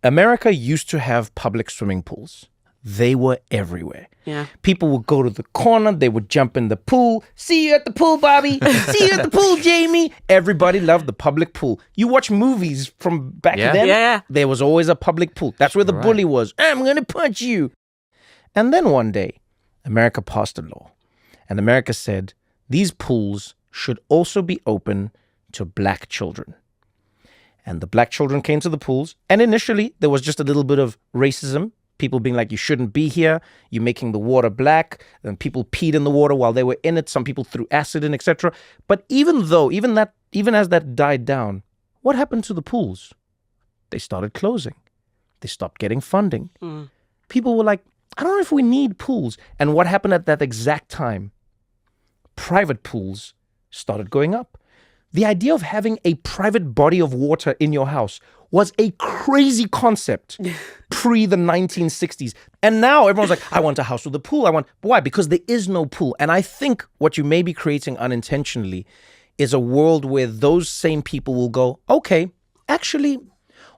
America used to have public swimming pools. They were everywhere. Yeah. People would go to the corner. They would jump in the pool. See you at the pool, Bobby. See you at the pool, Jamie. Everybody loved the public pool. You watch movies from back then. Yeah. There was always a public pool. That's where the bully was. I'm going to punch you. And then one day, America passed a law. And America said, these pools should also be open to black children. And the black children came to the pools. And initially, there was just a little bit of racism. People being like, you shouldn't be here. You're making the water black. And people peed in the water while they were in it. Some people threw acid in, etc. But even as that died down, what happened to the pools? They started closing. They stopped getting funding. People were like, I don't know if we need pools. And what happened at that exact time? Private pools started going up. The idea of having a private body of water in your house was a crazy concept pre the 1960s. And now everyone's like, I want a house with a pool. Why? Because there is no pool. And I think what you may be creating unintentionally is a world where those same people will go, okay, actually,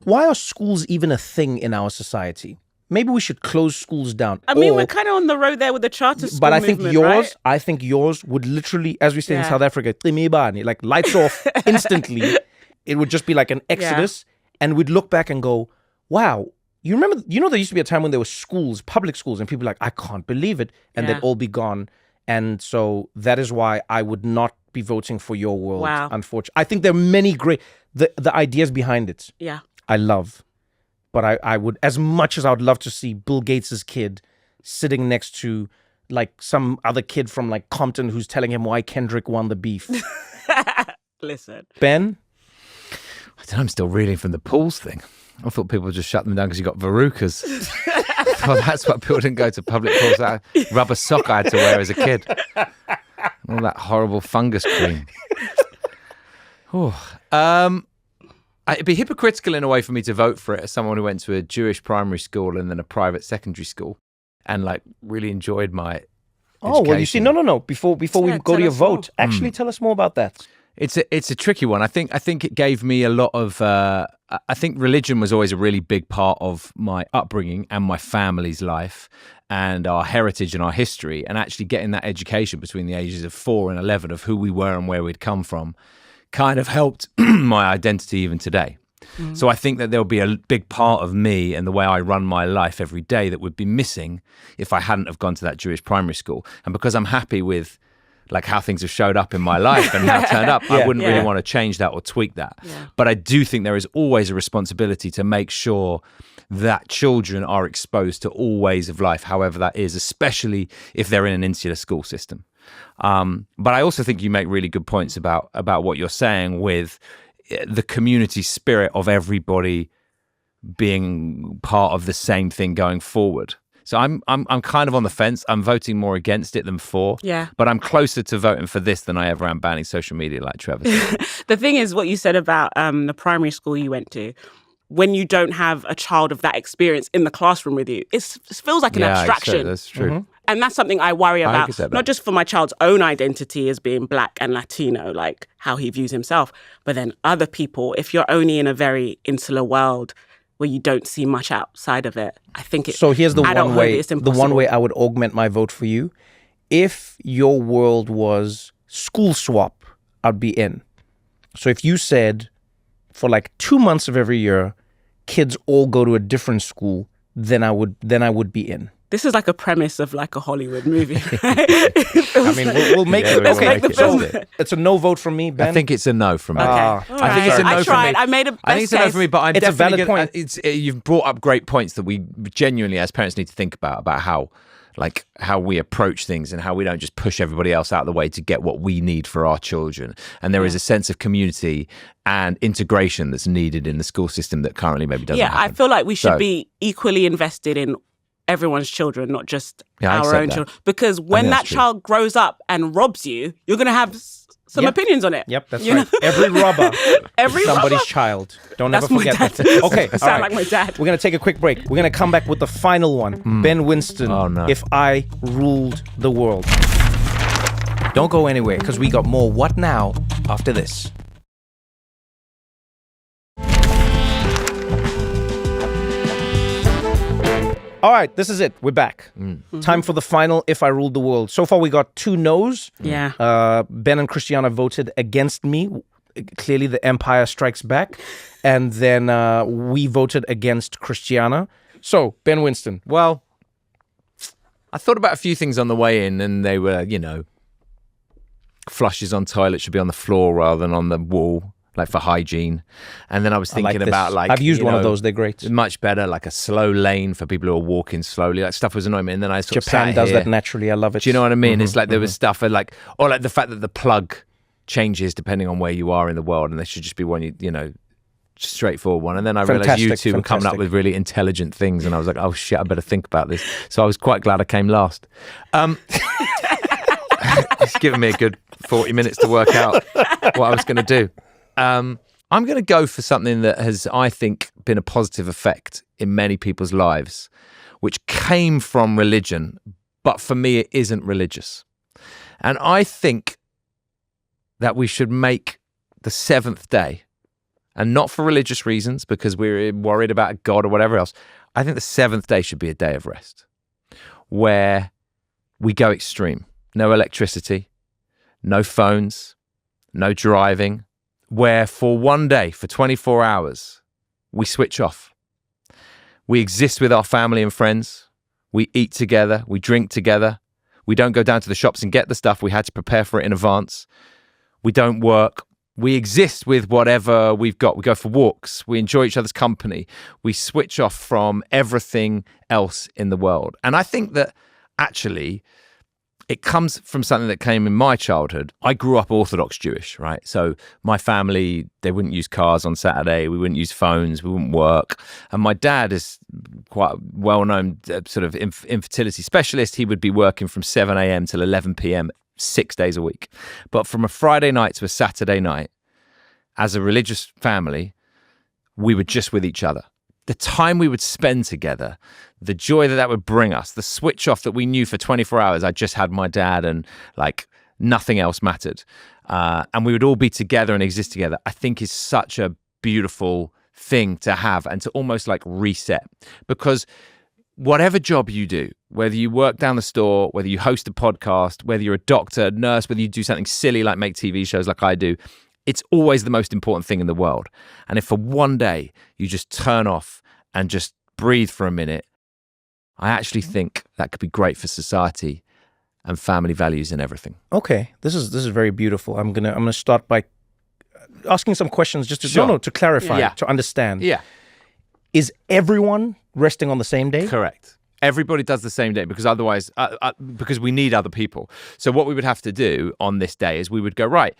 why are schools even a thing in our society? Maybe we should close schools down. I mean, we're kind of on the road there with the charter school But I think movement, I think yours would literally, as we say in South Africa, like lights off instantly. It would just be like an exodus. And we'd look back and go, wow, you remember, there used to be a time when there were schools, public schools, and people were like, I can't believe it. And they'd all be gone. And so that is why I would not be voting for your world, unfortunately. I think there are many great, the ideas behind it. Yeah. I love. But I would, as much as I would love to see Bill Gates's kid sitting next to like some other kid from like Compton who's telling him why Kendrick won the beef. Listen. Ben? I don't know, I'm still reeling from the pools thing. I thought people would just shut them down because you got verrucas. Well, that's why people didn't go to public pools. That rubber sock I had to wear as a kid. All that horrible fungus cream. It'd be hypocritical in a way for me to vote for it as someone who went to a Jewish primary school and then a private secondary school and like really enjoyed my education. Well, you see, no. Before we go to your vote, actually tell us more about that. It's a tricky one. I think it gave me a lot of. I think religion was always a really big part of my upbringing and my family's life and our heritage and our history. And actually getting that education between the ages of 4 and 11 of who we were and where we'd come from, kind of helped my identity even today. So I think that there'll be a big part of me and the way I run my life every day that would be missing if I hadn't have gone to that Jewish primary school. And because I'm happy with like how things have showed up in my life and how it turned up, I wouldn't really want to change that or tweak that. But I do think there is always a responsibility to make sure that children are exposed to all ways of life, however that is, especially if they're in an insular school system. But I also think you make really good points about what you're saying with the community spirit of everybody being part of the same thing going forward. So I'm kind of on the fence. I'm voting more against it than for. Yeah. But I'm closer to voting for this than I ever am banning social media, like Trevor said. The thing is, what you said about the primary school you went to, when you don't have a child of that experience in the classroom with you, it feels like an abstraction. That's true. And that's something I worry about, that. not just for my child's own identity as being Black and Latino, like how he views himself, but then other people, if you're only in a very insular world where you don't see much outside of it, I think it's So here's the one way. It's the impossible. one way I would augment my vote for you. If your world was school swap, I'd be in. So if you said for like 2 months of every year, kids all go to a different school, then I would be in. This is like a premise of like a Hollywood movie. I mean, we'll make it. Let's Okay, make the film. It's a no vote from me, Ben. I think it's a no from me. Okay. Ah. I think it's a no I from tried. me. I made a best I think it's a no case. from me, but I'm It's a definitely valid gonna, point. you've brought up great points that we genuinely, as parents, need to think about how we approach things and how we don't just push everybody else out of the way to get what we need for our children. And there is a sense of community and integration that's needed in the school system that currently maybe doesn't happen. I feel like we should be equally invested in everyone's children, not just our own children. Because when that child grows up and robs you, you're going to have some opinions on it. Yep, that's right. Every robber is somebody's child. Don't That's ever my forget dad. that. Okay, I sound like my dad. We're going to take a quick break. We're going to come back with the final one. Ben Winston, If I Ruled the World. Don't go anywhere, because we got more What Now after this. All right, this is it. We're back. Time for the final If I Ruled the World. So far, we got 2 no's. Yeah. Ben and Christiana voted against me. Clearly, the Empire strikes back. And then we voted against Christiana. So, Ben Winston. Well, I thought about a few things on the way in, and they were, flushes on toilets should be on the floor rather than on the wall, like for hygiene. And then I was thinking about I've used one of those. They're great. Much better, like a slow lane for people who are walking slowly. Like stuff was annoying me. And then I sort Japan of does that naturally. I love it. Do you know what I mean? It's like there was stuff or like the fact that the plug changes depending on where you are in the world, and there should just be one, straightforward one. And then I realized you two were coming up with really intelligent things, and I was like, oh shit, I better think about this. So I was quite glad I came last. It's given me a good 40 minutes to work out what I was going to do. I'm going to go for something that has, I think, been a positive effect in many people's lives, which came from religion, but for me, it isn't religious. And I think that we should make the 7th day, and not for religious reasons, because we're worried about God or whatever else. I think the 7th day should be a day of rest, where we go extreme. No electricity, no phones, no driving, where for one day, for 24 hours, we switch off. We exist with our family and friends. We eat together. We drink together. We don't go down to the shops and get the stuff. We had to prepare for it in advance. We don't work. We exist with whatever we've got. We go for walks. We enjoy each other's company. We switch off from everything else in the world. And I think that actually it comes from something that came in my childhood. I grew up Orthodox Jewish, right? So my family, they wouldn't use cars on Saturday. We wouldn't use phones. We wouldn't work. And my dad is quite a well-known sort of infertility specialist. He would be working from 7 a.m. till 11 p.m. 6 days a week. But from a Friday night to a Saturday night, as a religious family, we were just with each other. The time we would spend together, the joy that would bring us, the switch off that we knew for 24 hours. I just had my dad, and like nothing else mattered. And we would all be together and exist together, I think is such a beautiful thing to have and to almost like reset. Because whatever job you do, whether you work down the store, whether you host a podcast, whether you're a doctor, nurse, whether you do something silly like make TV shows like I do, it's always the most important thing in the world. And if for one day you just turn off and just breathe for a minute, I actually think that could be great for society and family values and everything. Okay, this is very beautiful. I'm gonna start by asking some questions just to to clarify, to understand. Yeah. Is everyone resting on the same day? Correct. Everybody does the same day because otherwise, because we need other people. So what we would have to do on this day is we would go, right,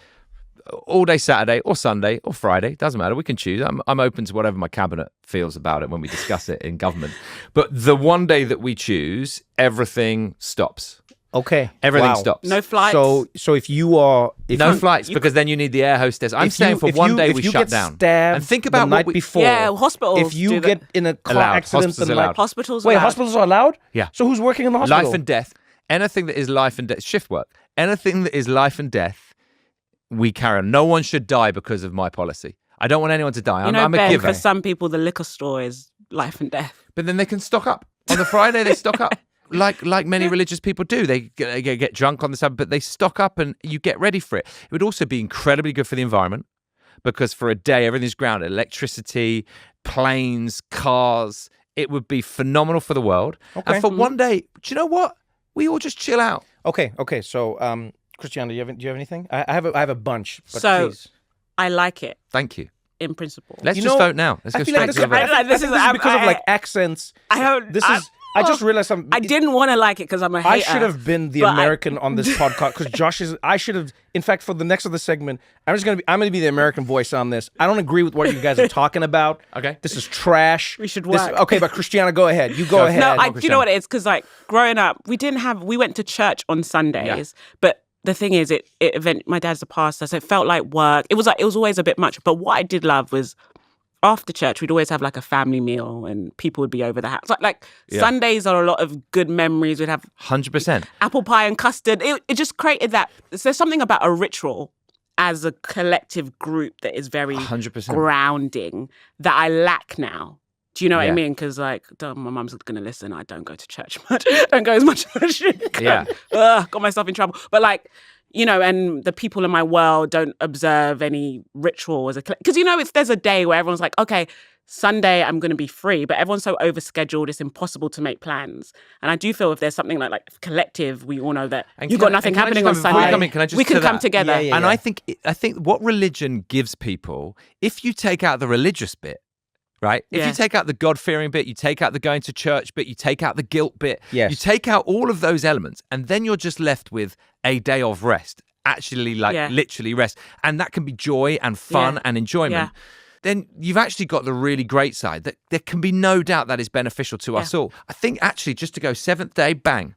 all day Saturday or Sunday or Friday, doesn't matter. We can choose. I'm open to whatever my cabinet feels about it when we discuss it in government. But the one day that we choose, everything stops. Okay. Everything stops. No flights. So if you are... No flights, because then you need the air hostess. I'm saying for one day we shut down. And think about the night before. Yeah, hospitals. If you get in a car accident... Hospitals allowed. Hospitals Wait, allowed. hospitals are allowed? Yeah. So who's working in the hospital? Life and death. Anything that is life and death. Shift work. Anything that is life and death, we carry on. No one should die because of my policy. I don't want anyone to die. I'm a Ben, giver. for some people, the liquor store is life and death. But then they can stock up. On the Friday, they stock up. Like many religious people do. They get drunk on the Sabbath, but they stock up and you get ready for it. It would also be incredibly good for the environment because for a day, everything's grounded. Electricity, planes, cars. It would be phenomenal for the world. Okay. And for one day, do you know what? We all just chill out. Okay. So, Christiana, do you have anything? I have a bunch, but So, please. I like it Thank you. in principle. Let's just vote now. Let's go straight to the vote. This is because of like accents. I just realized something. I didn't want to like it because I'm a hater. I should have been the American on this podcast because Josh is. I should have. In fact, for the next of the segment, I'm gonna be the American voice on this. I don't agree with what you guys are talking about. Okay, this is trash. We should work. Okay, but Christiana, go ahead. You go ahead. No, do you know what it is? Because like growing up, we went to church on Sundays, but the thing is, my dad's a pastor, so it felt like work. It was always a bit much. But what I did love was, after church, we'd always have like a family meal and people would be over the house. Like Sundays are a lot of good memories. We'd have 100% apple pie and custard. It just created that. There's something about a ritual as a collective group that is very 100%. grounding that I lack now. Do you know what I mean? Because my mum's going to listen. I don't go to church much. Don't go as much as I should. Yeah. Got myself in trouble. But like, and the people in my world don't observe any ritual as a because if there's a day where everyone's like, okay, Sunday I'm going to be free, but everyone's so overscheduled, it's impossible to make plans. And I do feel if there's something like collective, we all know that you've got nothing happening on Sunday. We can come together. And I think what religion gives people, if you take out the religious bit, right? If you take out the God-fearing bit, you take out the going to church bit, you take out the guilt bit, you take out all of those elements, and then you're just left with a day of rest, actually literally rest. And that can be joy and fun and enjoyment. Yeah. Then you've actually got the really great side that there can be no doubt that is beneficial to us all. I think actually just to go seventh day, bang.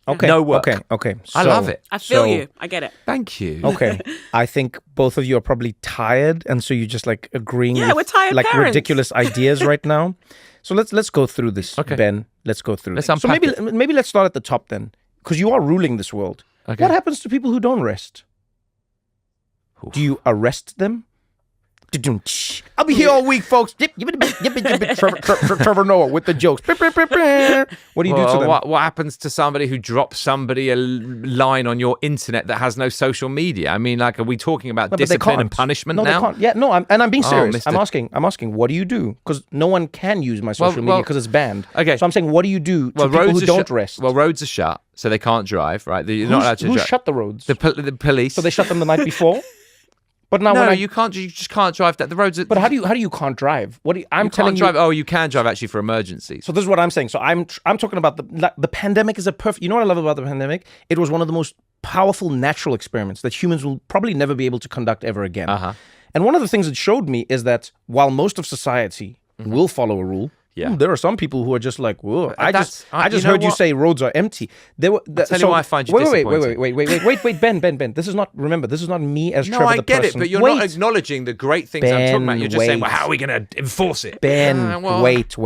Okay. No work. Okay. I love it. I feel you. I get it. Thank you. Okay. I think both of you are probably tired, and so you're just like agreeing with we're tired like parents. ridiculous ideas right now. So let's go through this, Ben. Let's go through. Let's this. So unpack maybe let's start at the top then, because you are ruling this world. Okay. What happens to people who don't rest? Oof. Do you arrest them? I'll be here all week, folks. Trevor Noah with the jokes. What do you do to them? What happens to somebody who drops somebody a line on your internet that has no social media? I mean, like, are we talking about discipline and punishment now? They can't. Yeah, no, I'm being serious. I'm asking, what do you do? Because no one can use my social media because it's banned. Okay. So I'm saying, what do you do to people who don't rest? Well, roads are shut, so they can't drive, right? You're not allowed to drive. Who shut the roads? The police. So they shut them the night before? But now, you can't. You just can't drive. That the roads. But how do you can't drive? I'm telling you. Oh, you can drive actually for emergencies. So this is what I'm saying. So I'm talking about the pandemic is a perfect. You know what I love about the pandemic? It was one of the most powerful natural experiments that humans will probably never be able to conduct ever again. And one of the things it showed me is that while most of society will follow a rule. Yeah. There are some people who are just like, whoa. I just heard you say roads are empty. I'll tell you why I find you disappointing. Wait, Ben. This is not me as Trevor the person. No, I get it, but you're not acknowledging the great things I'm talking about. You're just saying, well, how are we going to enforce it? Ben, wait.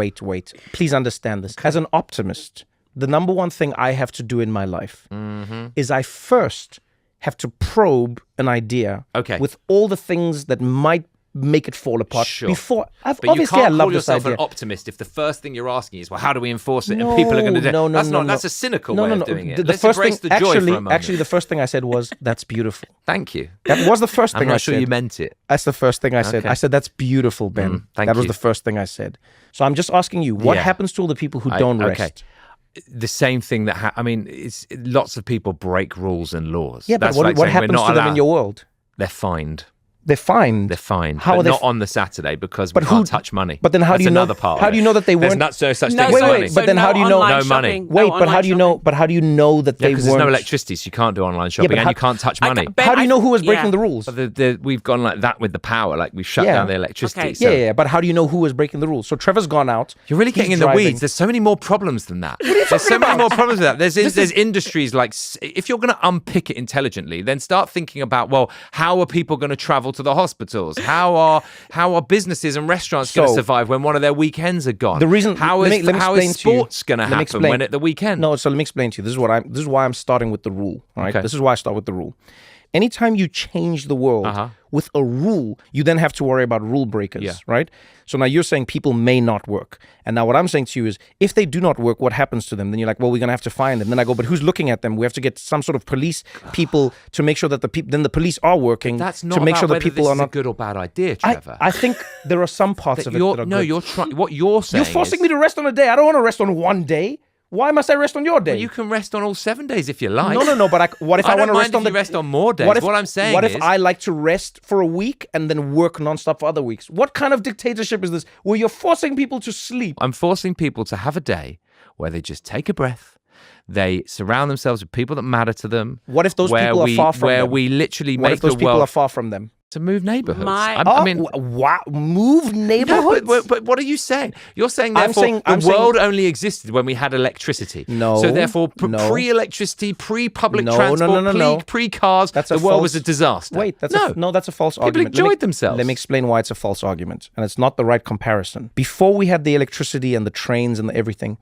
Please understand this. As an optimist, the number one thing I have to do in my life is I first have to probe an idea with all the things that might make it fall apart before. But Obviously, you I can't love call this yourself idea. an optimist if the first thing you're asking is, well, how do we enforce it? And people are going to do it. That's a cynical way of doing it. The first embrace thing, the joy for a moment. actually, the first thing I said was, that's beautiful. Thank you. That was the first thing I said. I'm not sure you meant it. That's the first thing I said. Okay. I said, that's beautiful, Ben. That was the first thing I said. So I'm just asking you, what happens to all the people who don't rest? The same thing that it's lots of people break rules and laws. Yeah, but what happens to them in your world? They're fined. They're fined. They're fined. How but are they not on the Saturday because we can't touch money. But then how do you know? Another part. How do you know that they weren't? There's no such thing as Wait, money. but then how do you know? No money. Wait, but how do you know? But how do you know that they weren't? Because there's no electricity, so you can't do online shopping, and you can't touch money. How do you know who was breaking the rules? We've gone like that with the power, like we've shut down the electricity. Okay. Yeah, but how do you know who was breaking the rules? So Trevor's gone out. You're really getting in the weeds. There's so many more problems than that. There's so many more problems with that. There's industries like, if you're going to unpick it intelligently, then start thinking about, well, how are people going to travel to the hospitals? How are businesses and restaurants going to survive when one of their weekends are gone? The reason how is sports going to happen when at the weekend? No, so let me explain to you. This is why I'm starting with the rule. All right, this is why I start with the rule. Anytime you change the world with a rule, you then have to worry about rule breakers, right? So now you're saying people may not work. And now what I'm saying to you is, if they do not work, what happens to them? Then you're like, well, we're going to have to find them. Then I go, but who's looking at them? We have to get some sort of police people to make sure that then the police are working. That's not to make sure that people are not a good or bad idea, Trevor. I think there are some parts of it that are no, good. you're trying. What you're saying You're forcing me to rest on a day. I don't want to rest on one day. Why must I rest on your day? Well, you can rest on all 7 days if you like. No. But what if I want to rest on the rest on more days? What I'm saying is, what if I like to rest for a week and then work nonstop for other weeks? What kind of dictatorship is this? Where you're forcing people to sleep? I'm forcing people to have a day where they just take a breath. They surround themselves with people that matter to them. What if those people are far from them? Where we literally what make if those the people world are far from them? To move neighborhoods. Move neighborhoods? No, but what are you saying? You're saying therefore the world only existed when we had electricity. No. So therefore, pre-electricity, pre-public transport, pre-cars, the world was a disaster. Wait, that's a false argument. People enjoyed themselves. Let me explain why it's a false argument, and it's not the right comparison. Before we had the electricity and the trains and everything,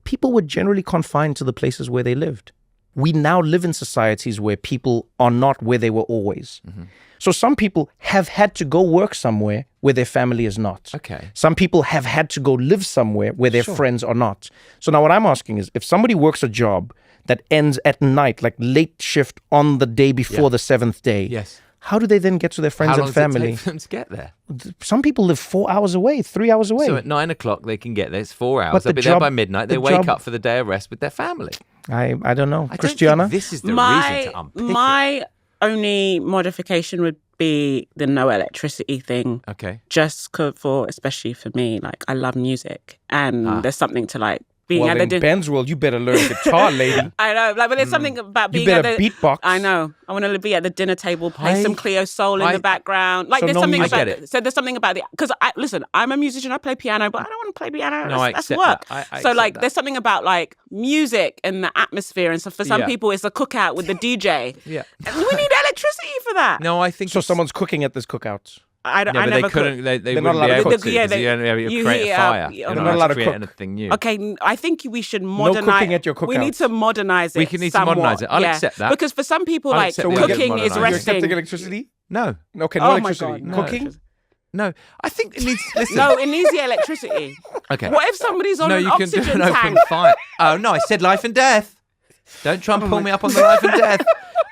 people were generally confined to the places where they lived. We now live in societies where people are not where they were always. Mm-hmm. So some people have had to go work somewhere where their family is not. Okay. Some people have had to go live somewhere where their friends are not. So now what I'm asking is, if somebody works a job that ends at night, like late shift on the day before the seventh day, how do they then get to their friends and family? How long does it take them to get there? Some people live 4 hours away, 3 hours away. So at 9 o'clock they can get there. It's 4 hours. They'll be there by midnight. They wake up for the day of rest with their family. I don't know. I Christiana? don't think this is the reason to unpick My only modification would be the no electricity thing. Okay. Just especially for me, like I love music and there's something to like being at the Ben's world, you better learn guitar, lady. I know, like, but there's something about being at the beatbox. I know. I want to be at the dinner table, play some Cleo Soul in the background. Like, there's something about it. So there's something about because listen, I'm a musician. I play piano, but I don't want to play piano. No, that's work. So like, there's something about like music and the atmosphere and stuff. For some people, it's a cookout with the DJ. And we need electricity for that. No, I think so. Someone's cooking at this cookout. I but they couldn't. They wouldn't be able to because you create a fire. You're not allowed to create anything new. Okay, I think we should modernize. No cooking at your cookout. We need to modernize it. We need to modernize it. I'll accept that because for some people, like cooking is resting. You're accepting electricity? No. Okay, no electricity. Cooking? No, I think it needs. Listen. No, it needs the electricity. Okay. What if somebody's on an oxygen tank? Fine. Oh no, I said life and death. Don't try and pull me up on the life and death.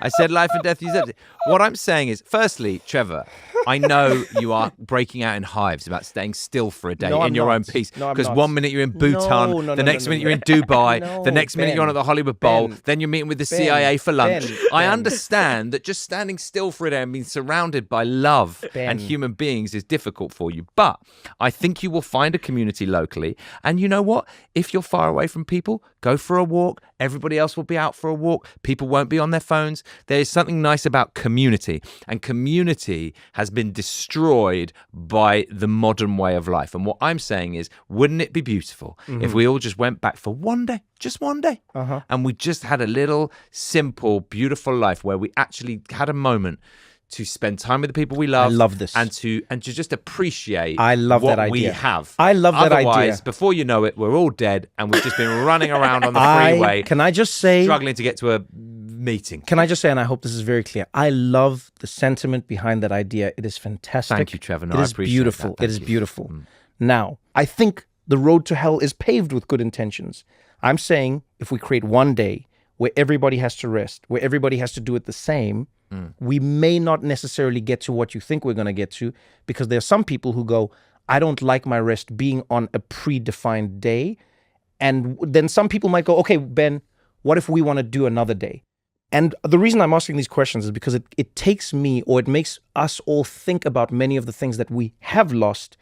I said life and death. You said it. What I'm saying is, firstly, Trevor, I know you are breaking out in hives about staying still for a day in your own peace. Because 1 minute you're in Bhutan, the next minute you're in Dubai, the next minute you're on at the Hollywood Bowl, then you're meeting with the CIA for lunch. I understand that just standing still for a day and being surrounded by love and human beings is difficult for you. But I think you will find a community locally. And you know what? If you're far away from people, go for a walk. Everybody else will be out for a walk. People won't be on their phones. There is something nice about community. And community has been destroyed by the modern way of life. And what I'm saying is, wouldn't it be beautiful if we all just went back for one day, just one day, and we just had a little simple, beautiful life where we actually had a moment to spend time with the people we love. I love this. And to just appreciate what that idea. We have. I love that idea. Otherwise, before you know it, we're all dead and we've just been running around on the freeway. Can I just say, struggling to get to a meeting. Can I just say, and I hope this is very clear, I love the sentiment behind that idea. It is fantastic. Thank you, Trevor. No, it I is appreciate beautiful. that. It is Thank you. beautiful. Now, I think the road to hell is paved with good intentions. I'm saying if we create one day where everybody has to rest, where everybody has to do it the same, we may not necessarily get to what you think we're going to get to, because there are some people who go, I don't like my rest being on a predefined day. And then some people might go, okay, Ben, what if we want to do another day? And the reason I'm asking these questions is because it takes me, or it makes us all think about many of the things that we have lost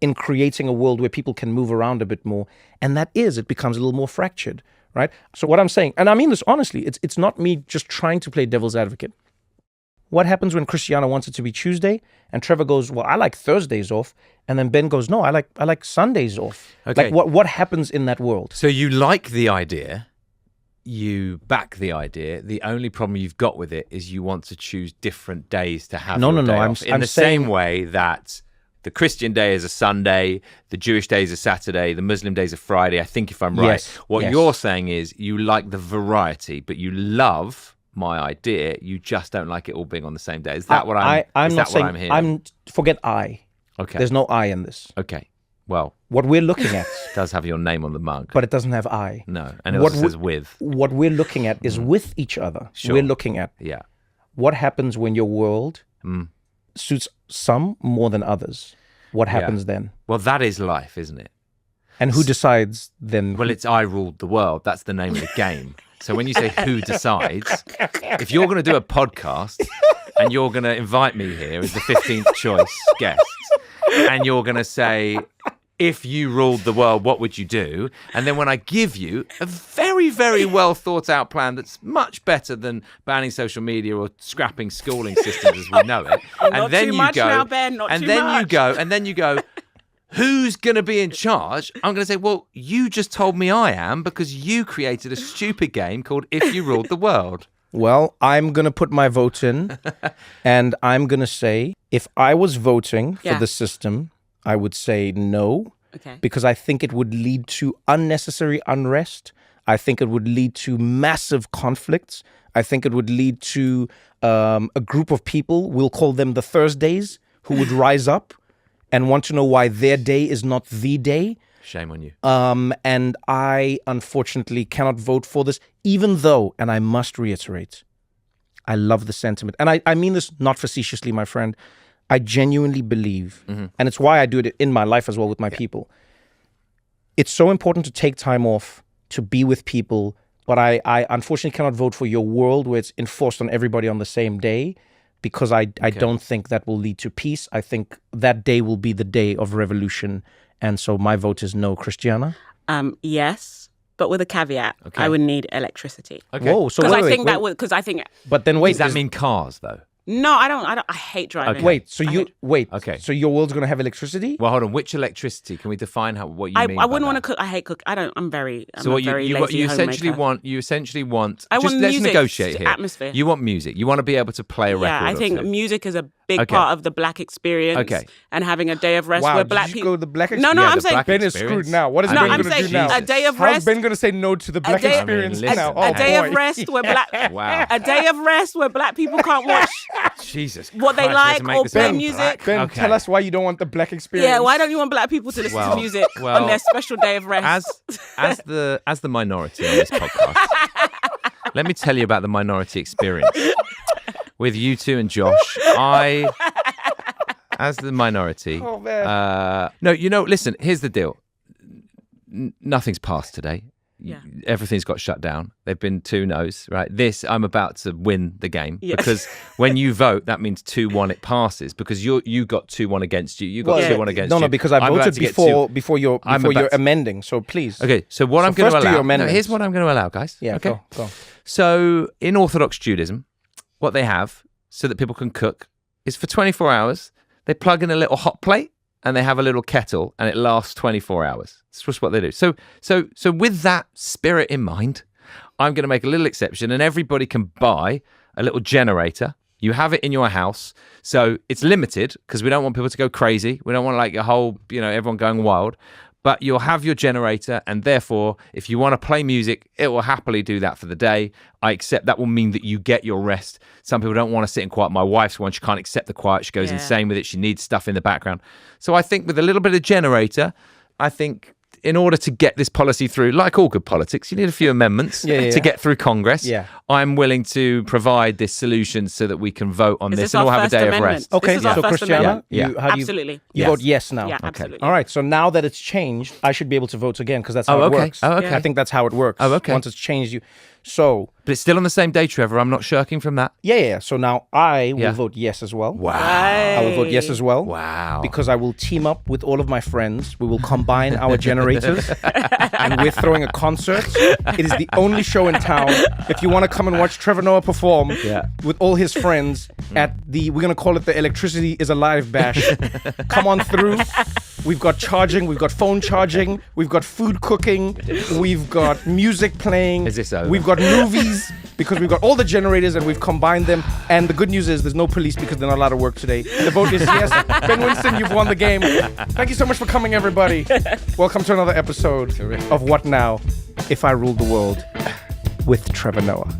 in creating a world where people can move around a bit more. And it becomes a little more fractured, right? So what I'm saying, and I mean this honestly, it's not me just trying to play devil's advocate. What happens when Christiana wants it to be Tuesday and Trevor goes, well, I like Thursdays off, and then Ben goes, no, I like Sundays off. Okay. Like what happens in that world? So you like the idea, you back the idea. The only problem you've got with it is you want to choose different days to have. No. I'm the same way that the Christian day is a Sunday, the Jewish day is a Saturday, the Muslim day is a Friday. I think if I'm right, what you're saying is you like the variety, but you love my idea. You just don't like it all being on the same day. Is that what I'm hearing? Forget I. Okay. There's no I in this. Okay. Well, what we're looking at does have your name on the mug, but it doesn't have I. No, and it also says with. What we're looking at is with each other. Sure. We're looking at what happens when your world suits some more than others. What happens then? Well, that is life, isn't it? And who decides then? Well, it's I ruled the world. That's the name of the game. So when you say who decides, if you're going to do a podcast and you're going to invite me here as the 15th choice guest, and you're going to say, if you ruled the world, what would you do? And then when I give you a very, very well thought out plan that's much better than banning social media or scrapping schooling systems as we know it, and then you go, who's going to be in charge? I'm going to say, well, you just told me I am because you created a stupid game called If You Ruled the World. Well, I'm going to put my vote in, and I'm going to say, if I was voting for the system, I would say no, because I think it would lead to unnecessary unrest. I think it would lead to massive conflicts. I think it would lead to a group of people, we'll call them the Thursdays, who would rise up and want to know why their day is not the day. Shame on you. And I, unfortunately, cannot vote for this, even though, and I must reiterate, I love the sentiment. And I mean this not facetiously, my friend. I genuinely believe, and it's why I do it in my life as well with my people. It's so important to take time off, to be with people, but I unfortunately cannot vote for your world where it's enforced on everybody on the same day, because I don't think that will lead to peace. I think that day will be the day of revolution. And so my vote is no. Christiana? Yes, but with a caveat. I would need electricity. Okay. Whoa, so because I think. But then wait, does that mean cars though? No, I don't. I hate driving. Okay. Okay. So your world's going to have electricity? Well, hold on. Which electricity? Can we define what you mean? I wouldn't want to cook. I hate cook. I'm very lazy you essentially homemaker. want. I want let's music, negotiate here. Atmosphere. You want music. You want to be able to play a record. Yeah, I think music is a big part of the Black experience. Okay. And having a day of rest where Black people go to the Black experience. No, I'm saying Ben is screwed now. What is Ben going to do now? A day of rest. How's Ben going to say no to the Black experience now? A day of rest where a day of rest where Black people can't watch. Jesus. What they like or play music. Ben, tell us why you don't want the Black experience. Yeah, why don't you want Black people to listen to music on their special day of rest? As the minority on this podcast, let me tell you about the minority experience. With you two and Josh, as the minority. Oh, man. Listen, here's the deal. Nothing's passed today. Yeah. Everything's got shut down. They've been 2 no's, right? I'm about to win the game because when you vote, that means 2-1 it passes because you got 2-1 against you. You got 2-1 against you. No, because I voted before you're amending. So please. Okay, so what I'm going to allow. Here's what I'm going to allow, guys. Yeah, okay. Go. So in Orthodox Judaism, what they have so that people can cook is for 24 hours, they plug in a little hot plate and they have a little kettle and it lasts 24 hours. That's just what they do. So with that spirit in mind, I'm going to make a little exception and everybody can buy a little generator. You have it in your house. So it's limited because we don't want people to go crazy. We don't want a whole, everyone going wild. but you'll have your generator, and therefore, if you want to play music, it will happily do that for the day. I accept that will mean that you get your rest. Some people don't want to sit in quiet. My wife's one, she can't accept the quiet. She goes insane with it. She needs stuff in the background. So I think with a little bit of generator, I think in order to get this policy through, like all good politics, you need a few amendments to get through Congress. Yeah. I'm willing to provide this solution so that we can vote on this and all have a day of rest. Okay, so Christiana, Absolutely. You vote yes now. Yeah, okay. absolutely. All right, so now that it's changed, I should be able to vote again because that's how it works. Oh, okay. I think that's how it works. Oh, okay. Once it's changed, you. So. But it's still on the same day, Trevor. I'm not shirking from that. Yeah. So now I will vote yes as well. Wow. I will vote yes as well. Wow. Because I will team up with all of my friends. We will combine our generators and we're throwing a concert. It is the only show in town. If you want to come and watch Trevor Noah perform with all his friends at we're going to call it the Electricity is Alive Bash. Come on through. We've got charging. We've got phone charging. We've got food cooking. We've got music playing. Is this over? We've got movies because we've got all the generators and we've combined them. And the good news is there's no police because they're not allowed to work today. The vote is yes. Ben Winston, you've won the game. Thank you so much for coming, everybody. Welcome to another episode of What Now? If I Ruled the World with Trevor Noah.